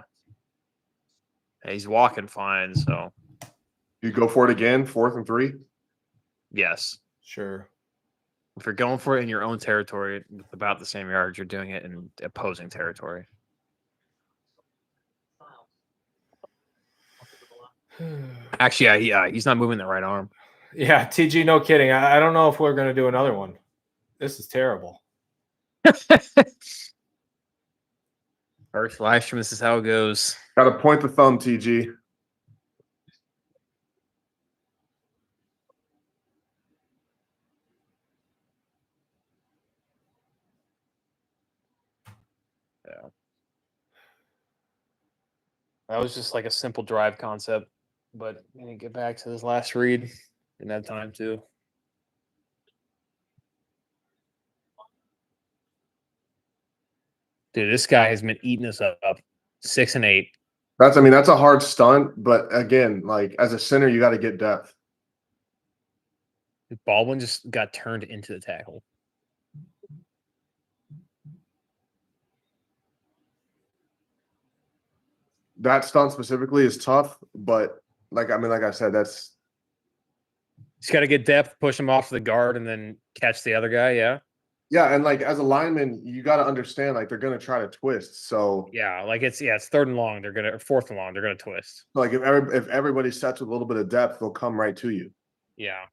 S3: Hey, he's walking fine. So
S2: You go for it again, 4th and 3.
S3: yes,
S1: sure.
S3: if you're going for it in your own territory with about the same yards, you're doing it in opposing territory. Actually, yeah, he's not moving the right arm.
S1: Yeah, TG, no kidding. I don't know if we're gonna do another one. This is terrible.
S3: First live stream, this is how it goes.
S2: Got to point the thumb, TG.
S3: Yeah. That was just like a simple drive concept, but we didn't get back to this last read. Didn't have time to. Dude, this guy has been eating us up. 6 and 8.
S2: That's a hard stunt, but again, like as a center, you got to get depth.
S3: Baldwin just got turned into the tackle.
S2: That stunt specifically is tough, but like I said, that's
S3: He's got to get depth, push him off to the guard, and then catch the other guy. Yeah.
S2: yeah, and like as a lineman, you got to understand like they're gonna try to twist. So
S3: Yeah. Like it's 3rd and long. They're going to, or 4th and long. They're going to twist.
S2: like if everybody sets with a little bit of depth, they'll come right to you.
S3: Yeah.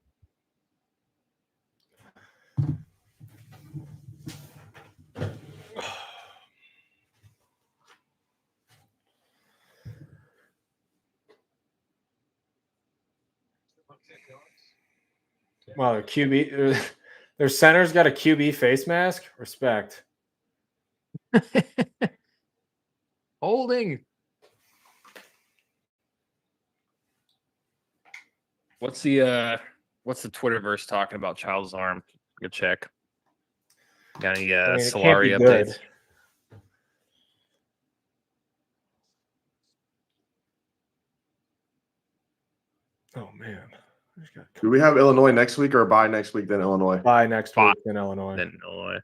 S1: Wow, their QB, their center's got a QB face mask. Respect.
S3: Holding. What's the Twitterverse talking about Child's arm? Good check. Got any
S1: I mean, it can't
S3: Solari
S1: be good.
S3: updates?
S1: Oh man.
S2: Do we have Illinois next week or bye next week then Illinois?
S1: Bye next
S3: Bye.
S1: week in Illinois.
S3: Then Illinois.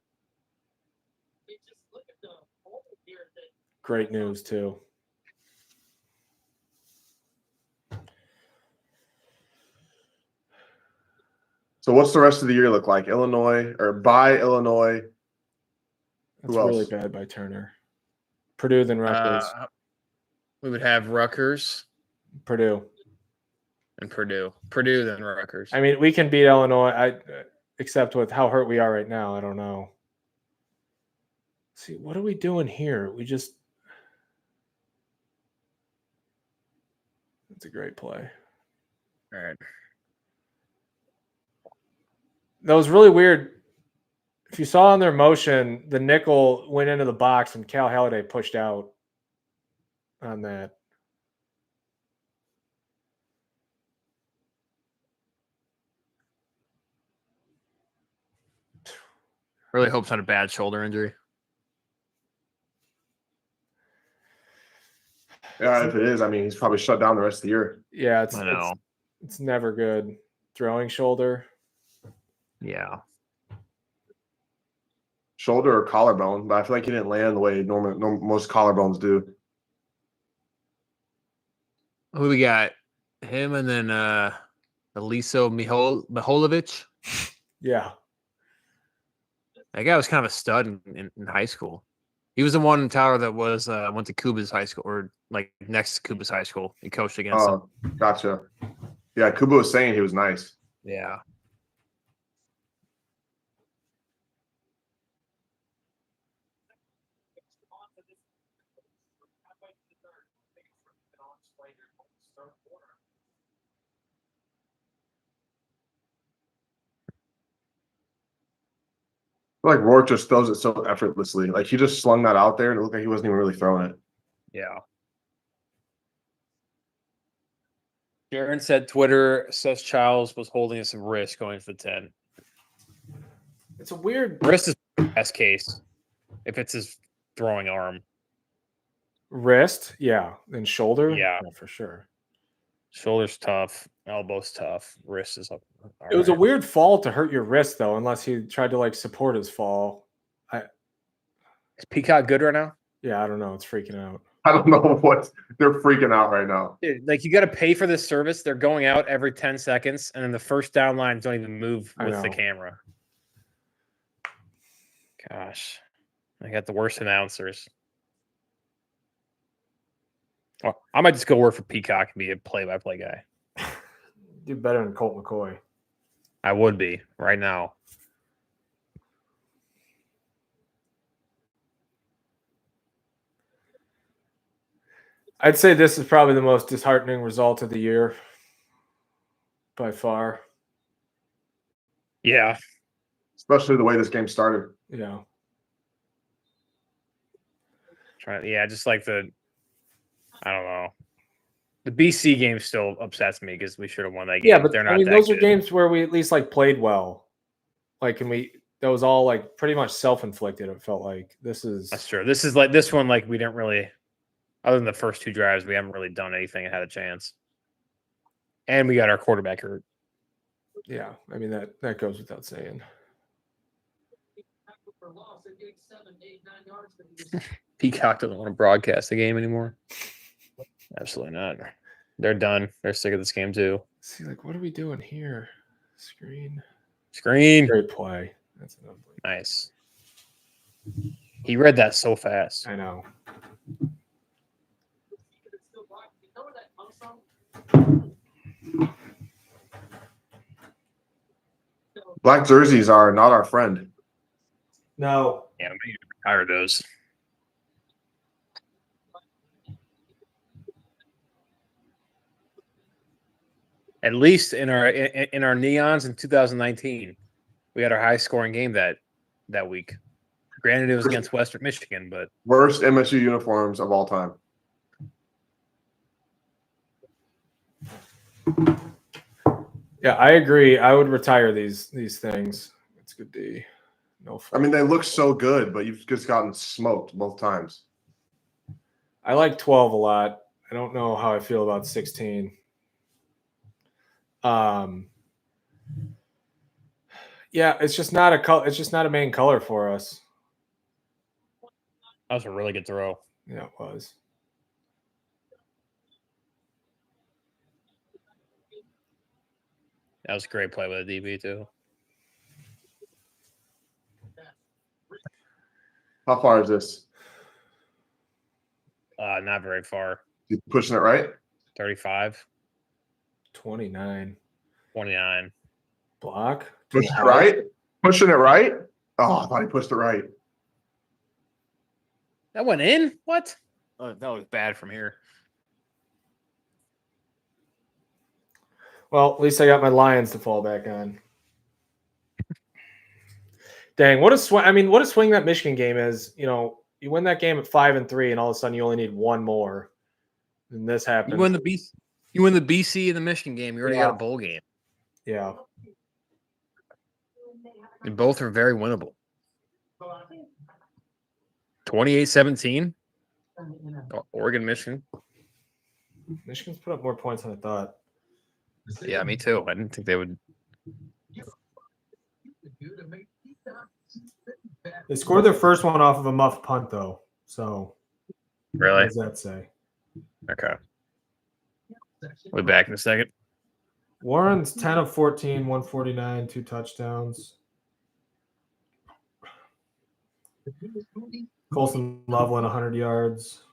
S5: Just look at the hole here that
S1: Great news too.
S2: So what's the rest of the year look like? Illinois or bye Illinois?
S1: That's
S2: Who
S1: really
S2: else?
S1: bad by Turner. Purdue then Rutgers.
S3: We would have Rutgers
S1: Purdue.
S3: and Purdue. Purdue then Rutgers.
S1: I mean, we can beat Illinois. Except with how hurt we are right now, I don't know. See, what are we doing here? We just. That's a great play.
S3: All right.
S1: That was really weird. If you saw in their motion, the nickel went into the box and Cal Halliday pushed out on that.
S3: Really hope it's not a bad shoulder injury.
S2: Yeah, if it is, I mean, he's probably shut down the rest of the year.
S1: Yeah,
S3: I know.
S1: it's never good. Throwing shoulder.
S3: Yeah.
S2: Shoulder or collarbone, but I feel like he didn't land the way most collarbones do.
S3: Who we got? Him and then Eliso Miholovic.
S1: Yeah.
S3: That guy was kind of a stud in high school. He was the one in Tyler that was went to Kuba's high school or like next to Kuba's high school. He coached against him.
S2: Oh, gotcha. Yeah, Kuba was saying he was nice.
S3: Yeah.
S2: I feel like Rourke just throws it so effortlessly. Like he just slung that out there and it looked like he wasn't even really throwing it.
S3: Yeah. Jaron said Twitter says Childs was holding us some wrist going for the 10.
S1: It's a weird
S3: Wrist is the best case if it's his throwing arm.
S1: wrist. Yeah. And shoulder.
S3: Yeah.
S1: For sure.
S3: Shoulder's tough. Elbow's tough. Wrist is up.
S1: It was a weird fall to hurt your wrist, though, unless he tried to like support his fall.
S3: Is Peacock good right now?
S1: Yeah, I don't know. It's freaking out.
S2: I don't know what they're freaking out right now.
S3: Dude, like you got to pay for this service. They're going out every 10 seconds, and then the first down lines don't even move
S1: I
S3: with the
S1: know.
S3: camera. Gosh, I got the worst announcers. Well, I might just go work for Peacock and be a play-by-play guy.
S1: Do better than Colt McCoy.
S3: I would be right now.
S1: I'd say this is probably the most disheartening result of the year by far.
S3: Yeah,
S2: Especially the way this game started.
S1: Yeah.
S3: just like I don't know. The BC game still upsets me because we should have won that game.
S1: Yeah, but
S3: they're not.
S1: I mean,
S3: that
S1: those are
S3: good.
S1: games where we at least like played well. Like, and that was all like pretty much self-inflicted. It felt like
S3: That's true. This is like this one. Like we didn't really, other than the first two drives, we haven't really done anything and had a chance. And we got our quarterback hurt.
S1: Yeah, I mean that goes without saying.
S3: Peacock doesn't want to broadcast the game anymore. Absolutely not. They're done. They're sick of this game too.
S1: See, like, what are we doing here? Screen.
S3: Great
S1: play. That's enough.
S3: Nice. He read that so fast.
S1: I know.
S2: Black jerseys are not our friend.
S1: No.
S3: Yeah, we need to retire those. At least in our neons in 2019, we had our highest scoring game that week. Granted, it was against Western Michigan, but
S2: Worst MSU uniforms of all time.
S1: Yeah, I agree. I would retire these things. It's good D. No.
S2: I mean, they look so good, but you've just gotten smoked both times.
S1: I like 12 a lot. I don't know how I feel about 16. Yeah, it's just not a color. It's just not a main color for us.
S3: That was a really good throw.
S1: Yeah, it was.
S3: That was a great play with a DB too.
S2: How far is this?
S3: Not very far.
S2: You pushing it right?
S3: 35,
S1: 29
S3: 29.
S1: block.
S2: Pushing it right? Pushing it right? Oh, I thought he pushed it right.
S3: That went in? What? Oh, that was bad from here.
S1: Well, at least I got my Lions to fall back on. Dang, what a swing! I mean, what a swing that Michigan game is. You know, you win that game at 5-3, and all of a sudden you only need one more. And this happens.
S3: You win the BC and the Michigan game. You already got a bowl game.
S1: Yeah.
S3: And both are very winnable. 28-17. Oregon, Michigan.
S1: Michigan's put up more points than I thought.
S3: Yeah, me too. I didn't think they would.
S1: They scored their first one off of a muff punt, though. So,
S3: Really?
S1: what does that say?
S3: Okay. We'll be back in a second.
S1: Warren's 10 of 14, 149, 2 touchdowns. Colson Loveland, 100 yards.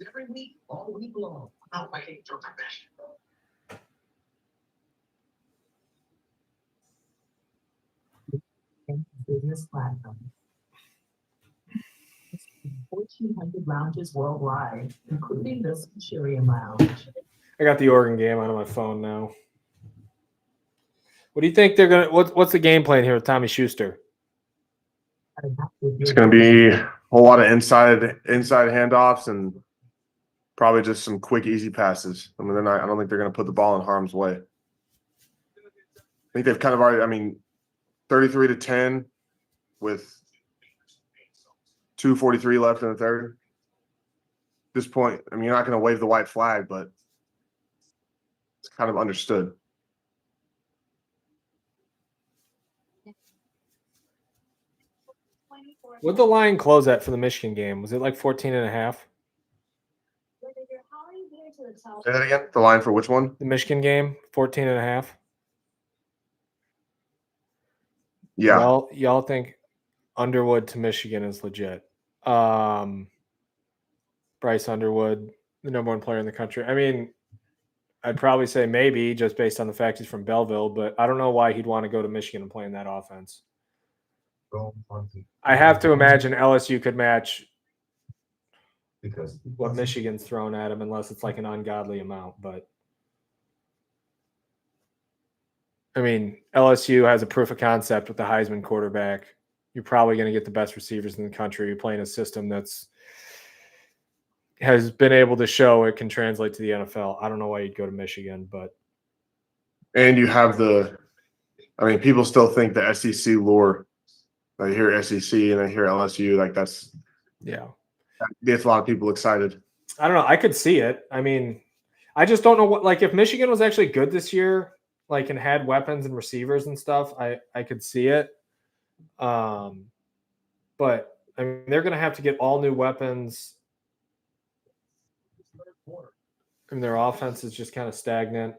S7: Every week, all week long. Out by business platform. 1,400 lounges worldwide, including the Centurion Lounge.
S1: I got the Oregon game on my phone now. What do you think they're gonna? What's the game plan here with Tommy Schuster?
S2: It's going to be a whole lot of inside handoffs and probably just some quick, easy passes. I mean, I don't think they're going to put the ball in harm's way. I think they've kind of already. I mean, 33-10 with 2:43 left in the third. At this point, I mean, you're not going to wave the white flag, but it's kind of understood.
S1: What'd the line close at for the Michigan game? Was it like 14.5?
S2: Say that again. The line for which one?
S1: The Michigan game, 14.5.
S2: Yeah.
S1: Y'all think Underwood to Michigan is legit. Bryce Underwood, the number one player in the country. I mean, I'd probably say maybe just based on the fact he's from Belleville, but I don't know why he'd want to go to Michigan and play in that offense. I have to imagine LSU could match what Michigan's thrown at him unless it's like an ungodly amount. But I mean, LSU has a proof of concept with the Heisman quarterback. You're probably going to get the best receivers in the country. You're playing a system that's has been able to show it can translate to the NFL. I don't know why you'd go to Michigan, but
S2: And you have people still think the SEC lure. They hear SEC and they hear LSU, like that gets a lot of people excited.
S1: I don't know. I could see it. I mean, I just don't know what, like, if Michigan was actually good this year, like, and had weapons and receivers and stuff, I could see it. But I mean, they're going to have to get all new weapons. I mean, their offense is just kind of stagnant.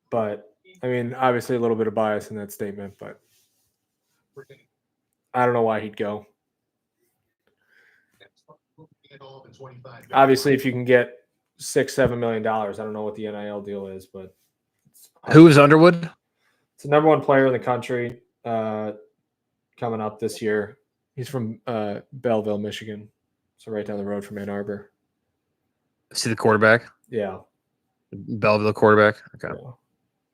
S1: But I mean, obviously a little bit of bias in that statement, but I don't know why he'd go. Obviously, if you can get $6-7 million, I don't know what the NIL deal is, but
S3: Who is Underwood?
S1: it's the number one player in the country coming up this year. He's from Belleville, Michigan, so right down the road from Ann Arbor.
S3: See the quarterback?
S1: Yeah.
S3: Belleville quarterback. Okay.
S1: Yeah.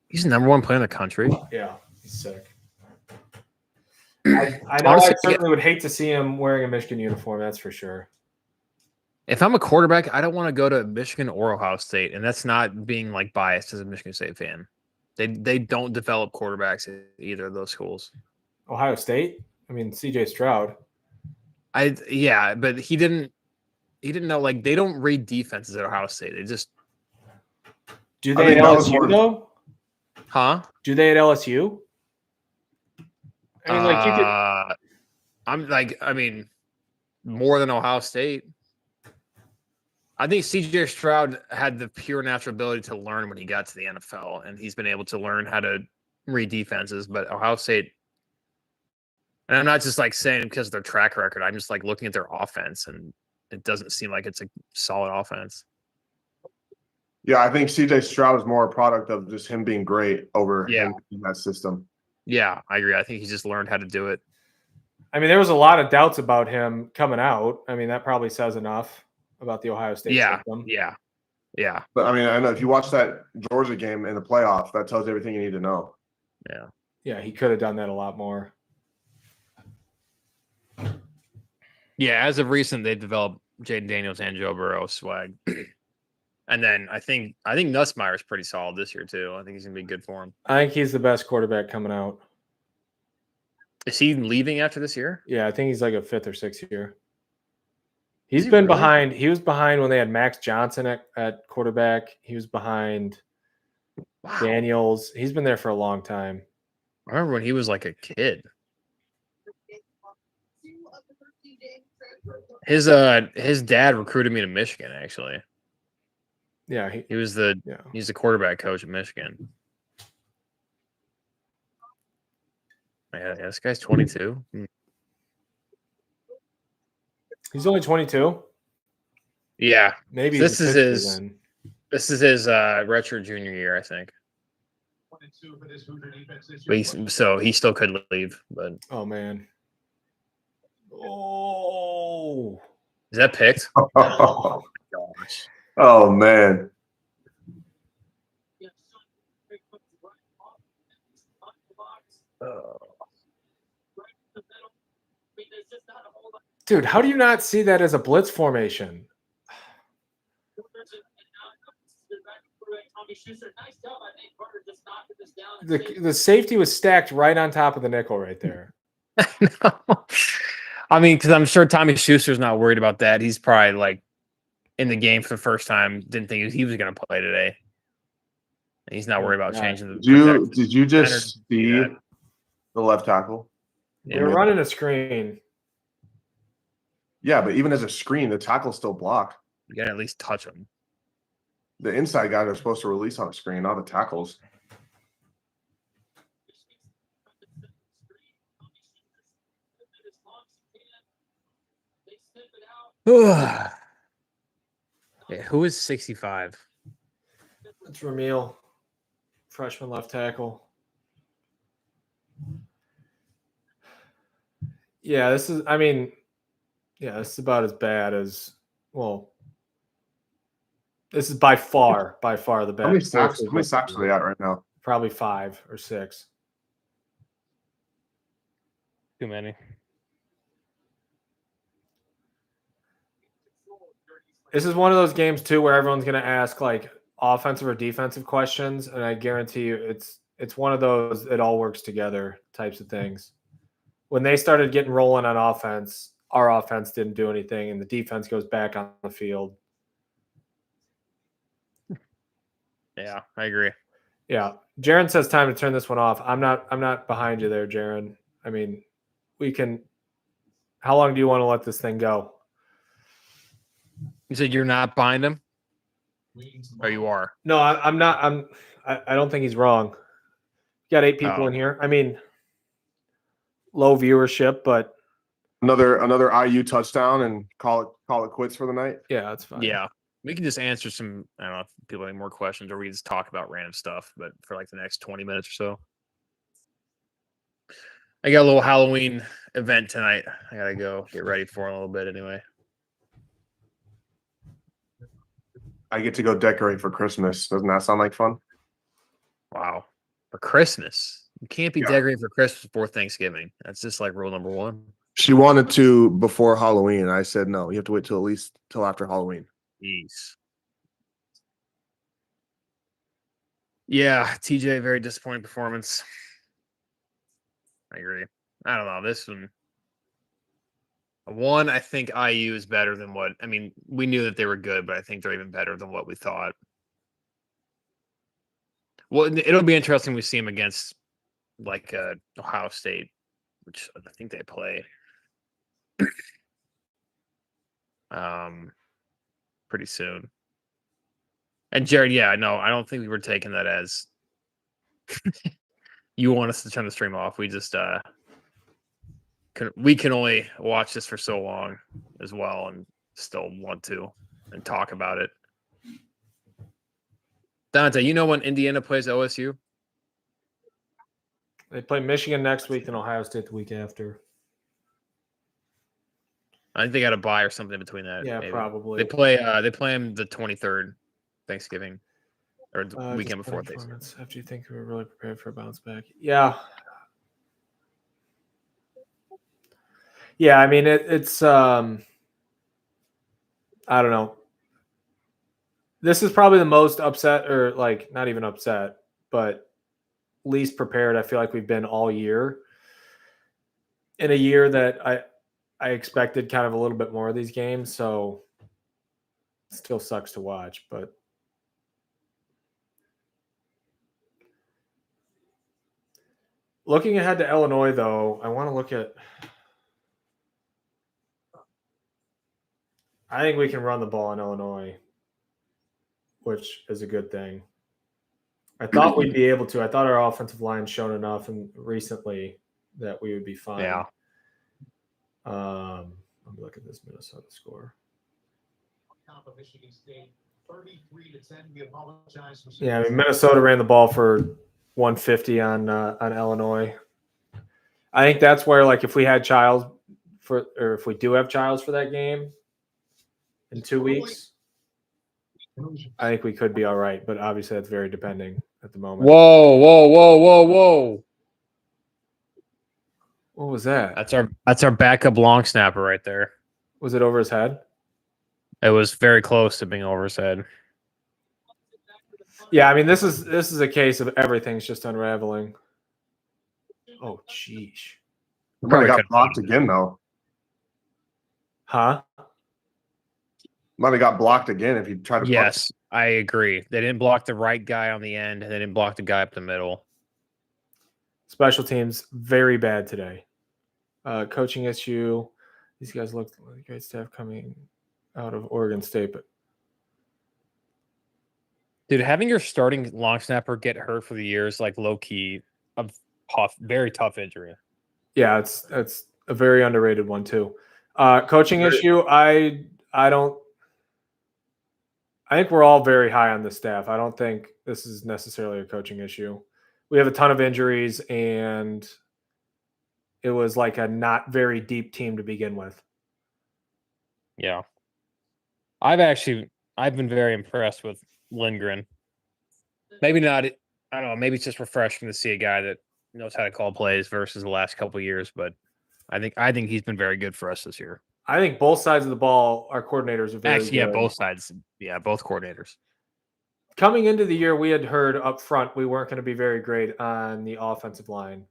S3: He's the number one player in the country.
S1: Yeah, he's sick. I know
S3: Honestly,
S1: I certainly would hate to see him wearing a Michigan uniform, that's for sure.
S3: If I'm a quarterback, I don't want to go to Michigan or Ohio State, and that's not being like biased as a Michigan State fan. They don't develop quarterbacks at either of those schools.
S1: Ohio State? I mean, CJ Stroud.
S3: But he didn't know, like, they don't read defenses at Ohio State. They just
S1: Do
S2: I
S1: they
S2: think
S1: at
S2: that was
S1: LSU
S2: more-
S1: though?
S3: Huh?
S1: Do they at LSU? I mean, like you could.
S3: I mean, more than Ohio State. I think CJ Stroud had the pure natural ability to learn when he got to the NFL, and he's been able to learn how to read defenses. But Ohio State, and I'm not just like saying because of their track record, I'm just like looking at their offense, and it doesn't seem like it's a solid offense.
S2: Yeah, I think CJ Stroud is more a product of just him being great over
S3: Yeah.
S2: him in that system.
S3: Yeah, I agree. I think he just learned how to do it.
S1: I mean, there was a lot of doubts about him coming out. I mean, that probably says enough about the Ohio State system.
S3: Yeah.
S2: But I mean, I know if you watch that Georgia game in the playoff, that tells you everything you need to know.
S1: Yeah, he could have done that a lot more.
S3: Yeah, as of recent, they developed Jaden Daniels and Joe Burrow swag. And then I think Nussmeier's pretty solid this year too. I think he's gonna be good for him.
S1: I think he's the best quarterback coming out.
S3: Is he leaving after this year?
S1: Yeah, I think he's like a 5th or 6th year. He's
S3: he
S1: been
S3: really?
S1: behind. He was behind when they had Max Johnson at quarterback. He was behind
S3: Wow.
S1: Daniels. He's been there for a long time.
S3: I remember when he was like a kid. His dad recruited me to Michigan, actually.
S1: Yeah,
S3: He's
S1: yeah.
S3: the quarterback coach at Michigan. Yeah, this guy's 22.
S1: He's only 22.
S3: Yeah.
S1: Maybe
S3: This
S1: he's
S3: is
S1: a 50
S3: his-
S1: then.
S3: This is his retro junior year, I think. But he still could leave, but
S1: Oh man. Oh.
S3: is that picked?
S2: Oh
S3: Gosh.
S2: man.
S1: Dude, how do you not see that as a blitz formation? The safety was stacked right on top of the nickel right there.
S3: No. I mean, because I'm sure Tommy Schuster's not worried about that. He's probably like in the game for the first time. Didn't think he was going to play today. And he's not worried about
S1: Yeah.
S3: changing the.
S2: Did you just
S3: Centers
S2: see
S3: do that.
S2: the left tackle?
S1: They were running a screen.
S2: Yeah, but even as a screen, the tackle's still blocked.
S3: You got to at least touch him.
S2: The inside guys are supposed to release on a screen, not the tackles.
S3: Yeah, who is 65?
S1: That's Ramil, freshman left tackle. Yeah, this is this is about as bad as this is by far the
S2: How
S1: best.
S2: many sacks are they at right now?
S1: Probably 5 or 6.
S3: Too many.
S1: This is one of those games too where everyone's going to ask like offensive or defensive questions, and I guarantee you it's one of those it all works together types of things. When they started getting rolling on offense, our offense didn't do anything, and the defense goes back on the field.
S3: Yeah, I agree.
S1: Yeah, Jaron says time to turn this one off. I'm not behind you there, Jaron. I mean, we can. How long do you want to let this thing go?
S3: You said you're not behind him, or you are?
S1: No, I'm not. I don't think he's wrong. Got 8 people
S3: Oh.
S1: in here. I mean, low viewership, but
S2: Another IU touchdown and call it quits for the night.
S1: yeah, that's fine.
S3: Yeah, we can just answer some. I don't know if people have any more questions, or we can just talk about random stuff. But for like the next 20 minutes or so, I got a little Halloween event tonight. I gotta go get ready for it a little bit anyway.
S2: I get to go decorate for Christmas. Doesn't that sound like fun?
S3: Wow, for Christmas, you can't be
S2: Yeah.
S3: decorating for Christmas before Thanksgiving. That's just like rule number 1.
S2: She wanted to before Halloween. I said no. You have to wait till at least till after Halloween.
S3: Jeez. Yeah, TJ, very disappointing performance. I agree. I don't know. This one, I think IU is better than what. I mean, we knew that they were good, but I think they're even better than what we thought. Well, it'll be interesting. We see him against like Ohio State, which I think they play pretty soon. And Jared, yeah, no, I don't think we were taking that as you want us to turn the stream off. We just we can only watch this for so long as well, and still want to and talk about it. Dante, you know when Indiana plays OSU?
S1: They play Michigan next week and Ohio State the week after.
S3: I think they got a bye or something between that.
S1: Yeah,
S3: maybe.
S1: probably.
S3: They play them the 23rd, Thanksgiving, or the weekend before
S1: disappointing
S3: Thanksgiving.
S1: performance after you think we were really prepared for a bounce back. Yeah. Yeah, I mean it's I don't know. This is probably the most upset, or like not even upset, but least prepared I feel like we've been all year. In a year that I expected kind of a little bit more of these games, so it still sucks to watch, but looking ahead to Illinois, though, I want to look at. I think we can run the ball in Illinois, which is a good thing. I thought we'd be able to. I thought our offensive line's shown enough and recently that we would be fine.
S3: Yeah.
S1: Let me look at this Minnesota score. Yeah, I mean Minnesota ran the ball for 150 on Illinois. I think that's where, like, if we had Childs or if we do have Childs for that game in 2 weeks, I think we could be all right. But obviously, that's very depending at the moment.
S3: Whoa.
S1: What was that?
S3: That's our backup long snapper right there.
S1: Was it over his head?
S3: It was very close to being over his head.
S1: Yeah, I mean this is a case of everything's just unraveling. Oh, jeez.
S2: Might have got blocked again, though.
S1: Huh?
S2: Might have got blocked again if he tried to.
S3: Yes, I agree. They didn't block the right guy on the end, and they didn't block the guy up the middle.
S1: Special teams very bad today. Coaching issue. These guys look like great staff coming out of Oregon State, but
S3: Dude, having your starting long snapper get hurt for the year is like low key a very tough injury.
S1: yeah, it's a very underrated one too. Coaching issue. I think we're all very high on the staff. I don't think this is necessarily a coaching issue. We have a ton of injuries, and it was like a not very deep team to begin with.
S3: Yeah. I've been very impressed with Lindgren. Maybe not, I don't know, maybe it's just refreshing to see a guy that knows how to call plays versus the last couple of years, but I think he's been very good for us this year.
S1: I think both sides of the ball, our coordinators are very
S3: Actually, yeah,
S1: good.
S3: both sides. Yeah, both coordinators.
S1: Coming into the year, we had heard up front we weren't going to be very great on the offensive line.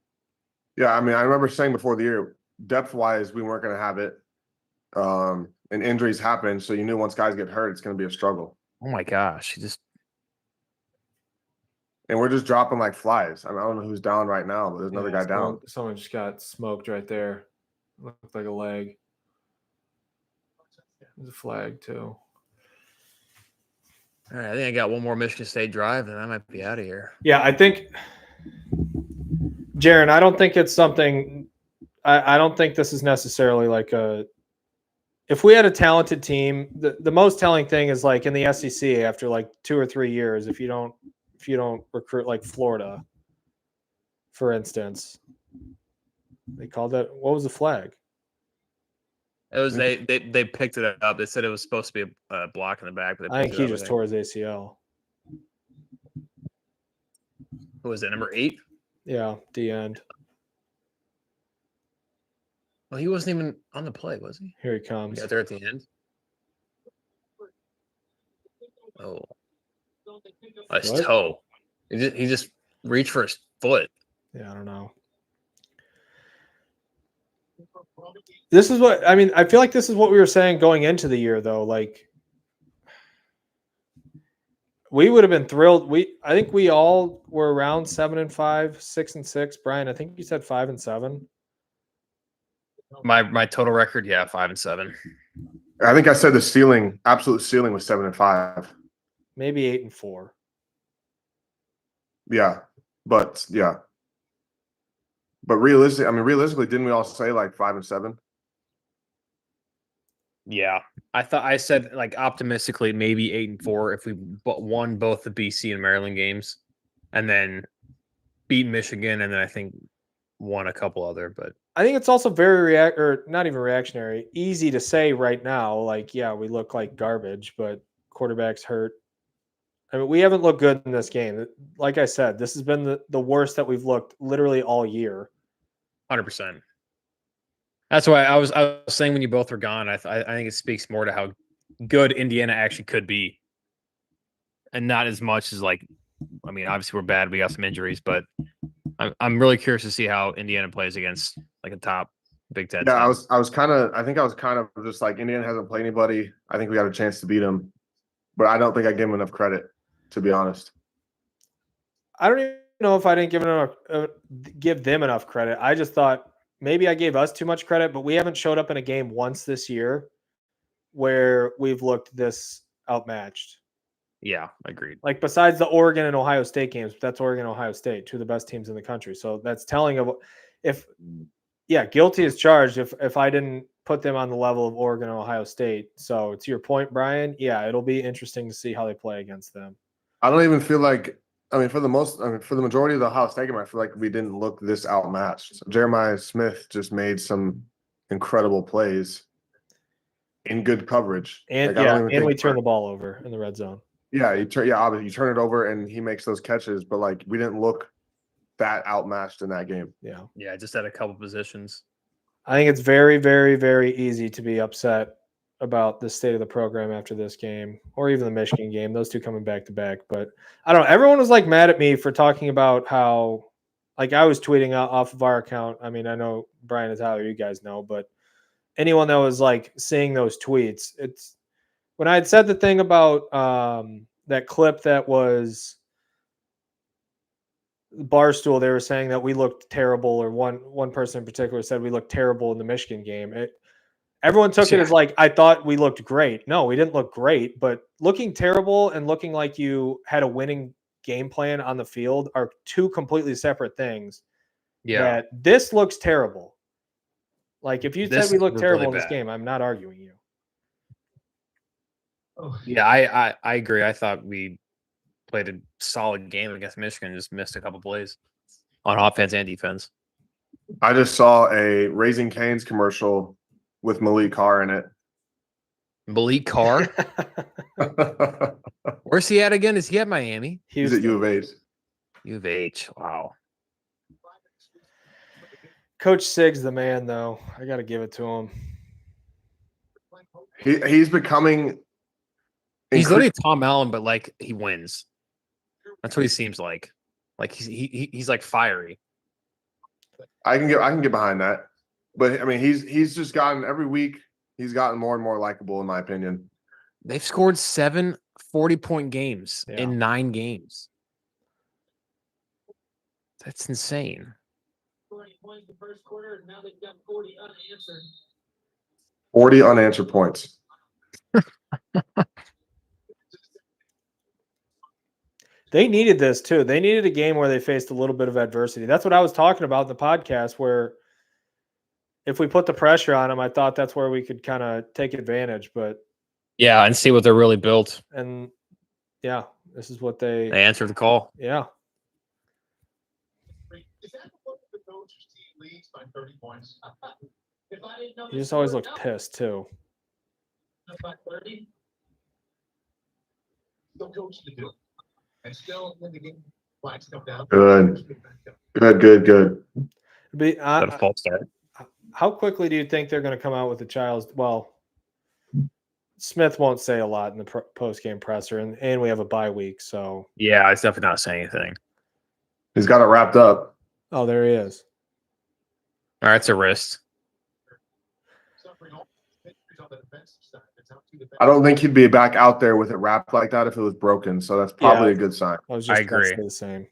S2: Yeah, I mean, I remember saying before the year, depth-wise, we weren't going to have it. And injuries happen, so you knew once guys get hurt, it's going to be a struggle.
S3: Oh my gosh,
S2: and we're just dropping like flies. I mean, I don't know who's down right now, but there's another guy down.
S1: Someone just got smoked right there. Looked like a leg. There's a flag too.
S3: All right, I think I got one more Michigan State drive, and I might be out of here.
S1: Yeah, I think, Jaron, I don't think it's something. I don't think this is necessarily like a. If we had a talented team, the most telling thing is like in the SEC after like 2 or 3 years, if you don't recruit like Florida, for instance, they called that. What was the flag?
S3: It was they picked it up. They said it was supposed to be a block in the back, but
S1: I think he just tore his ACL.
S3: Who was it? Number 8?
S1: Yeah, the end.
S3: Well, he wasn't even on the play, was he?
S1: Here he comes.
S3: Got there at the end. Oh, his toe. He just reached for his foot.
S1: Yeah, I don't know. This is what I mean. I feel like this is what we were saying going into the year, though. Like, We would have been thrilled. I think we all were around 7-5, 6-6. Brian, I think you said 5-7.
S3: My total record, yeah, 5-7.
S2: I think I said the ceiling, absolute ceiling was 7-5.
S1: Maybe 8-4.
S2: Yeah, but realistically, didn't we all say like 5-7?
S3: Yeah, I said like optimistically maybe 8-4 if we won both the BC and Maryland games, and then beat Michigan, and then I think won a couple other. But
S1: I think it's also very not even reactionary. Easy to say right now, like, yeah, we look like garbage, but quarterback's hurt. I mean, we haven't looked good in this game. Like I said, this has been the worst that we've looked literally all year.
S3: 100%. That's why I was saying when you both were gone, I think it speaks more to how good Indiana actually could be, and not as much as like, I mean, obviously we're bad, we got some injuries, but I'm really curious to see how Indiana plays against like a top Big Ten.
S2: Yeah,
S3: team.
S2: I was kind of just like, Indiana hasn't played anybody. I think we got a chance to beat them, but I don't think I gave them enough credit, to be honest.
S1: I don't even know if I didn't give them enough credit. I just thought maybe I gave us too much credit, but we haven't showed up in a game once this year where we've looked this outmatched.
S3: Yeah, agreed.
S1: Like besides the Oregon and Ohio State games, that's Oregon and Ohio State, two of the best teams in the country. So that's telling of guilty as charged if I didn't put them on the level of Oregon and Ohio State. So to your point, Brian, yeah, it'll be interesting to see how they play against them.
S2: I don't even feel like, for the majority of the Ohio State game, I feel like we didn't look this outmatched. So Jeremiah Smith just made some incredible plays in good coverage.
S1: And we turn the ball over in the red zone.
S2: Yeah, obviously you turn it over and he makes those catches, but like we didn't look that outmatched in that game.
S3: Yeah, just at a couple positions.
S1: I think it's very, very, very easy to be upset about the state of the program after this game, or even the Michigan game. Those two coming back to back, but I don't know. Everyone was like mad at me for talking about how, like, I was tweeting out off of our account. I mean, I know Brian and Tyler, you guys know, but anyone that was like seeing those tweets, it's when I had said the thing about that clip that was Barstool, they were saying that we looked terrible, or one person in particular said we looked terrible in the Michigan game. Everyone took it as like, I thought we looked great. No, we didn't look great, but looking terrible and looking like you had a winning game plan on the field are two completely separate things.
S3: Yeah.
S1: That this looks terrible. Like if you said we look terrible in this
S3: bad.
S1: game, I'm not arguing you.
S3: Yeah, I agree. I thought we played a solid game against Michigan, just missed a couple plays on offense and defense.
S2: I just saw a Raising Cane's commercial with Malik Carr in it.
S3: Malik Carr? Where's he at again? Is he at Miami?
S2: He's at U of H.
S3: U of H. Wow.
S1: Coach Sig's the man, though. I got to give it to him.
S2: He's becoming.
S3: He's literally Tom Allen, but like he wins. That's what he seems like. Like he's like fiery.
S2: I can get behind that, but I mean he's just gotten every week. He's gotten more and more likable, in my opinion.
S3: They've scored 7 40-point games in 9 games. That's insane.
S5: 40 points the first quarter, and now they've got 40 unanswered.
S2: 40 unanswered points.
S1: They needed this too. They needed a game where they faced a little bit of adversity. That's what I was talking about in the podcast, where if we put the pressure on them, I thought that's where we could kind of take advantage. But
S3: yeah, and see what they're really built.
S1: And yeah, this is what they
S3: answered the call.
S1: Yeah.
S6: Is that what the coach's team leads by 30 points?
S5: If I didn't know
S1: He just always looks pissed too.
S5: By 30.
S6: Still coaching to do it. And still in the game, flags come down.
S2: Good.
S1: Be,
S3: a false start.
S1: How quickly do you think they're going to come out with the child's? Well, Smith won't say a lot in the post-game presser, and we have a bye week, so
S3: yeah, it's definitely not saying anything.
S2: He's got it wrapped up.
S1: Oh, there he is.
S3: All right, it's a wrist.
S2: I don't think he'd be back out there with it wrapped like that if it was broken. So that's probably a good sign.
S1: I was
S3: I
S1: just about to
S3: agree.
S1: say the same.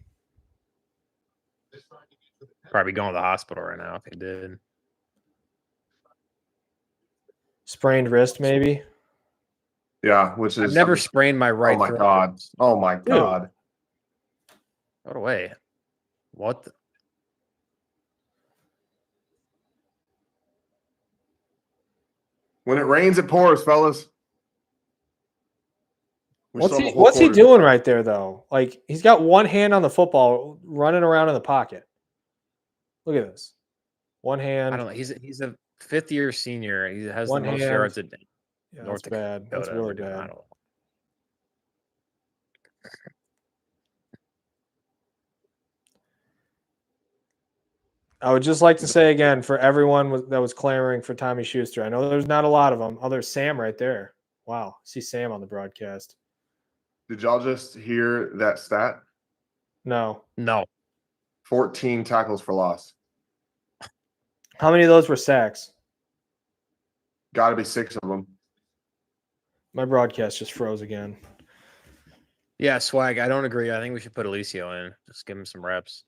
S3: Probably going to the hospital right now if he did.
S1: Sprained wrist, maybe.
S2: Yeah, which is
S3: I've never sprained my right.
S2: Oh my
S3: thumb.
S2: god! Oh my
S1: Dude.
S2: god!
S3: What away? What?
S2: When it rains, it pours, fellas. We
S1: What's
S2: still have
S1: he
S2: a whole
S1: What's he
S2: quarter.
S1: doing right there though? Like he's got one hand on the football, running around in the pocket. Look at this. One hand.
S3: I don't know. He's a 5th-year senior. He has
S1: One
S3: the most
S1: hand.
S3: yards at
S1: Yeah,
S3: North
S1: that's bad. That's
S3: Dakota
S1: really
S3: ever done. I
S1: bad.
S3: don't know.
S1: I would just like to say again for everyone that was clamoring for Tommy Schuster. I know there's not a lot of them. Oh, there's Sam right there. Wow, I see Sam on the broadcast.
S2: Did y'all just hear that stat?
S1: No.
S3: No.
S2: 14 tackles for loss.
S1: How many of those were sacks?
S2: Got to be 6 of them.
S1: My broadcast just froze again.
S3: Yeah, Swag. I don't agree. I think we should put Alicio in. Just give him some reps.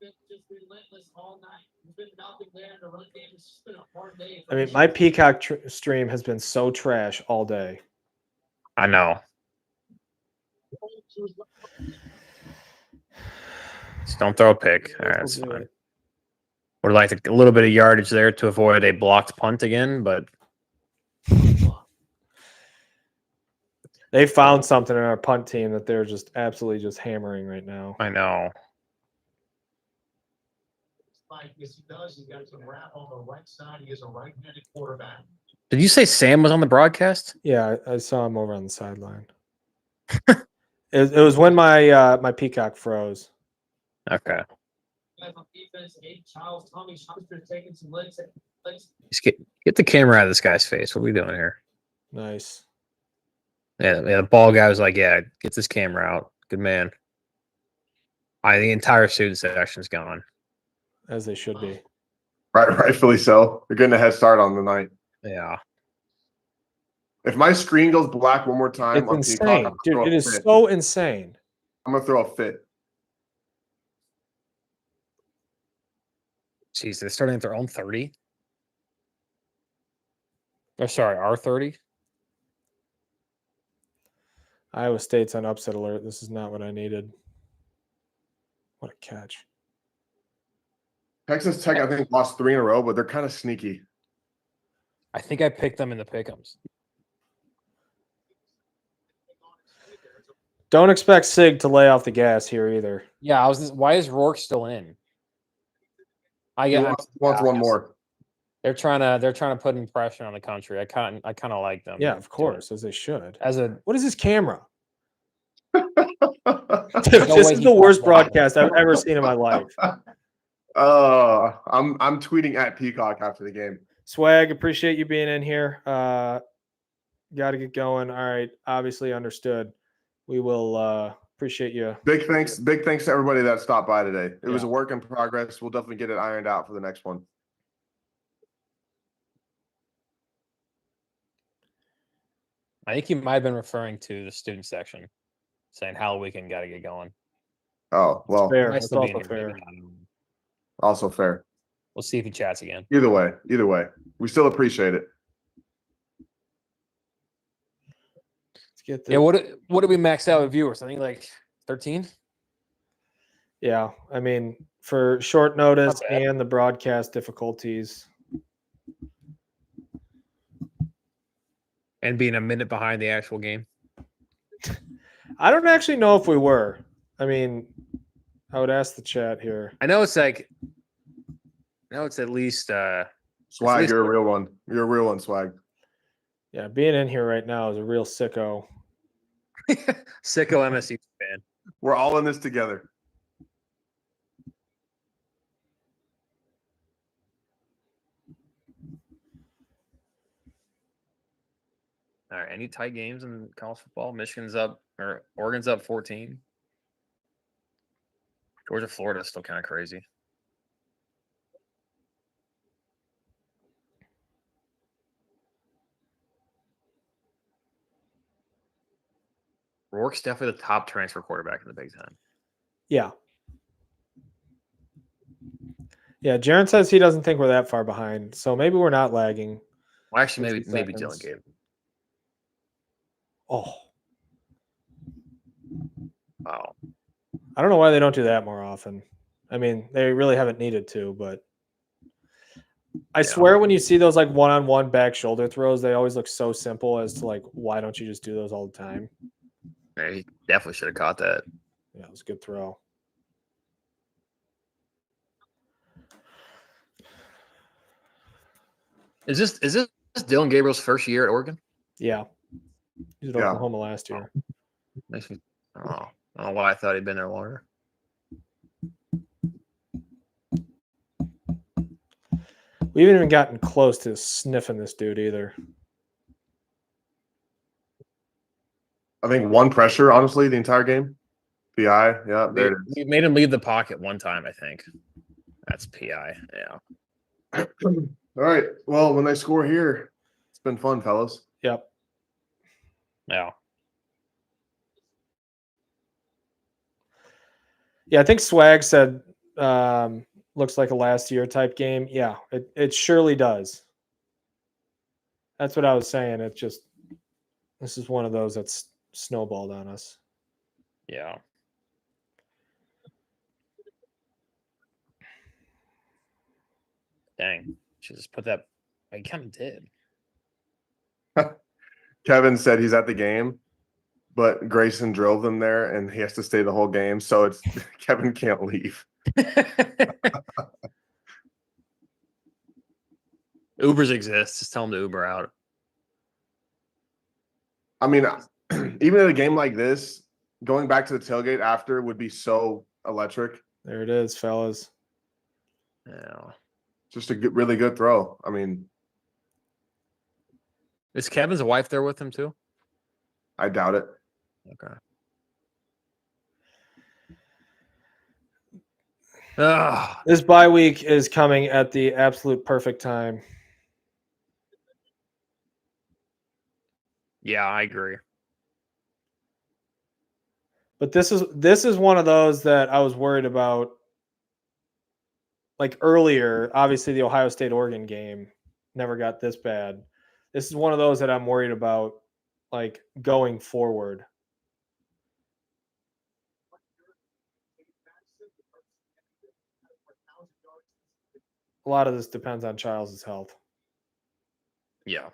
S5: Just relentless all night. There's been nothing there. The run game has just been a hard day.
S1: I mean, my Peacock stream has been so trash all day.
S3: I know. Just don't throw a pick. All right, that's
S1: We'll do
S3: fine.
S1: it.
S3: Would like a little bit of yardage there to avoid a blocked punt again, but
S1: They found something in our punt team that they're just absolutely just hammering right now.
S3: I know.
S6: Yes, he does. He got some wrap on the right side. He is a right-handed quarterback.
S3: Did you say Sam was on the broadcast?
S1: Yeah, I saw him over on the sideline. It was when my my Peacock froze.
S3: Okay.
S5: Guys on defense, Abe Charles, Tommy Schuster taking some legs.
S3: Just get the camera out of this guy's face. What are we doing here?
S1: Nice.
S3: Yeah, the ball guy was like, "Yeah, get this camera out." Good man. The entire student section's gone.
S1: As they should be.
S2: Rightfully so. They're getting a head start on the night.
S3: Yeah.
S2: If my screen goes black one more time
S1: It's
S2: on
S1: insane.
S2: Peacock,
S1: Dude, it is so insane.
S2: I'm gonna throw a fit.
S3: Jeez, they're starting at their own 30. Oh, sorry, our 30.
S1: Iowa State's on upset alert. This is not what I needed. What a catch.
S2: Texas Tech, I think, lost 3 in a row, but they're kind of sneaky.
S3: I think I picked them in the pick'ems.
S1: Don't expect Sig to lay off the gas here either.
S3: Yeah, why is Rourke still in?
S2: He wants one more.
S3: They're trying to put in pressure on the country. I kind of like them.
S1: Yeah, of course, as they should.
S3: What
S1: is this camera?
S2: No
S1: This
S3: way
S1: is
S3: he
S1: the worst
S3: thought that.
S1: broadcast I've ever seen in my life.
S2: I'm tweeting at Peacock after the game.
S1: Swag, appreciate you being in here. Got to get going. All right, obviously understood. We will appreciate you.
S2: Big thanks to everybody that stopped by today. It was a work in progress. We'll definitely get it ironed out for the next one.
S3: I think he might have been referring to the student section, saying Hell Weekend got to get going.
S2: Oh, well,
S1: Fair.
S3: Might
S1: That's
S3: still be
S1: also
S3: in here,
S1: fair.
S3: maybe not.
S2: also fair.
S3: We'll see if he chats again.
S2: Either way, we still appreciate it.
S1: Let's get the,
S3: Yeah, what did we max out with viewers? I think like 13.
S1: Yeah, I mean, for short notice
S3: Not bad.
S1: and the broadcast difficulties.
S3: And being a minute behind the actual game.
S1: I don't actually know if we were. I mean, I would ask the chat here.
S3: I know it's like. No, it's at least.
S2: Swag, you're a real one. You're a real one, Swag.
S1: Yeah, being in here right now is a real sicko.
S3: Sicko MSU fan.
S2: We're all in this together.
S3: All right. Any tight games in college football? Michigan's up, or Oregon's up 14. Georgia, Florida is still kind of crazy. Rourke's definitely the top transfer quarterback in the Big Ten.
S1: Yeah. Yeah, Jaron says he doesn't think we're that far behind, so maybe we're not lagging.
S3: Well, actually,
S1: 60
S3: maybe Dylan
S1: seconds.
S3: Gabe.
S1: Oh,
S3: Wow.
S1: I don't know why they don't do that more often. I mean, they really haven't needed to, but I swear when you see those like one-on-one back shoulder throws, they always look so simple as to like, why don't you just do those all the time?
S3: Yeah, he definitely should have caught that.
S1: Yeah, it was a good throw.
S3: Is this Dylan Gabriel's first year at Oregon?
S1: Yeah. He was at
S2: Yeah.
S1: Oklahoma last year.
S3: Makes me. Oh, I don't know why I thought he'd been there longer.
S1: We haven't even gotten close to sniffing this dude either.
S2: I think one pressure, honestly, the entire game. PI. Yeah, there it is.
S3: We made him leave the pocket one time, I think. That's PI. Yeah.
S2: All right. Well, when they score here, it's been fun, fellas.
S1: Yep.
S3: Yeah.
S1: Yeah, I think Swag said looks like a last year type game. Yeah, it surely does. That's what I was saying. It just this is one of those that's snowballed on us.
S3: Yeah. Dang. Should just put that. I kind of did.
S2: Kevin said he's at the game, but Grayson drove them there and he has to stay the whole game. So it's Kevin can't leave.
S3: Ubers exist. Just tell them to Uber out.
S2: I mean, even at a game like this, going back to the tailgate after would be so electric.
S1: There it is, fellas.
S3: Yeah.
S2: Just a good, really good throw. I mean,
S3: Is Kevin's wife there with him too?
S2: I doubt it.
S3: Okay. Ah,
S1: This bye week is coming at the absolute perfect time.
S3: yeah, I agree.
S1: But this is one of those that I was worried about. Like earlier, obviously the Ohio State Oregon game never got this bad. This is one of those that I'm worried about, like going forward. A lot of this depends on Charles's health.
S3: Yeah.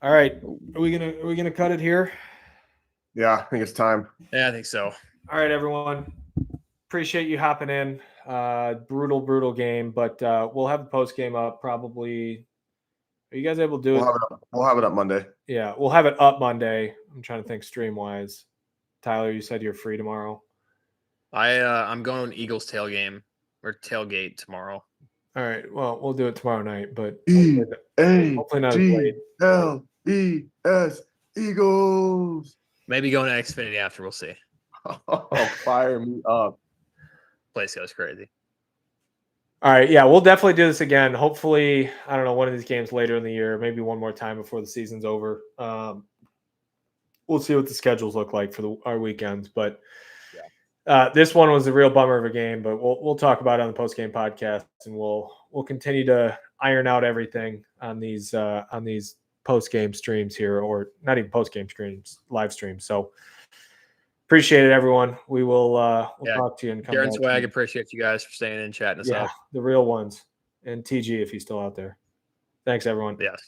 S1: All right, are we gonna cut it here?
S2: Yeah, I think it's time.
S3: Yeah, I think so.
S1: All right, everyone. Appreciate you hopping in. Brutal game, but we'll have the post game up probably. Are you guys able to do it?
S2: We'll have it up Monday.
S1: Yeah, we'll have it up Monday. I'm trying to think stream wise. Tyler, you said you're free tomorrow.
S3: I'm going to Eagles tailgate tomorrow.
S1: All right. Well, we'll do it tomorrow night, but
S2: hopefully
S1: not as late.
S2: E-L-E-S Eagles.
S3: Maybe going to Xfinity after. We'll see.
S2: Oh, fire me up.
S3: Place goes crazy.
S1: All right. Yeah, we'll definitely do this again. Hopefully, I don't know, one of these games later in the year, maybe one more time before the season's over. We'll see what the schedules look like for our weekends, but this one was a real bummer of a game, but we'll talk about it on the post game podcast, and we'll continue to iron out everything on these post game streams here, or not even post game streams, live streams. So appreciate it, everyone. We will talk to you and come
S3: Darren
S1: back.
S3: Swag, appreciate you guys for staying in, chatting us up.
S1: The real ones, and TG if he's still out there. Thanks, everyone.
S3: Yes.